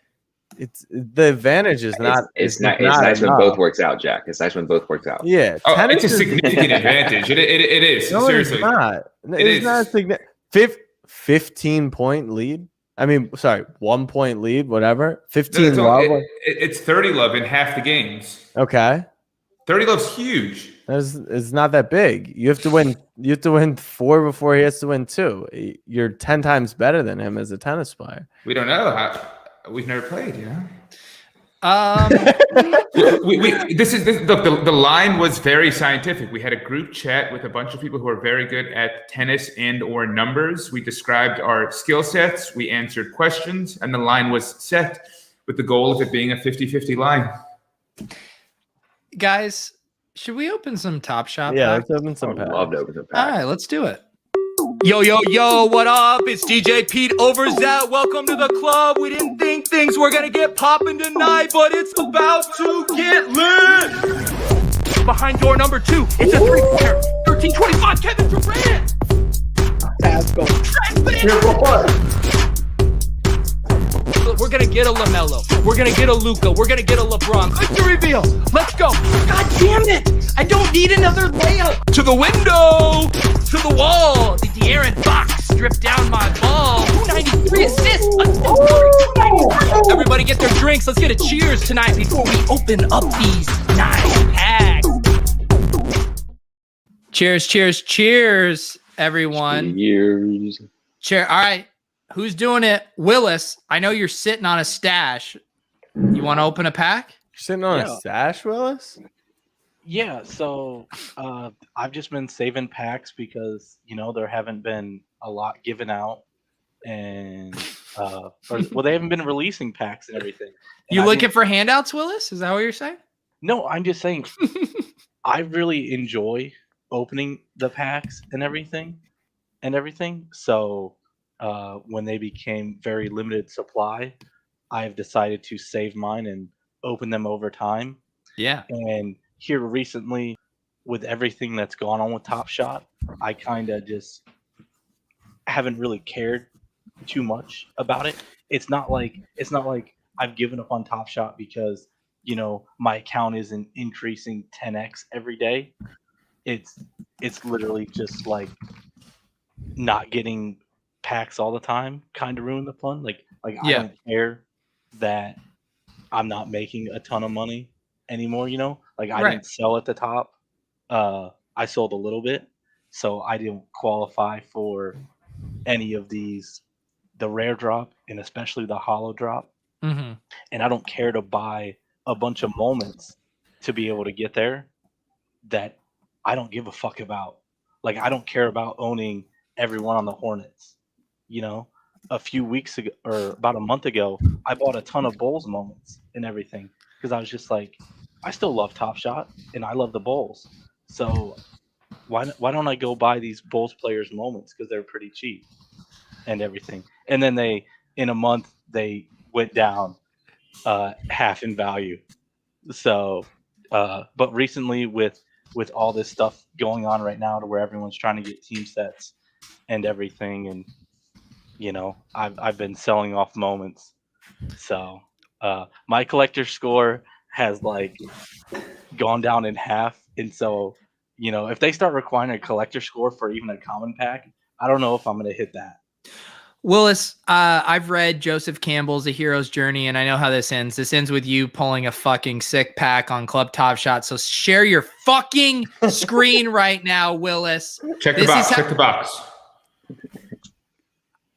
it's the advantage is not. It's nice when both works out, Jack. It's nice when both works out. Yeah, it's a significant advantage. It is. No, Seriously, it's not. It's not a significant 15-point lead. I mean, sorry, 1 point lead, whatever. 15 love. It's 30 love in half the games. Okay. 30 love's huge. It's not that big. You have to win. You have to win 4 before he has to win 2. You're 10 times better than him as a tennis player. We don't know. We've never played, you know. The line was very scientific. We had a group chat with a bunch of people who are very good at tennis and or numbers. We described our skill sets. We answered questions, and the line was set with the goal of it being a 50-50 line. Guys, should we open some TopShot? Yeah, let's open some packs. I'd love to open some packs. All right, let's do it. Yo, what up? It's DJ Pete Overzet. Welcome to the club. We didn't think things were going to get popping tonight, but it's about to get lit. Behind door number 2, it's a 3-pointer. 13-25, Kevin Durant. We're going to get a LaMelo. We're going to get a Luka. We're going to get a LeBron. Victory reveal. Let's go. God damn it. I don't need another layup. To the window. To the wall. The De'Aaron Fox stripped down my ball. 293 assists. Everybody get their drinks. Let's get a cheers tonight before we open up these nice packs. Cheers, everyone. Cheers. All right. Who's doing it? Willis, I know you're sitting on a stash. You want to open a pack? You're sitting on a stash, Willis? Yeah, so I've just been saving packs because, there haven't been a lot given out. And, they haven't been releasing packs and everything. And you looking for handouts, Willis? Is that what you're saying? No, I'm just saying I really enjoy opening the packs and everything. So when they became very limited supply, I've decided to save mine and open them over time. Yeah. And here recently, with everything that's gone on with TopShot, I kind of just haven't really cared too much about it. It's not like I've given up on TopShot because my account isn't increasing 10x every day. It's literally just like not getting packs all the time kind of ruin the fun. Like I don't care that I'm not making a ton of money anymore, I didn't sell at the top. I sold a little bit, so I didn't qualify for any of these, the rare drop and especially the holo drop. Mm-hmm. And I don't care to buy a bunch of moments to be able to get there that I don't give a fuck about. Like I don't care about owning everyone on the Hornets. A few weeks ago or about a month ago, I bought a ton of Bulls moments and everything because I was just like, I still love TopShot and I love the Bulls. So why don't I go buy these Bulls players moments because they're pretty cheap and everything. And then in a month they went down half in value. So but recently with all this stuff going on right now to where everyone's trying to get team sets and everything, and I've been selling off moments. So my collector score has gone down in half. And so, if they start requiring a collector score for even a common pack, I don't know if I'm going to hit that. Willis, I've read Joseph Campbell's A Hero's Journey, and I know how this ends. This ends with you pulling a fucking sick pack on Club TopShot. So share your fucking screen right now, Willis. Check the box.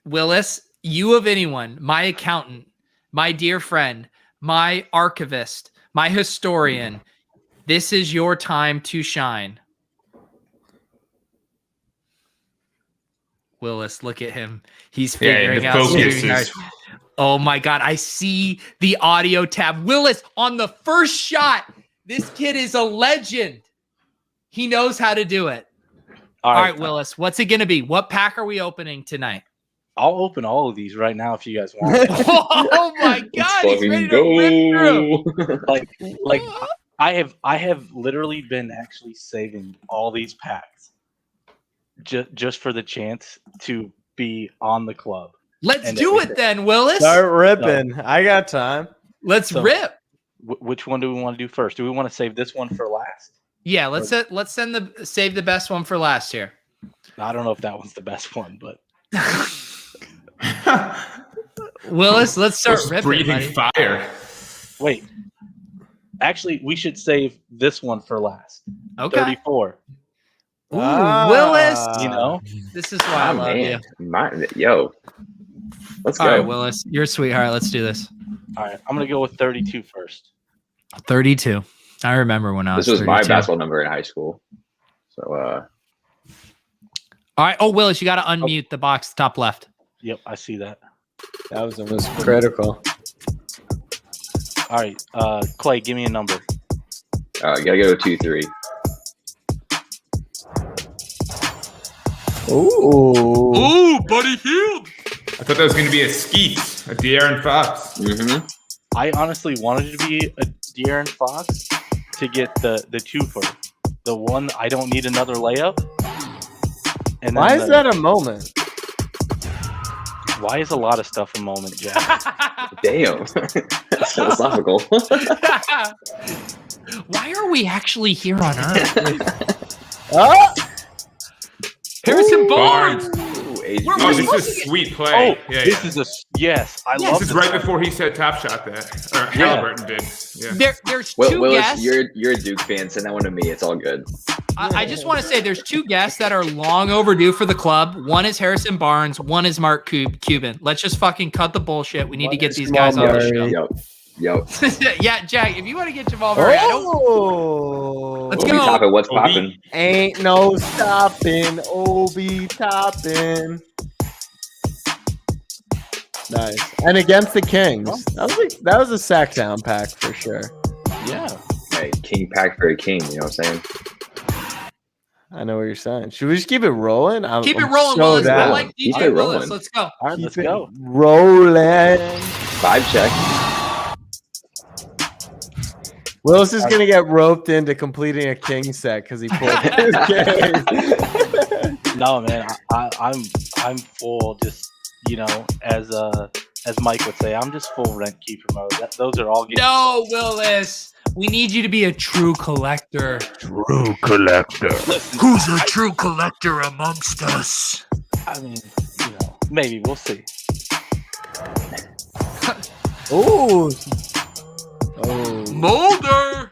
Willis, you of anyone, my accountant, my dear friend, my archivist, my historian, this is your time to shine. Willis, look at him. He's figuring out StreamYard. Oh my God. I see the audio tab. Willis, on the first shot, this kid is a legend. He knows how to do it. All right, Willis, what's it going to be? What pack are we opening tonight? I'll open all of these right now if you guys want. Oh my God. He's ready to rip through. Like I have literally been actually saving all these packs just for the chance to be on the club. Let's do it then, Willis. Start ripping. I got time. Let's rip. Which one do we want to do first? Do we want to save this one for last? Yeah, let's save the best one for last here. I don't know if that one's the best one, but Willis, let's start ripping. Breathing fire. Wait. Actually, we should save this one for last. Okay. 34. Ooh, Willis. You know, this is why I love you. Let's go. All right, Willis, you're a sweetheart. Let's do this. All right, I'm gonna go with 32 first. 32. I remember when I was. This was 32. my basketball number in high school. So. All right. Oh, Willis, you got to unmute the box top left. Yep, I see that. That was almost critical. All right, Clay, give me a number. You gotta go 2-3. Ooh, Buddy Hield. I thought that was going to be a Skeets, a De'Aaron Fox. Mm-hmm. I honestly wanted it to be a De'Aaron Fox to get the twofer. The one I don't need another layup. And why is that a moment? Why is a lot of stuff a moment, Jack? Damn. That's philosophical. Why are we actually here on Earth? Harrison Barnes. Oh, this is a sweet play. Oh, this is a yes. I love this. Is right before he said TopShot that, or Halliburton did. Yeah. There's two Willis, guests. you're a Duke fan. Send that one to me. It's all good. I just want to say there's two guests that are long overdue for the club. One is Harrison Barnes. One is Mark Cuban. Let's just fucking cut the bullshit. We need to get these guys on the show. Yep. Yeah, Jack, if you want to get Jamal Murray, let's go. What's popping? Ain't no stopping. Obi topping. Nice. And against the Kings. That was a sack down pack for sure. Yeah. Hey, king pack for a king. You know what I'm saying? I know what you're saying. Should we just keep it rolling? Keep it rolling, Willis. I like DJ Willis. Let's go. All right, let's go. Rolling. 5 check. Willis is gonna get roped into completing a king set because he pulled his game. No, man, I'm full. Just as Mike would say, I'm just full rent keeper mode. Those are all. No, Willis. We need you to be a true collector. True collector. Listen, who's a true collector amongst us? I mean, maybe we'll see. Oh. Mulder.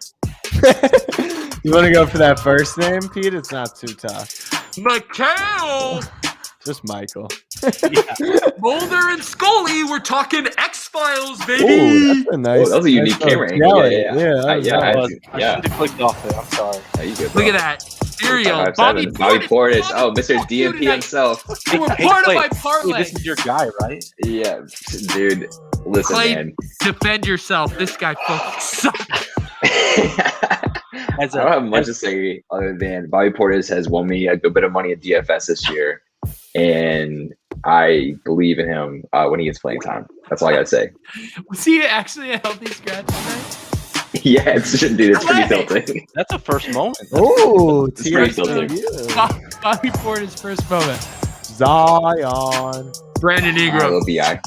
You want to go for that first name, Pete? It's not too tough. Mikhail. Just Michael. Mulder and Scully. We're talking X-Files, baby. Ooh, that's a nice. That was a unique camera angle. Yeah. I shouldn't have clicked off there. I'm sorry. You good, look at that. Serial. Bobby Portis. Oh, Mr. DMP himself. You were part of my parlay. This is your guy, right? Yeah, dude. Listen, Clay, man. defend yourself. This guy fucking sucks. I don't have much to say other than Bobby Portis has won me a good bit of money at DFS this year, and I believe in him when he gets playing time. That's all I gotta say. Was he actually a healthy scratch tonight? Yeah, it's pretty tilting. That's a first moment. Oh, it's pretty tilting. Bobby Portis' first moment. Zion. Brandon Ingram. BI.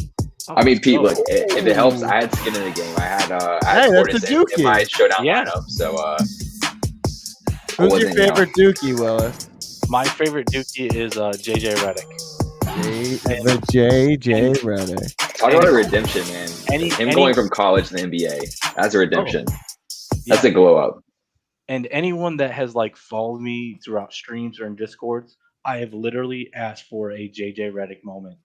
I mean, Pete, look, if it helps, I had skin in the game. I had that's a Dookie. in my showdown lineup. So, who's your favorite Dookie, Willis? My favorite Dookie is JJ Redick. JJ Redick. Talk about a redemption, man. Going from college to the NBA. That's a redemption. That's a glow up. And anyone that has followed me throughout streams or in Discords, I have literally asked for a JJ Redick moment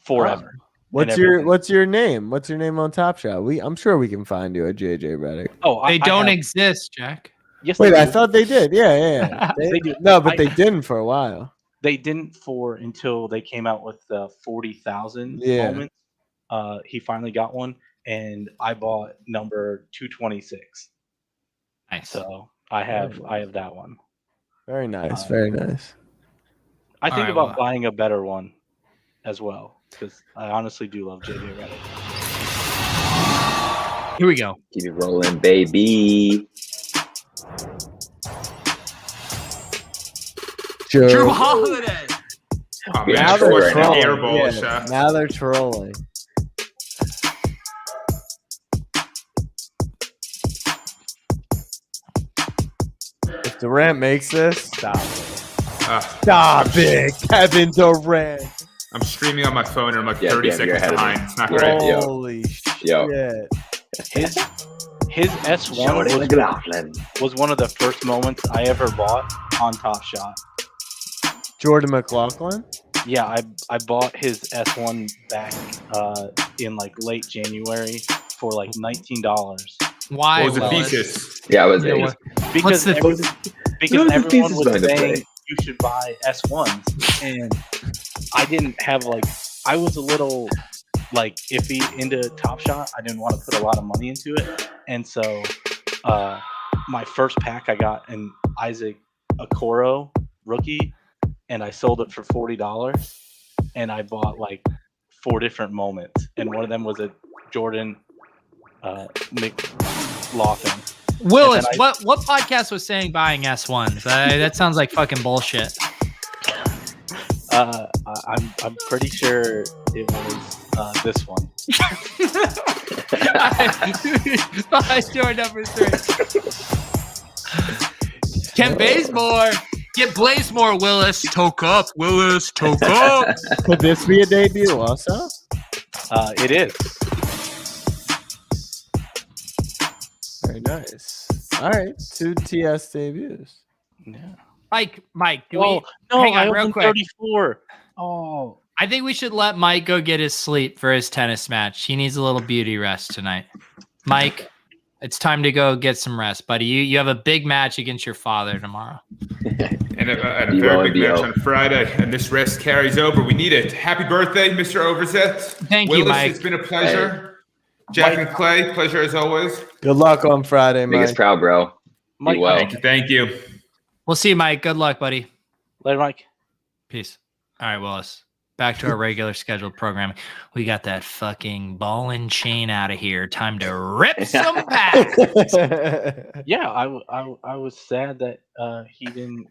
forever. What's your name? What's your name on TopShot? I'm sure we can find you at JJ Redick. Oh, They don't exist, Jack. Yes. Wait, I thought they did. Yeah. They do. No, but they didn't for a while. They didn't until they came out with the 40,000 Yeah. moments. He finally got one, and I bought number 226. Nice. So I have that one. Very nice. Very nice. I think right, about well- buying a better one as well, because I honestly do love JJ Redick. Here we go. Keep it rolling, baby. Drew Holiday. Oh, Yeah, man, Now they're short trolling. air ball Yeah, shot. now they're trolling. If Durant makes this, stop it. Stop it, Kevin Durant. I'm streaming on my phone and I'm like Yeah, 30 you're seconds ahead of me. behind. It's not You're great. ahead. Yo. Holy Yo. shit. His S1 Jordan McLaughlin. was one of the first moments I ever bought on TopShot. Jordan McLaughlin? Yeah, I bought his S1 back in like late January for like $19. Why? What was the Willis? thesis? Yeah, I was You know eight. what? Because What's the- What was the everyone thesis was going to saying play? you should buy S1s, and I didn't have I was a little iffy into TopShot. I didn't want to put a lot of money into it, and so my first pack I got an Isaac Okoro rookie, and I sold it for $40, and I bought 4 different moments, and one of them was a Jordan McLaughlin. Willis, And then what podcast was saying buying S1s? That sounds like fucking bullshit. I'm pretty sure it was this one. Door number 3. Kent Bazemore. Get Blazemore, Willis. Toke up, Willis. Toke up. Could this be a debut also? It is. Very nice. All right, 2 TS debuts. Yeah. Mike, do Well, we? no, hang on, I real opened quick. 34. Oh, I think we should let Mike go get his sleep for his tennis match. He needs a little beauty rest tonight. Mike, it's time to go get some rest, buddy. You have a big match against your father tomorrow. And a Be well very and big be match out. on Friday. And this rest carries over. We need it. Happy birthday, Mr. Overzet. Thank you, Willis, Mike. it's been a pleasure. Jack and Clay, pleasure as always. Good luck on Friday, Make us Mike. proud, bro. Mike, Be well. Thank you. We'll see you, Mike. Good luck, buddy. later, Mike. Peace. All right, Willis. Back to our regular scheduled programming. We got that fucking ball and chain out of here. Time to rip some packs. Yeah, I was sad that he didn't,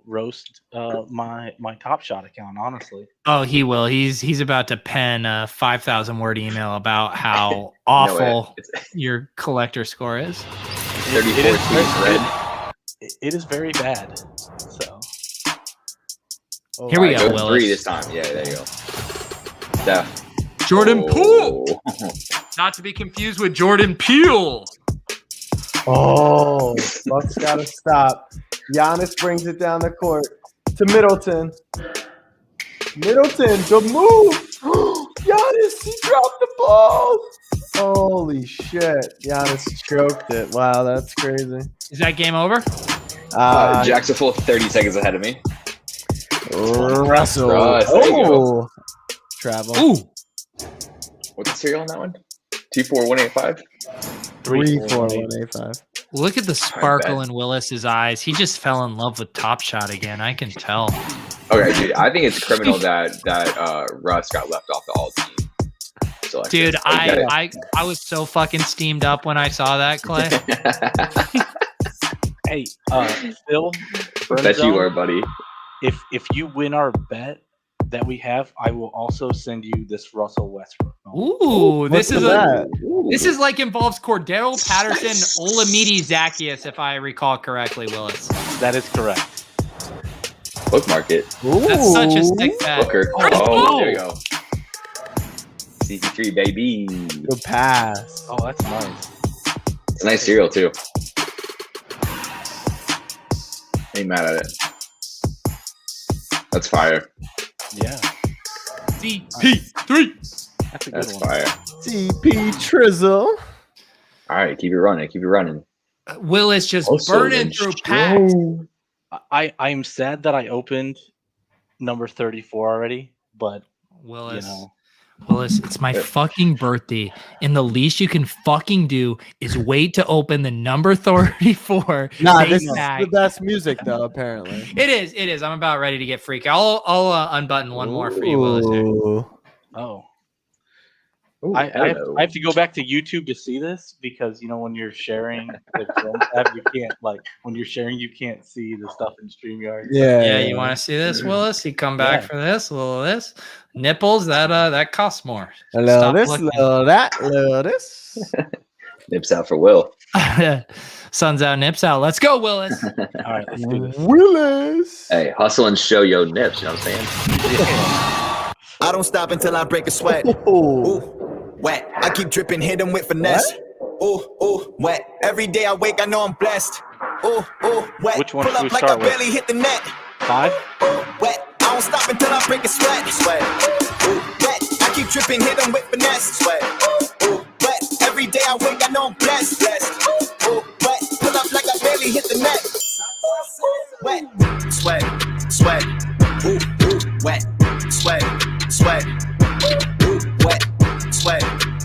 roast my TopShot account. Honestly, Oh, he will. He's about to pen a 5,000 word email about how awful your collector score is. 34 it is tweets red. it is very bad. So Here we Alright, go, go Willis. 3 this time. Yeah, there you go. Steph. Jordan Poole. Oh. Not to be confused with Jordan Peele. Oh, Bucks got to stop. Giannis brings it down the court to Middleton. Middleton, good move. Giannis, he dropped the ball. Holy shit. Giannis choked it. Wow, that's crazy. Is that game over? Jack's a full 30 seconds ahead of me. Russell. Russ, there you Oh, travel. Ooh. What's the serial on that one? 24185? 34185. Look at the sparkle bet. in Willis's eyes. He just fell in love with TopShot again. I can tell. Okay, dude. I think it's criminal that Russ got left off the all team. So, Dude, I was so fucking steamed up when I saw that, Clay. hey, Phil, Bet you are, buddy. if you win our bet that we have, I will also send you this Russell Westbrook. Ooh, this is that? this is like involves Cordero Patterson, Olamide Zacchaeus, if I recall correctly, Willis. That is correct. Bookmark it. That's such a sick bet. Booker. Oh, there you go. CP3, baby. Good pass. Oh, that's nice. It's a nice cereal, too. Ain't mad at it. That's fire. Yeah. CP3. That's a good That's one. fire. CP Trizzle. All right, keep it running. Keep it running. Willis just Also burning in through show. packs. I'm sad that I opened number 34 already, but Willis. you know. Willis, it's my fucking birthday, and the least you can fucking do is wait to open the number 34. Nah, base this is pack. the best music though. Apparently, It is. It is. I'm about ready to get freaky. I'll unbutton one more for you, Willis. Here. Ooh. Oh. Ooh, I hello. have to go back to YouTube to see this because when you're sharing the Chrome tab, you can't when you're sharing you can't see the stuff in StreamYard. Yeah, you want to see this, Willis? You come back for this, a little of this. Nipples, that costs more. A little this, little that, little this. Nips out for Will. Sun's out, nips out. Let's go, Willis. All right, let's do this. Willis. Hey, hustle and show your nips. You know what I'm saying? I don't stop until I break a sweat. Ooh, wet. I keep dripping, hit them with finesse. Ooh, wet. Every day I wake, I know I'm blessed. Ooh, wet. Which one Pull should we up like start I with? barely hit the net. 5? Wet. I don't stop until I break a sweat. Ooh, wet. I keep dripping, hit them with finesse. Ooh, wet. Every day I wake, I know I'm blessed. Ooh, wet. Pull up like I barely hit the net. Wet. Sweat. Ooh, wet. Sweat. Ooh, wet.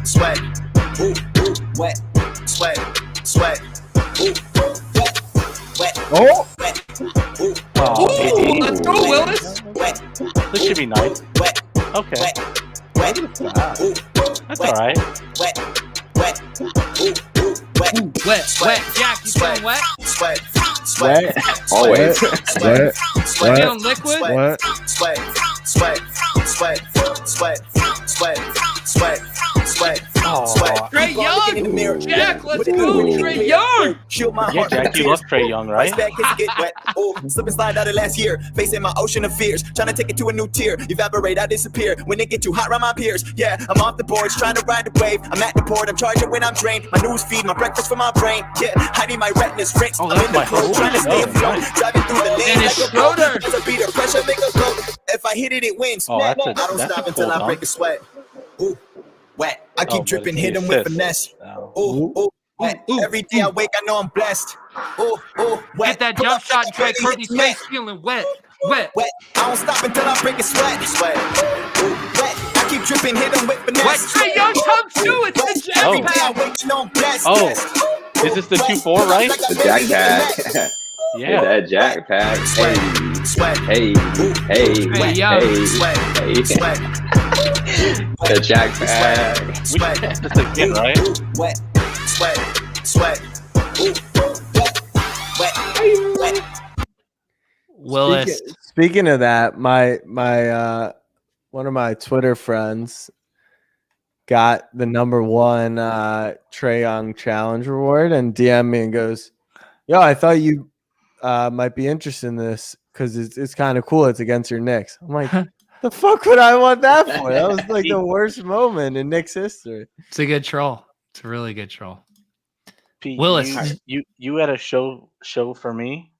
Sweat. Ooh, wet. Sweat. Ooh, wet. Oh. Wet. Ooh, let's go, Willis. Wet. This should be nice. Wet. Okay. Wet. Ooh, that's all right. Wet. Ooh, wet. Wet. Jack, you feeling wet? Sweat. Always. Wet. Feeling liquid? What? Trey Young. Jack, let's go, Trey Young. Yeah, Jack, you love Trey Young, right? Slip and slide out of last year, facing my ocean of fears, trying to take it to a new tier. Evaporate, I disappear when it get too hot around my peers. Yeah, I'm off the boards, trying to ride the wave. I'm at the port, I'm charging when I'm drained. My news feed, my breakfast for my brain. Yeah, hiding my retinas, rings. Oh, I'm that's in the my flow, whole trying to stay show, afloat. nice. Driving through the lane Dennis like a boat. Schroeder. As I beat the pressure, make a go. If I hit it, it wins. Oh, that's a- I don't that's stop a until cool I break a sweat. Ooh, wet. I keep but dripping, it's hit the them with assist. finesse. Oh. Ooh, wet. Every day I wake, I know I'm blessed. Ooh, wet. Get that Pull jump up shot like and Trey I barely Kirby's hit the net. face feeling wet. Wet. Wet. I don't stop until I break a sweat. Ooh, wet. I keep dripping, hit them with finesse. Wet. Trey Young comes too. It's the Jack Every day I pack. wake, I know I'm blessed. Oh, is this the 2-4, right? The Jack pack. Yeah. That Jack pack. Hey. Sweat. Hey. Trey Young. Hey. The Jack pack. We can test this again, right? Wet. Sweat. Ooh, wet. Willis. Speaking of that, my one of my Twitter friends got the number 1 Trey Young challenge reward and DM me and goes, "Yo, I thought you might be interested in this because it's kind of cool. It's against your Knicks." I'm like, the fuck would I want that for? That was like the worst moment in Knicks history. It's a good troll. It's a really good troll. Pete, Willis. you had a show for me.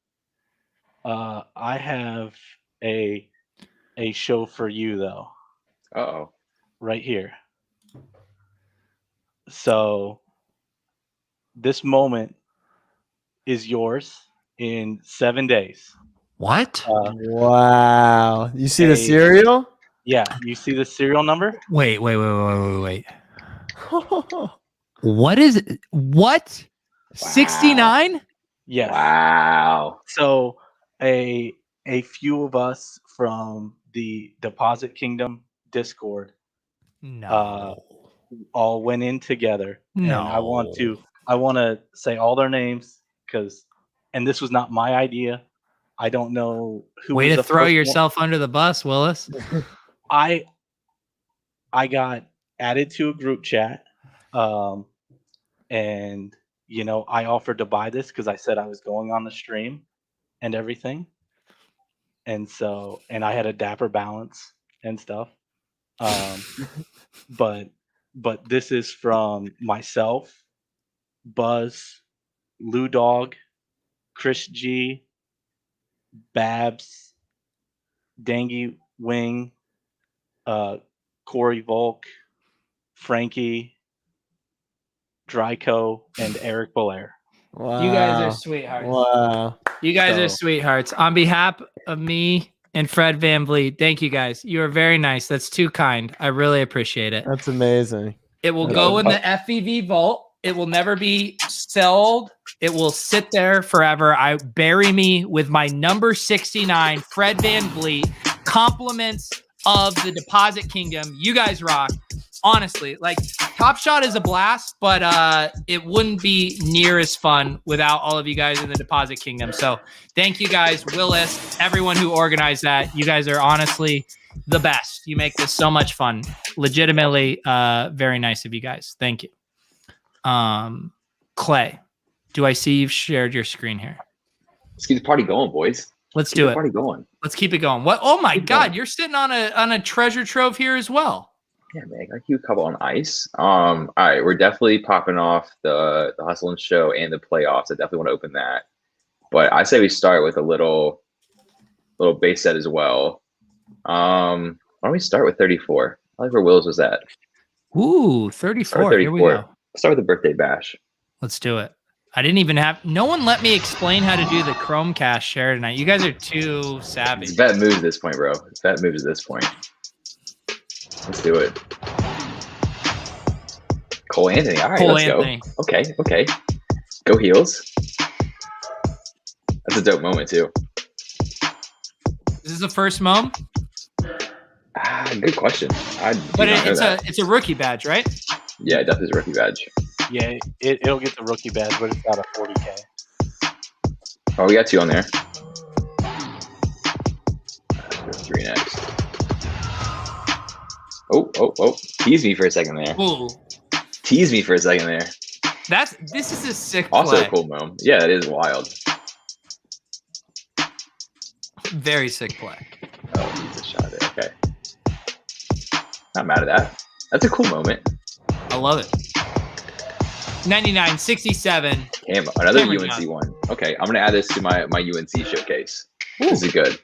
I have a show for you though. Uh-oh. Right here. So this moment is yours in 7 days. What? Wow. You see the Hey. cereal? Yeah, you see the serial number? Wait. What is it? What? 69? Yes. Wow. So a few of us from the Deposit Kingdom Discord No. all went in together. No. And I want to say all their names and this was not my idea. I don't know who Way was to the throw first yourself under the bus, Willis. one. I got added to a group chat. And I offered to buy this because I said I was going on the stream and everything. And I had a dapper balance and stuff. But this is from myself, Buzz, Lou Dog, Chris G, Babs, Dangy Wing, Corey Volk, Frankie, Dryco, and Eric Belair. Wow. You guys are sweethearts. Wow. You guys So- are sweethearts. On behalf of me and Fred Van Vliet, thank you guys. You are very nice. That's too kind. I really appreciate it. That's amazing. It will go in the FVV vault. It will never be sold. It will sit there forever. I bury me with my number 69, Fred Van Vliet, compliments of the Deposit Kingdom. You guys rock. Honestly, like TopShot is a blast, but it wouldn't be near as fun without all of you guys in the Deposit Kingdom. So thank you guys, Willis, everyone who organized that. You guys are honestly the best. You make this so much fun. Legitimately, very nice of you guys. Thank you. Clay, do I see you've shared your screen here? Let's keep the party going, boys. Let's do it. Party going. Let's keep it going. What? Oh my Keep God, going. you're sitting on a treasure trove here as well. Yeah, man, I keep a couple on ice. All right, we're definitely popping off the Hustle and Show and the playoffs. I definitely want to open that. But I say we start with a little base set as well. Why don't we start with 34? I like where Willis was at. Ooh, 34. Here we go. Start with the birthday bash. Let's do it. I didn't even have. No one let me explain how to do the Chromecast share tonight. You guys are too savvy. It's vet moves at this point, bro. It's vet moves at this point. Let's do it. Cole Anthony. All right, Cole let's Anthony. go. Okay. Go Heels. That's a dope moment too. This is the first mom, Good question. but it's a rookie badge, right? Yeah, definitely is a rookie badge. Yeah, it'll get the rookie badge, but it's got a 40K. Oh, we got 2 on there. 3 next. Oh. Tease me for a second there. Ooh, Tease me for a second there. this is a sick Also play. a cool moment. Yeah, that is wild. Very sick play. Oh, he's a shot there. Okay. Not mad at that. That's a cool moment. I love it. 99, 67. Damn, another Cameron UNC Young. one. Okay, I'm gonna add this to my UNC showcase. This is good.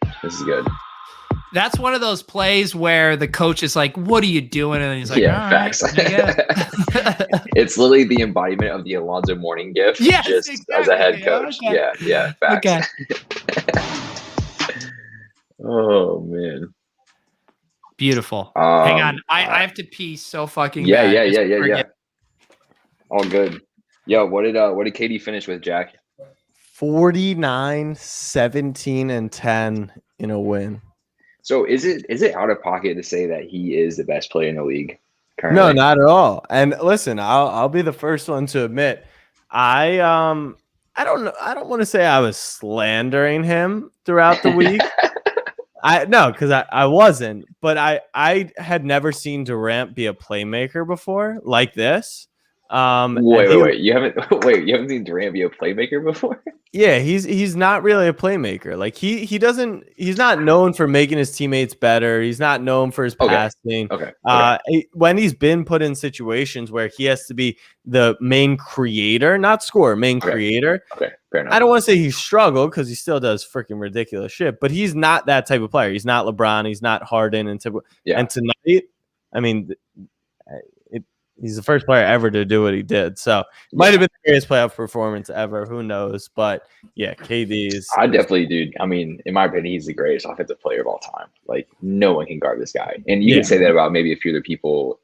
That's one of those plays where the coach is like, "What are you doing?" And he's like, Yeah, "All right, facts. I guess." It's literally the embodiment of the Alonzo Mourning gift. Yes, just exactly. as a head coach. Okay. Yeah, facts. Okay. Oh man. Beautiful. Hang on, I have to pee so fucking bad. Yeah. All good. Yo, what did Katie finish with, Jack? 49, 17, and 10 in a win. So is it out of pocket to say that he is the best player in the league currently? No, not at all. And listen, I'll be the first one to admit, I don't know. I don't want to say I was slandering him throughout the week. Because I wasn't, but I had never seen Durant be a playmaker before like this. Wait. You haven't seen Durant be a playmaker before? Yeah, he's not really a playmaker. Like he's not known for making his teammates better. He's not known for his passing. Okay. When he's been put in situations where he has to be the main creator, not scorer, main creator. Okay, fair enough. I don't want to say he struggled because he still does freaking ridiculous shit, but he's not that type of player. He's not LeBron. He's not Harden. And tonight, I mean, he's the first player ever to do what he did. So it might have been the greatest playoff performance ever. Who knows? But yeah, KD is. I definitely, dude. I mean, in my opinion, he's the greatest offensive player of all time. Like, no one can guard this guy. And you can say that about maybe a few other people,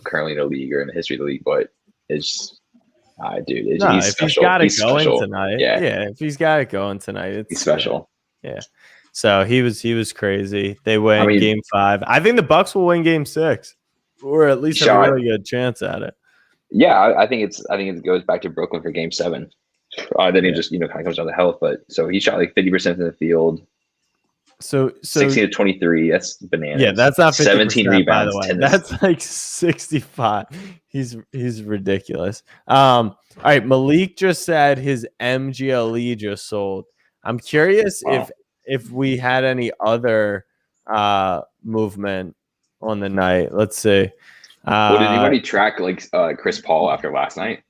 currently in the league or in the history of the league. But it's, dude, he's if special. He's got it he's going special. tonight. Yeah, if he's got it going tonight, he's special. Yeah. So he was crazy. They win Game 5. I think the Bucks will win Game 6, or at least have a really good chance at it. Yeah, I think it goes back to Brooklyn for Game 7. Then he just kind of comes down to health, but so he shot like 50% in the field. So 16 to 23, that's bananas. Yeah, that's not 17 rebounds. By the way. That's like 65. He's ridiculous. All right, Malik just said his MGLE just sold. I'm curious if we had any other movement on the night. Let's see. Did anybody track like Chris Paul after last night?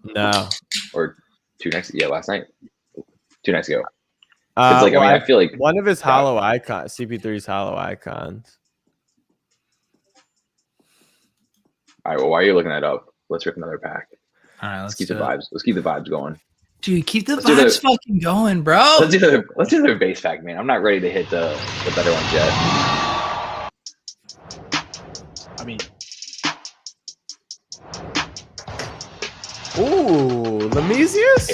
No. Or last night. 2 nights ago. I feel like one of his hollow icons, CP3's hollow icons. All right. Well, while you're looking that up, let's rip another pack. All right, Let's keep the vibes. Let's keep the vibes going. Dude, keep the vibes fucking going, bro. Let's do the base pack, man. I'm not ready to hit the better ones yet. I mean, Ooh, Lemesius?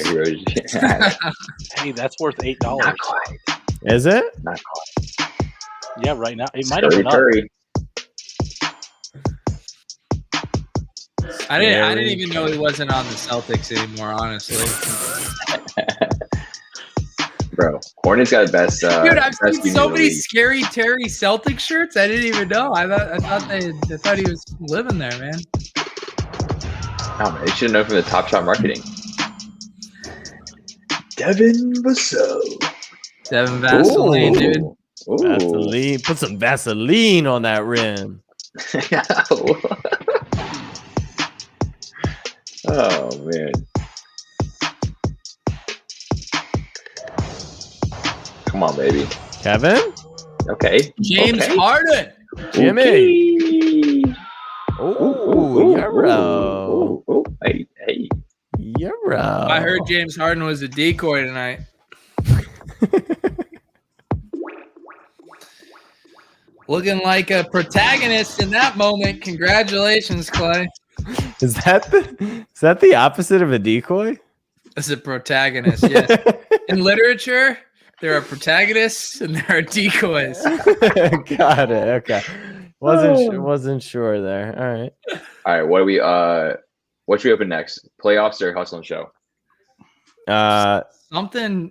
hey, that's worth $8. Not quite. Is it? Not quite. Yeah, right now it might have been up. I didn't even know he wasn't on the Celtics anymore, honestly. Bro, Hornets got the best. Dude, I've best seen so many league. scary Terry Celtic shirts. I didn't even know. I thought he was living there, man. Oh man, you should know from the TopShot marketing. Devin Vassell. Devin Vaseline, dude. Ooh. Vaseline. Put some Vaseline on that rim. Oh man. Come on, baby. Kevin? Okay. James okay. Harden. Jimmy. Okay. Ooh, Euro. Ooh. Hey. Euro. I heard James Harden was a decoy tonight. Looking like a protagonist in that moment. Congratulations, Clay. Is that the opposite of a decoy? As a protagonist, yes. In literature, there are protagonists and there are decoys. Got it. Okay. Wasn't sure there. All right. All right. What should we open next? Playoffs or hustle and show? Something.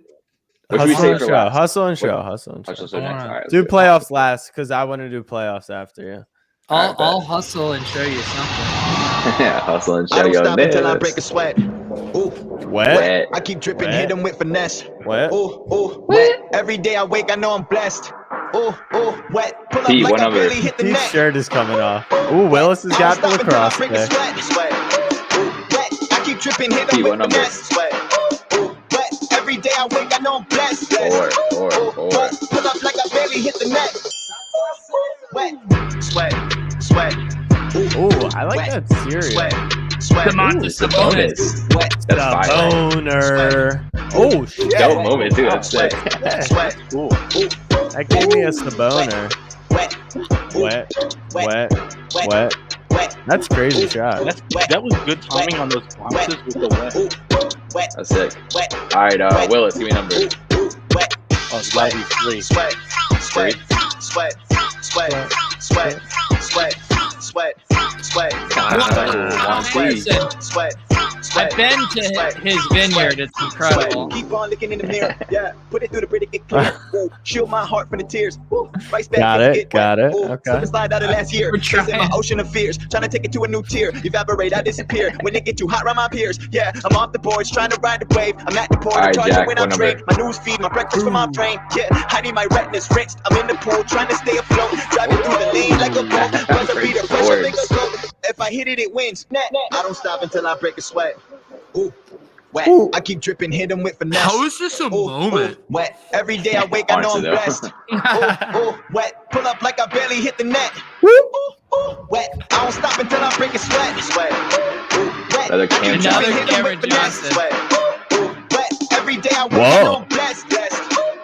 What should we say for last? Hustle and show. Hustle and show next. All right, do playoffs last because I want to do playoffs after. Yeah. I'll hustle and show you something. Yeah, hustle and show I don't you stop this. until I break a sweat. Ooh, Wet. I keep dripping, Wet. hit them with finesse. Wet. Ooh, wet. Every day I wake, I know I'm blessed. Ooh, wet. Pull up Pete, like what I number? barely hit the Pete's net. shirt is coming off. Ooh, Willis has got the lacrosse stick. stick. Ooh, wet. I keep dripping, hit them Pete, what with number? finesse. Ooh, wet. Every day I wake, I know I'm blessed. Four. Wet. Pull up like I barely hit the net. Wet. Sweat. Ooh, I like that cereal. Sweat. Demontis Sabonis. Wet. That's fire. Boner. Oh shit. Dope moment too. That's sick. Sweat. Ooh. That gave me a Saboner. Wet. That's crazy shot. That was good timing on those bounces with the wet. That's sick. All right, Willis, give me a number. Oh, it's gotta be 3. Sweat. I've been to his vineyard. It's incredible. Keep on looking in the mirror. Yeah, put it through the pretty get clear. Woo. Shield my heart from the tears. Woo. Right back Got when it. get Got wet. it. Ooh. Okay. Slip and slide out of last year. We're trying. In my ocean of fears, trying to take it to a new tier. Evaporate, I disappear. When it get too hot around my peers. Yeah, I'm off the boards, trying to ride the wave. I'm at the port, All right, charging Jack, when what I'm trained. number? My news feed, my breakfast for my brain. Yeah, hiding my retinas rinsed. I'm in the pool, trying to stay afloat. Driving through the lane like a boat. Buzzer beater, pressure finger slow. If I hit it, it wins. I don't stop until I break a sweat. Ooh, wet. Ooh. I keep dripping, hit them with finesse. How is this a moment? Wet. Every day I wake, I know I'm Honestly, blessed. Wet. Pull up like I barely hit the net. Wet. I don't stop until I break a sweat. Wet. Another Cam Another Hit 'em Cameron with finesse. Johnson. Wet. Every day I wake, I Whoa. know I'm blessed. Wet.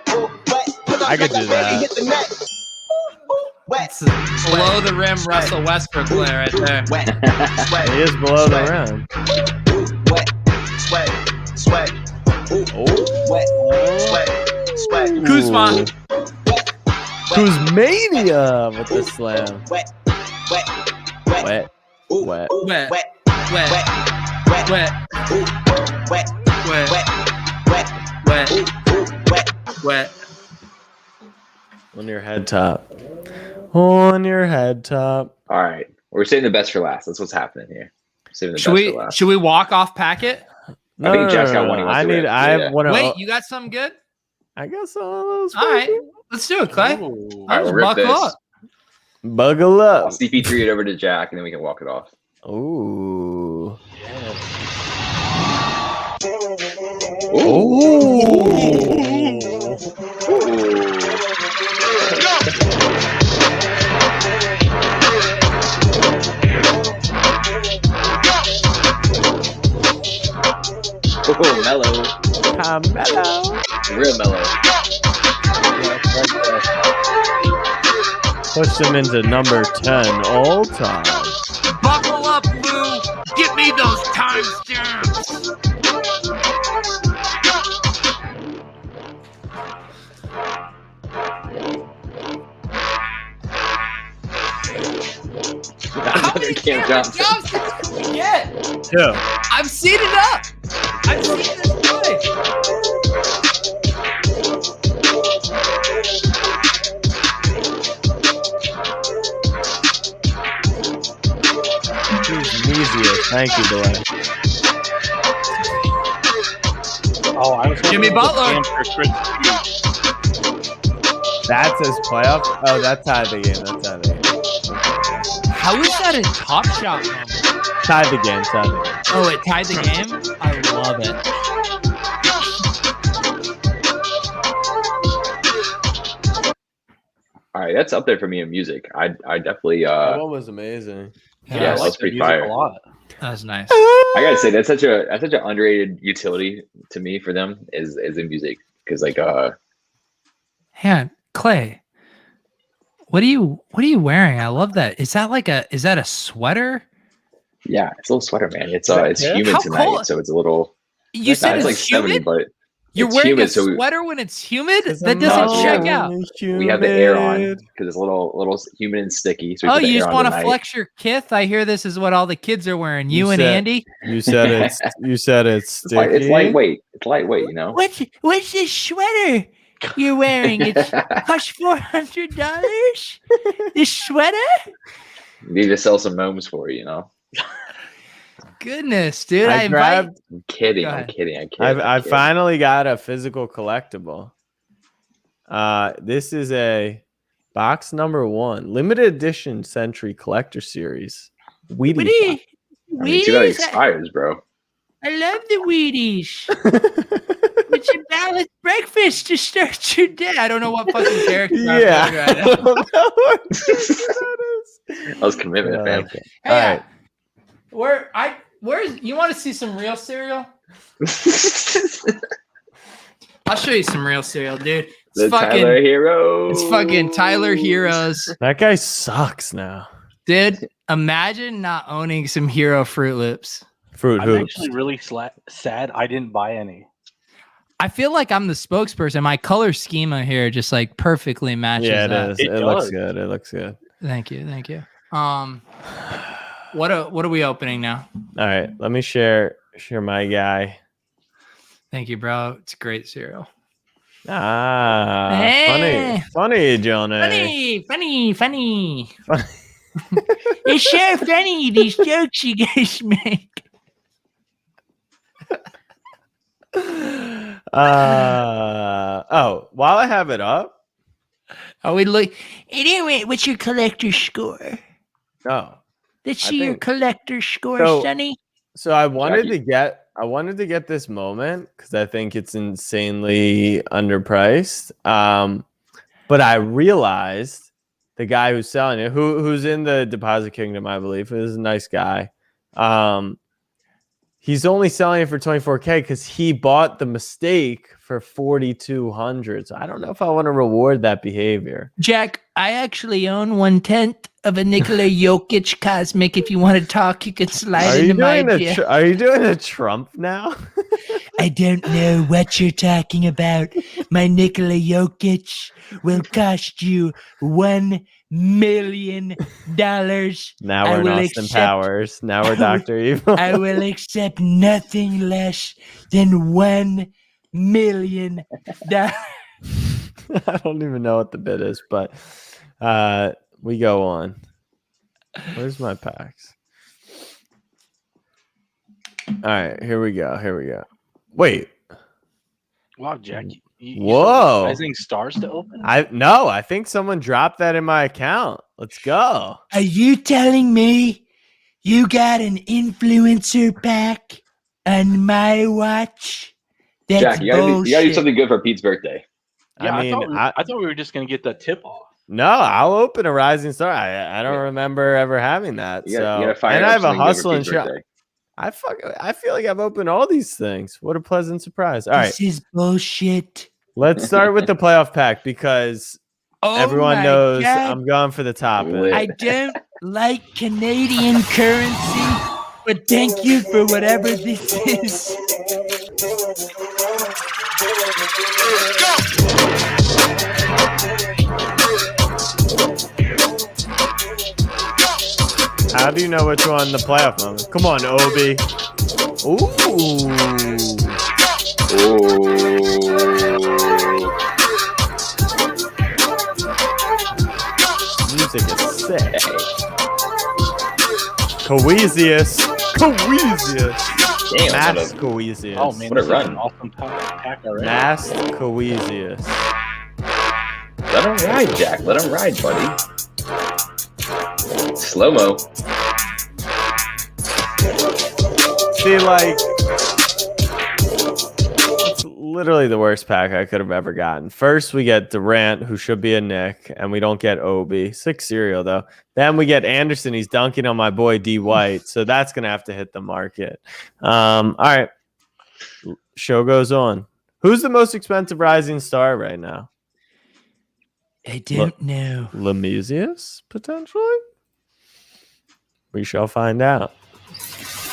Pull up I could like do I barely that. hit the net. Wet. Below the rim, Russell Westbrook play right there. Wet. He is below the rim. Sweat. Wet. Kuzma. Kuzmania with the slam. Wet. Wet. On your head top. On your head top. All right, we're saving the best for last. That's what's happening here. Saving the best for last. Should we walk off packet? I think Jack's got one he wants to rip. I want to. Wait, you got something good? I guess all All right, let's do it, Clay. All right, we'll rip Buckle this. up. Buckle I'll up. CP3 it over to Jack, and then we can walk it off. Ooh. Oh, mellow. Mellow. Real mellow. Push them into number 10 all time. Buckle up, Lou. Give me those timestamps. How many Cameron jobs did you get? Yeah. I've seen it up. I've seen this play. Easier. Thank you, boy. Oh, I was Jimmy Butler. That says playoff. Oh, that's tied the game. That's tied the game. How is that a Top Shot moment? Tied the game. Tied the game. Oh, it tied the game? I love it. All right, that's up there for me in music. I definitely That one was amazing. yeah, that's pretty fire. That was nice. I gotta say that's such an underrated utility to me for them is in music because like Yeah, Clay. What are you wearing? I love that. Is that a sweater? yeah, it's a little sweater, man. It's Yeah. humid How tonight, cold? so it's a little. You said it's like it's humid? 70, but You're it's wearing humid, a so sweater when it's humid? Cause That I'm doesn't not check really out. we have the air on because it's a little humid and sticky. So we Oh, put the you air just on want to tonight. flex your kith? I hear this is what all the kids are wearing. You and said- Andy? You said it's It's lightweight. It's lightweight, you know. What's this sweater you're wearing? It's cost $400? This sweater? Need to sell some gnomes for you, you know. Goodness, dude. I grabbed. I'm kidding. Go I'm ahead. kidding. I'm kidding. I I'm kidding. finally got a physical collectible. This is a box number 1, limited edition Century Collector Series. Wheaties. Wheaties. I mean, too bad it expires, bro. I love the Wheaties. It's a balanced breakfast to start your day. I don't know what fucking character I'm playing Yeah. right now. That was commitment, man. Hey, where's you want to see some real cereal? I'll show you some real cereal, dude. The Tyler Heroes. It's fucking Tyler Heroes. That guy sucks now. Dude, imagine not owning some Hero Fruit Loops. Fruit I'm Hoops. actually really sad I didn't buy any. I feel like I'm the spokesperson. My color schema here just like perfectly matches Yeah, it that. is. It looks good. It looks good. Thank you. What are we opening now? All right, let me share my guy. Thank you, bro. It's great cereal. Funny, Johnny. Funny. It's so funny, these jokes you guys make. While I have it up. Are we look? Anyway, what's your collector score? Oh, Let's I see your think- collector score, So- Sonny. so I wanted to get this moment because I think it's insanely underpriced. But I realized the guy who's selling it, who's in the Deposit Kingdom, I believe, is a nice guy. He's only selling it for $24K because he bought the mistake for $4,200. So I don't know if I want to reward that behavior. Jack, I actually own 1/10 of a Nikola Jokic Cosmic. If you want to talk, you can slide into my DM. Are you doing a Trump now? I don't know what you're talking about. My Nikola Jokic will cost you $1 million. Now I we're in will Austin accept- Powers. Now we're Dr. Evil. I will accept nothing less than $1 million. I don't even know what the bid is, but we go on. Where's my packs? All right, here we go. Wait. Wow, Jack. You Whoa. Rising stars to open? I think someone dropped that in my account. Let's go. Are you telling me you got an influencer pack on my watch? That's Jack, you gotta do bullshit. something good for Pete's birthday. Yeah, I mean, I thought we were just gonna get the tip off. No, I'll open a Rising Star. I don't remember ever having that. You gotta fire and up I have a something good for hustle and Pete's shop. birthday. I feel like I've opened all these things. What a pleasant surprise. All right. This is bullshit. Let's start with the playoff pack because everyone knows I'm going for the top end. I don't like Canadian currency, but thank you for whatever this is. How do you know which one the playoff moment? Come on, Obi. Ooh. Music is sick. Coesius. Damn, Mass Coesius. Oh man, What a this is run. an awesome pack already. Mass Coesius. Let him ride, Jack. Let him ride, buddy. Slow-mo. See, like, it's literally the worst pack I could have ever gotten. First, we get Durant, who should be a Nick, and we don't get Obi. 6 cereal, though. Then we get Anderson. He's dunking on my boy D. White, so that's going to have to hit the market. All right. Show goes on. Who's the most expensive rising star right now? I don't know. Lemusius, potentially? We shall find out.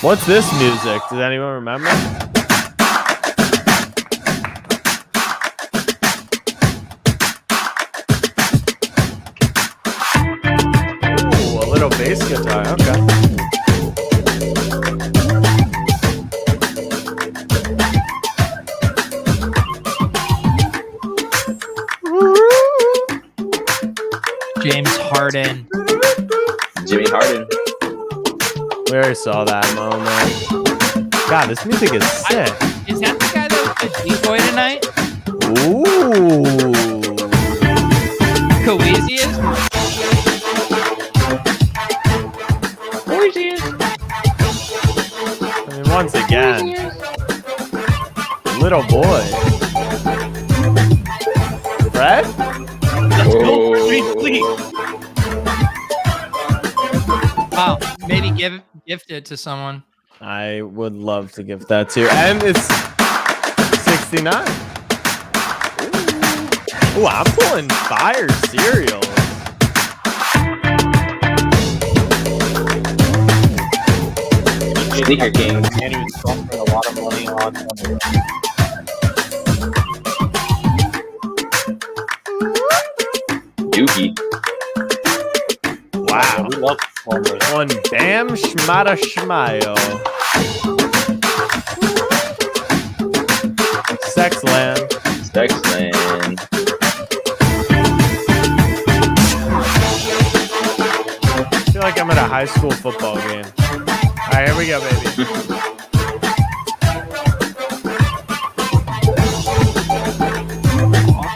What's this music? Does anyone remember? Ooh, a little bass guitar. Okay. James Harden. Jimmy Harden. We already saw that moment. God, this music is sick. Is that the guy that was the decoy tonight? Ooh. Coesius? I mean, once again, little boy. Fred? Wow, maybe gift it to someone. I would love to give that to you. And it's 69. Ooh, I'm pulling fire cereal. Sneaker King. And he was spending a lot of money on Dookie. Wow. We love Plumlee. One Bam Schmata Schmayo. Sexland. Sexland. I feel like I'm at a high school football game. All right, here we go, baby.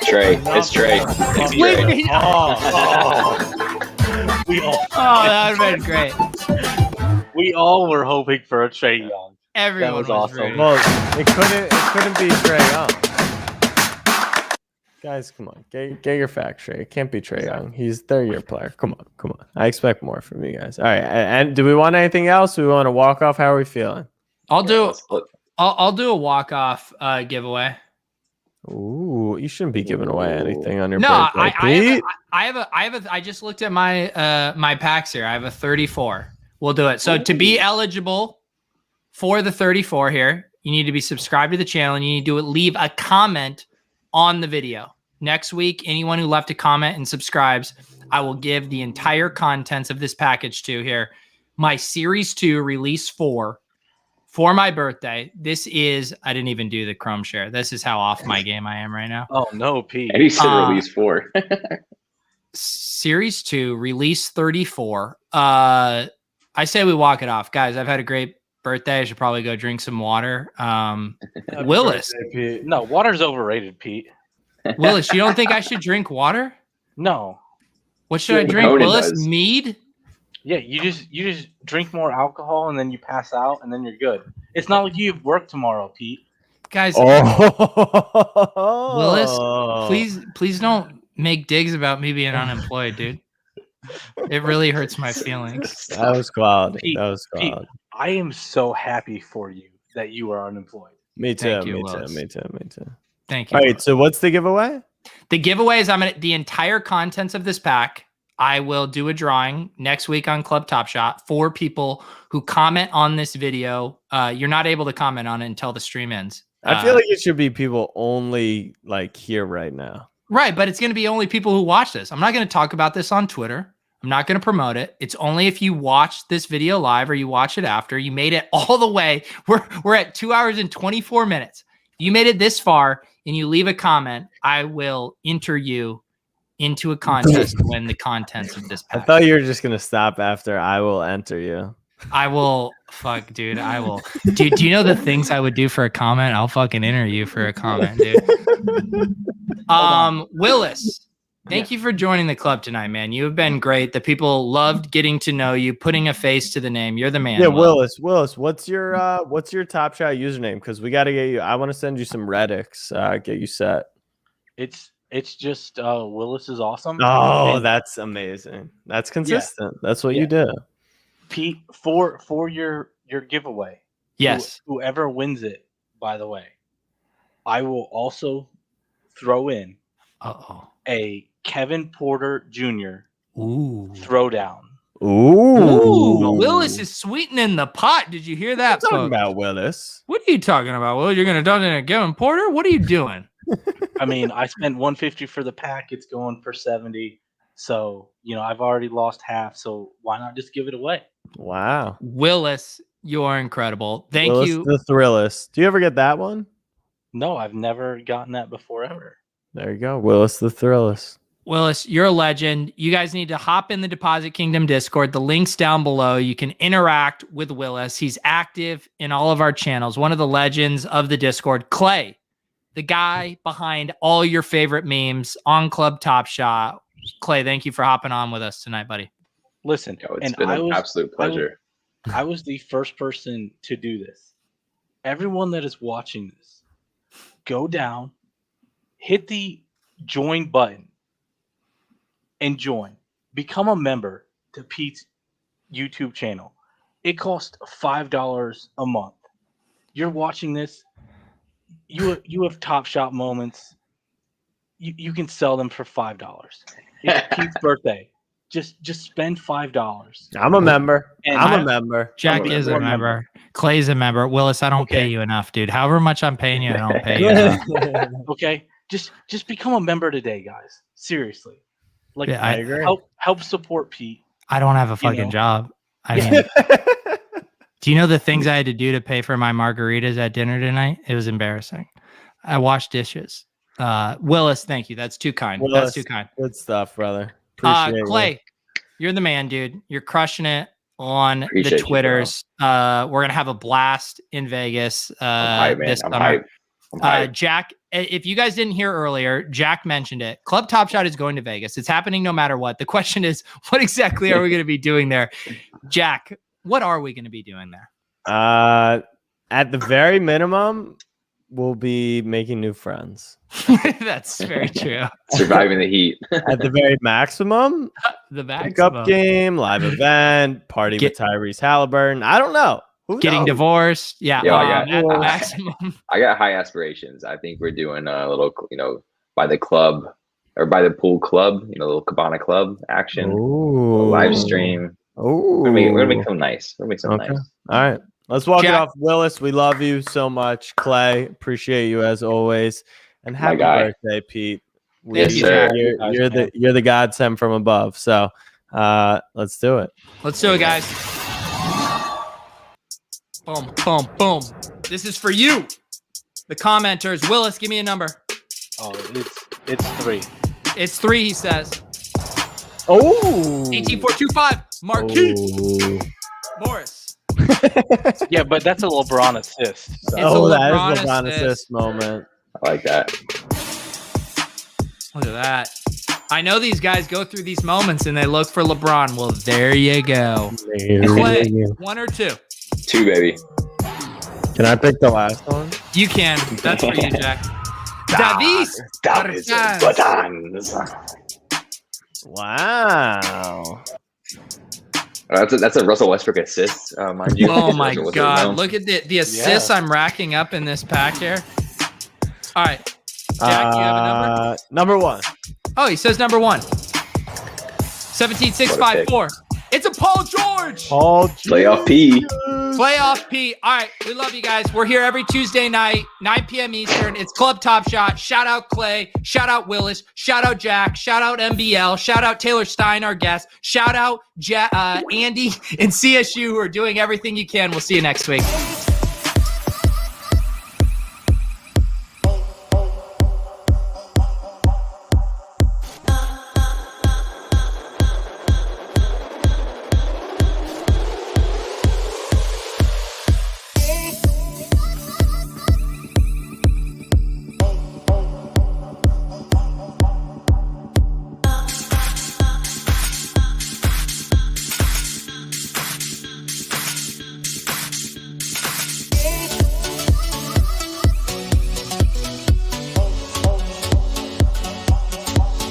Trey. It's Trey. It's Trey. We all, that would have been great. we all were hoping for a Trey Young. Everyone That was awesome. ready. Well, it couldn't be Trey Young. Guys, come on. Get your facts straight. It can't be Trey Young. He's third-year player. Come on. I expect more from you guys. All right. And do we want anything else? Do we want to walk off? How are we feeling? I'll do a walk-off giveaway. Ooh, you shouldn't be giving away anything on your No, birthday. I just looked at my my packs here. I have a 34. We'll do it. So to be eligible for the 34 here, you need to be subscribed to the channel and you need to leave a comment on the video. Next week, anyone who left a comment and subscribes, I will give the entire contents of this package to here. My Series 2 Release 4 for my birthday. This is, I didn't even do the Chrome share. This is how off my game I am right now. Oh, no, Pete. And he said release 4. Series 2, Release 34. I say we walk it off. Guys, I've had a great birthday. I should probably go drink some water. Willis. No, water's overrated, Pete. Willis, you don't think I should drink water? No. What should I drink, Conan Willis? does. Mead? Yeah, you just drink more alcohol and then you pass out and then you're good. It's not like you have work tomorrow, Pete. Guys, Oh, Willis, please don't make digs about me being unemployed, dude. It really hurts my feelings. That was quality. Pete, That was quality. I am so happy for you that you are unemployed. Me too. Thank you, Me Willis. too. Thank you. All right. Willis. So what's the giveaway? The giveaway is the entire contents of this pack. I will do a drawing next week on Club TopShot for people who comment on this video. You're not able to comment on it until the stream ends. I feel like it should be people only like here right now. Right, but it's going to be only people who watch this. I'm not going to talk about this on Twitter. I'm not going to promote it. It's only if you watch this video live or you watch it after. You made it all the way. We're at 2 hours and 24 minutes. If you made it this far and you leave a comment, I will enter you into a contest to win the contents of this pack. I thought you were just gonna stop after I will enter you. I will fuck, dude. I will. Dude, do you know the things I would do for a comment? I'll fucking enter you for a comment, dude. Willis, thank you for joining the club tonight, man. You have been great. The people loved getting to know you, putting a face to the name. You're the man. Yeah, Willis, what's your TopShot username? Because we got to get you. I want to send you some Reddicks. Get you set. It's just Willis is awesome. Oh, that's amazing. That's consistent. Yeah. That's what you do. Pete, for your giveaway. Yes. Whoever wins it, by the way, I will also throw in a Kevin Porter Jr. throwdown. Ooh. Willis is sweetening the pot. Did you hear that? What are you talking about, Willis? What are you talking about, Will? You're gonna donate to Kevin Porter? What are you doing? I mean, I spent $150 for the pack. It's going for $70. So, I've already lost half. So why not just give it away? Wow. Willis, you're incredible. Thank Willis you. The Thrillist. Do you ever get that one? No, I've never gotten that before ever. There you go. Willis the Thrillist. Willis, you're a legend. You guys need to hop in the Deposit Kingdom Discord. The link's down below. You can interact with Willis. He's active in all of our channels. One of the legends of the Discord. Clay, the guy behind all your favorite memes on Club TopShot. Clay, thank you for hopping on with us tonight, buddy. Listen, it's been an absolute pleasure. I was the first person to do this. Everyone that is watching this, go down, hit the join button, and join. Become a member to Pete's YouTube channel. It costs $5 a month. You're watching this. You have TopShot moments. You can sell them for $5. It's Pete's birthday. Just spend $5. I'm a member. And I'm a member. Jack is a member. Clay's a member. Willis, I don't pay you enough, dude. However much I'm paying you, I don't pay you enough. Okay, just become a member today, guys. Seriously, like I agree. Help support Pete. I don't have a fucking job. I mean, do you know the things I had to do to pay for my margaritas at dinner tonight? It was embarrassing. I washed dishes. Willis, thank you. That's too kind. Willis, that's too kind. Good stuff, brother. Appreciate Clay, you're the man, dude. You're crushing it on Appreciate the Twitters. We're gonna have a blast in Vegas this summer. Jack, if you guys didn't hear earlier, Jack mentioned it. Club TopShot is going to Vegas. It's happening no matter what. The question is, what exactly are we going to be doing there? Jack, what are we going to be doing there? At the very minimum, we'll be making new friends. That's very true. Surviving the heat. At the very maximum, the pickup game, live event, party with Tyrese Halliburton. I don't know. Getting divorced. Yeah. At the maximum. I got high aspirations. I think we're doing a little, by the club or by the pool club, a little cabana club action. Live stream. We're gonna make some nice. We're gonna make some nice. All right. Let's walk it off. Willis, we love you so much. Clay, appreciate you as always. And happy birthday, Pete. Yes, sir. You're the godsend from above. So let's do it. Let's do it, guys. Boom, boom, boom. This is for you, the commenters. Willis, give me a number. Oh, it's 3. It's 3, he says. Oh. 18425. Marquis. Morris. Yeah, but that's a LeBron assist. So. That is LeBron assist moment. I like that. Look at that. I know these guys go through these moments and they look for LeBron. Well, there you go. Clay, 1 or 2? 2, baby. Can I pick the last one? You can. That's for you, Jack. Davis. Wow. That's a Russell Westbrook assist, mind you. Oh my God! Look at the assists I'm racking up in this pack here. All right, Jack, you have a number? Number 1. Oh, he says number 1. 17,654. It's a Paul George. Playoff P. Playoff P. All right, we love you guys. We're here every Tuesday night, 9 p.m. Eastern. It's Club Top Shot. Shout out Clay. Shout out Willis. Shout out Jack. Shout out MBL. Shout out Taylor Stein, our guest. Shout out Andy and CSU who are doing everything you can. We'll see you next week.